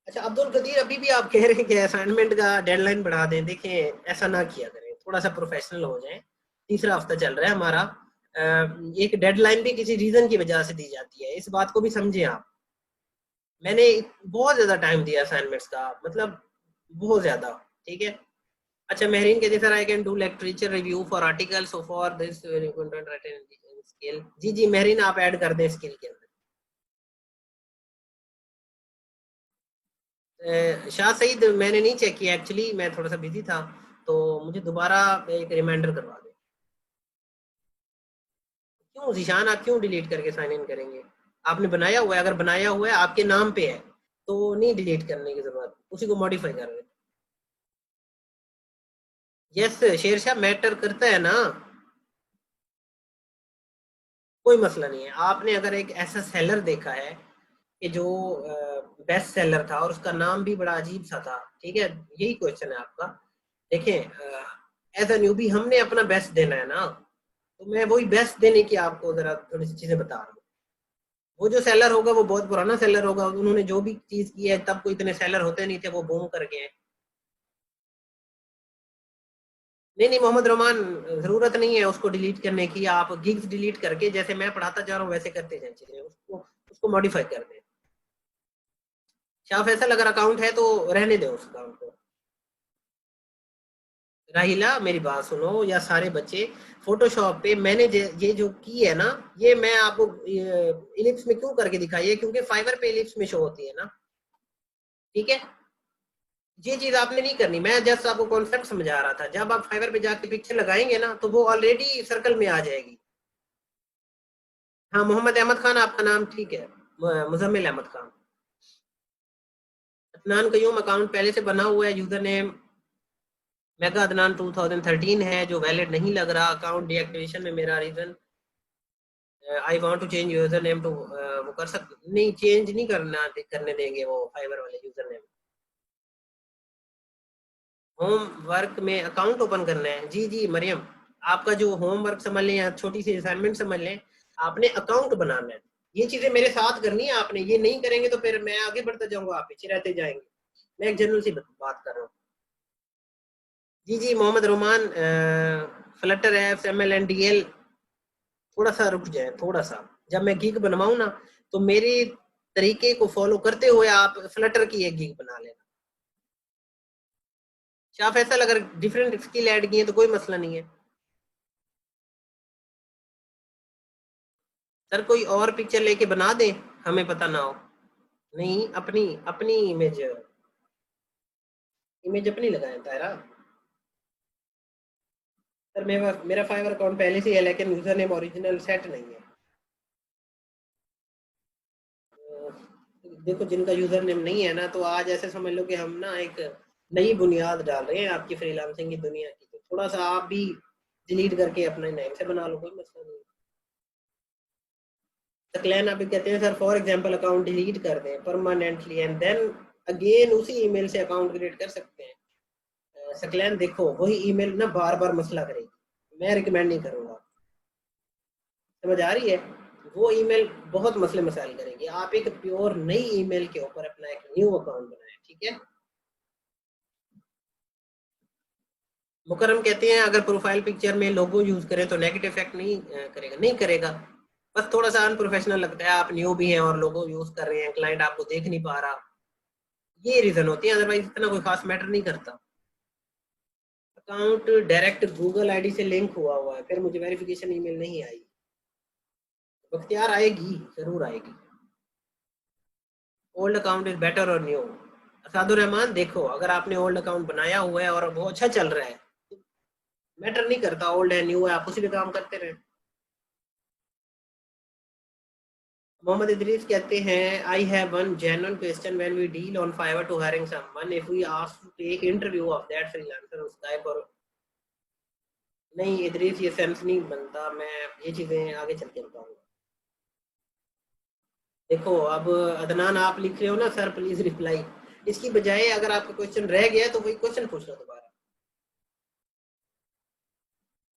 अच्छा अब्दुल कदीर, अभी भी आप कह रहे हैं कि असाइनमेंट का डेडलाइन बढ़ा दें, देखें ऐसा ना किया करें, थोड़ा सा प्रोफेशनल हो जाएं। तीसरा हफ्ता चल रहा है हमारा, एक डेडलाइन भी किसी रीजन की वजह से दी जाती है, इस बात को भी समझें आप। मैंने बहुत ज्यादा टाइम दिया असाइनमेंट्स का, मतलब बहुत ज्यादा, ठीक है। अच्छा महरीन कहती sir I can do literature review for articles for this content writing skill. जी जी महरीन, आप ऐड कर दें स्किल के अंदर। शाह सईद, मैंने नहीं चेक किया एक्चुअली, मैं थोड़ा सा बिजी था, तो मुझे दोबारा एक रिमाइंडर करवा दें। क्यों जीशान, आप क्यों डिलीट करके साइन इन करेंगे? आपने बनाया हुआ है, अगर बनाया हुआ है आपके नाम पे है तो नहीं डिलीट करने की जरूरत, उसी को मॉडिफाई कर रहे हैं। यस शेरशाह, मैटर करता है ना, कोई मसला नहीं है। आपने अगर एक ऐसा सेलर देखा है कि जो बेस्ट सेलर था और उसका नाम भी बड़ा अजीब सा था, ठीक है, यही क्वेश्चन है आपका। देखें एज अ न्यूबी हमने अपना बेस्ट देना है ना, तो मैं वही बेस्ट देने की आपको जरा थोड़ी सी चीजें बता रहा हूँ। वो जो सेलर होगा वो बहुत पुराना सेलर होगा, उन्होंने जो भी चीज की है तब कोई इतने सेलर होते नहीं थे, वो बूम कर गए। नहीं नहीं मोहम्मद रहमान, जरूरत नहीं है उसको डिलीट करने की, आप गिग्स डिलीट करके जैसे मैं पढ़ाता जा रहा हूँ वैसे करते जाए चीजें, उसको मॉडिफाई कर दें। शाह फैसल, अगर अकाउंट है तो रहने दें उस अकाउंट को। राहिला मेरी बात सुनो, या सारे बच्चे, फोटोशॉप पे मैंने ये जो की है ना, ये मैं आपको इलिप्स में क्यों करके दिखाई है, क्योंकि फाइवर पे इलिप्स में शो होती है ना, ठीक है। ये चीज आपने नहीं करनी, मैं जस्ट आपको कॉन्सेप्ट समझा रहा था। जब आप फाइवर पे जाके पिक्चर लगाएंगे ना तो वो ऑलरेडी सर्कल में आ जाएगी। हाँ मोहम्मद अहमद खान आपका नाम ठीक है, मुजम्मिल अहमद खान। अदनान कयूम अकाउंट पहले से बना हुआ है, यूजर नेम मेगा अदनान 2013 है जो वैलिड नहीं लग रहा। अकाउंट डीएक्टिवेशन में मेरा reason I want to change user name to, वो कर सकते नहीं, चेंज नहीं करने देंगे वो फाइवर वाले यूजर नेम। होम वर्क में अकाउंट ओपन करना है, जी जी मरियम, आपका जो होम वर्क समझ लें या छोटी सी असाइनमेंट समझ लें, आपने अकाउंट बनाना है। ये चीजें मेरे साथ करनी है आपने, ये नहीं करेंगे तो फिर मैं आगे बढ़ता जाऊंगा, आप पीछे रहते जाएंगे। मैं एक जनरल सी बात कर रहा हूँ। जी जी Mohammad Romaan, Flutter apps MLNDL, थोड़ा सा रुक जाए, थोड़ा सा, जब मैं गिग बनवाऊं ना तो मेरे तरीके को फॉलो करते हुए आप फ्लटर की एक गिग बना लेना। शाह फैसल, अगर डिफरेंट स्किल ऐड किए तो कोई मसला नहीं है सर, कोई और पिक्चर लेके बना दें, हमें पता ना हो। नहीं, अपनी अपनी इमेज अपनी लगाएं तायरा। सर मेरा फाइवर अकाउंट पहले से है, लेकिन यूजर नेम ओरिजिनल सेट नहीं है। देखो जिनका यूजर नेम नहीं है ना, तो आज ऐसे समझ लो कि हम ना एक नई बुनियाद डाल रहे हैं आपकी फ्रीलांसिंग की दुनिया की, तो थोड़ा सा आप भी डिलीट करके अपने नेम से बना लो, कोई मसला नहीं। सकलैन आप कहते हैं sir for example account delete कर दें परमानेंटली एंड देन अगेन उसी ईमेल से अकाउंट क्रिएट कर सकते हैं। सकलैन देखो वही ईमेल ना बार बार मसला करेगी, मैं रिकमेंड नहीं करूंगा, समझ आ रही है? वो ईमेल बहुत मसले मसाइल करेगी। आप एक प्योर नई ईमेल के ऊपर अपना एक न्यू अकाउंट बनाएं, ठीक है। मुकरम कहते हैं अगर प्रोफाइल पिक्चर में लोगो यूज करें तो नेगेटिव इफेक्ट नहीं करेगा? नहीं करेगा, बस थोड़ा सा अनप्रोफेशनल लगता है, आप न्यू भी हैं और लोगो यूज कर रहे हैं, क्लाइंट आपको देख नहीं पा रहा, ये रीजन होती है, अदरवाइज इतना कोई खास मैटर नहीं करता। अकाउंट डायरेक्ट गूगल आईडी से लिंक हुआ है, फिर मुझे वेरिफिकेशन ईमेल नहीं आई, बख्तियार आएगी, जरूर आएगी। ओल्ड अकाउंट इज बेटर और न्यू? असादुर रहमान, देखो अगर आपने ओल्ड अकाउंट बनाया हुआ है और वो अच्छा चल रहा है, मैटर नहीं करता ओल्ड है न्यू है, आप उसी पे काम करते रहे। मोहम्मद इदरीस कहते हैं I have one genuine question when we deal on Fiverr to hiring someone if we ask to take interview of that freelancer on Skype और नहीं इदरीस ये सेंस नहीं बनता, मैं ये चीजें आगे चल के बताऊंगा। देखो अब अदनान आप लिख रहे हो ना सर प्लीज रिप्लाई, इसकी बजाय अगर आपका क्वेश्चन रह गया तो वही क्वेश्चन पूछ लो दोबारा।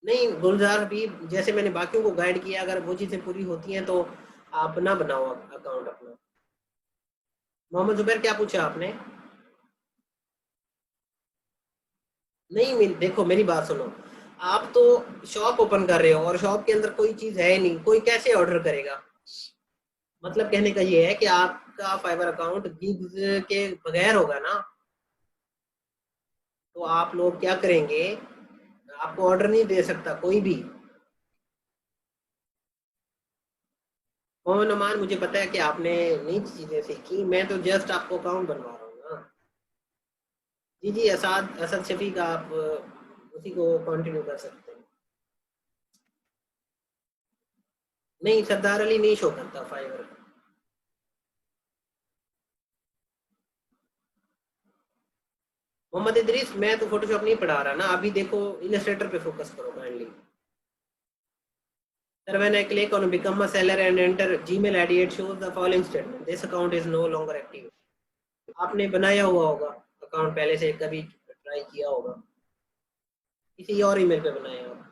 नहीं गुलजार हबीब, जैसे मैंने बाकियों को गाइड किया, अगर वो चीजें पूरी होती हैं तो आप ना बनाओ अकाउंट अपना। मोहम्मद जुबैर क्या पूछा आपने? नहीं देखो मेरी बात सुनो, आप तो शॉप ओपन कर रहे हो और शॉप के अंदर कोई चीज है नहीं, कोई कैसे ऑर्डर करेगा? मतलब कहने का ये है कि आपका फाइवर अकाउंट गिग्स के बगैर होगा ना, तो आप लोग क्या करेंगे, आपको ऑर्डर नहीं दे सकता कोई भी। मोहम्मद अमान, मुझे पता है कि आपने नई चीजें सीखी, मैं तो जस्ट आपको अकाउंट बनवा रहा हूँ ना। जी जी असद शफीक, आप उसी को कंटिन्यू कर सकते हैं। नहीं सरदार अली नहीं शो करता फाइवर। मोहम्मद इदरीस, मैं तो फोटोशॉप नहीं पढ़ा रहा ना अभी, देखो इलस्ट्रेटर पे फोकस करो kindly. Sir, when I click on become a seller and enter Gmail ID, it shows the following statement: this account is no longer active. आपने बनाया हुआ होगा अकाउंट, पहले से कभी ट्राई किया होगा, किसी और ईमेल पे बनाया होगा।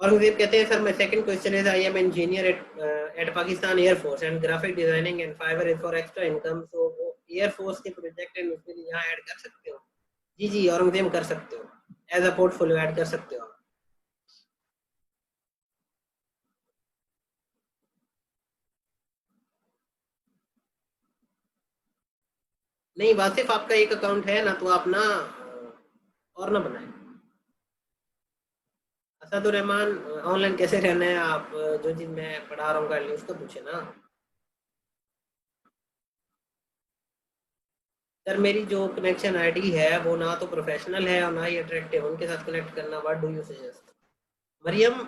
औरंगजेब कहते हैं सर मैं सेकंड क्वेश्चन है I am engineer at Pakistan Air Force and graphic designing and Fiverr is for extra income, so वो एयरफोर्स के प्रोजेक्ट एंड उसके लिए यहाँ ऐड कर सकते हो? जी जी औरंगजेब कर सकते हो, एज अ पोर्टफोलियो ऐड कर सकते हो। नहीं वासिफ, आपका एक अकाउंट है ना, तो आप ना और ना बनाए। असदुर रहमान, ऑनलाइन कैसे रहना है, आप जो चीज मैं पढ़ा रहा हूँ काइंडली उसको पूछे ना। सर मेरी जो कनेक्शन आईडी है वो ना तो प्रोफेशनल है और ना ही अट्रैक्टिव, उनके साथ कनेक्ट करना, what do you suggest? Maryam,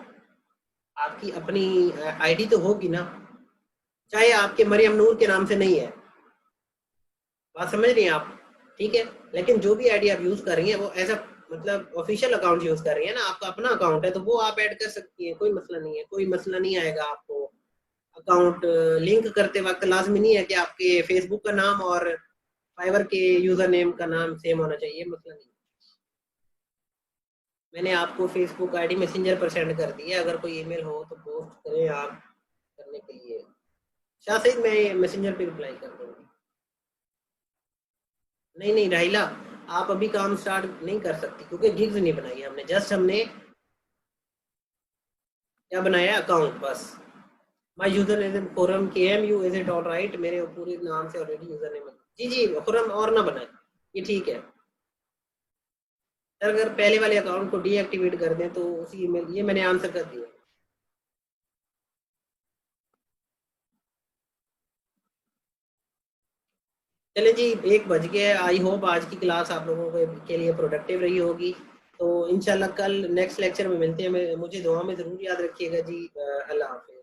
आपकी अपनी आईडी तो होगी ना, चाहे आपके मरियम नूर के नाम से नहीं है, बात समझ रही हैं आप? ठीक है, लेकिन जो भी आईडी आप यूज कर रही हैं वो ऐसा मतलब ऑफिशियल अकाउंट यूज कर रही है ना, आपका अपना अकाउंट है तो वो आप ऐड कर सकती हैं, कोई मसला नहीं है, कोई मसला नहीं आएगा आपको। अकाउंट लिंक करते वक्त लाजमी नहीं है कि आपके फेसबुक का नाम और फाइवर के यूजर नेम का नाम सेम होना चाहिए, मसला नहीं। मैंने आपको फेसबुक आईडी मैसेंजर पर सेंड कर दी है, अगर कोई ईमेल हो तो पोस्ट करें आप करने के लिए। शाह सईद, मैं मैसेंजर पे रिप्लाई कर दूंगी। नहीं राहिला, आप अभी काम स्टार्ट नहीं कर सकती क्योंकि गिग्स नहीं बनाई हमने, जस्ट हमने क्या बनाया अकाउंट बस। My user name Khurram KMU, is it alright? मेरे पूरे नाम से ऑलरेडी यूजर नेम। जी खुरम, और ना बनाए, ये ठीक है। अगर पहले वाले अकाउंट को डीएक्टिवेट कर दें तो उसी ईमेल, ये मैंने आंसर कर दिया। चले जी 1 बज गया, आई होप आज की क्लास आप लोगों के लिए प्रोडक्टिव रही होगी। तो इंशाल्लाह कल नेक्स्ट लेक्चर में मिलते हैं, मुझे दुआ में जरूर याद रखिएगा जी। अल्लाह हाफिज़।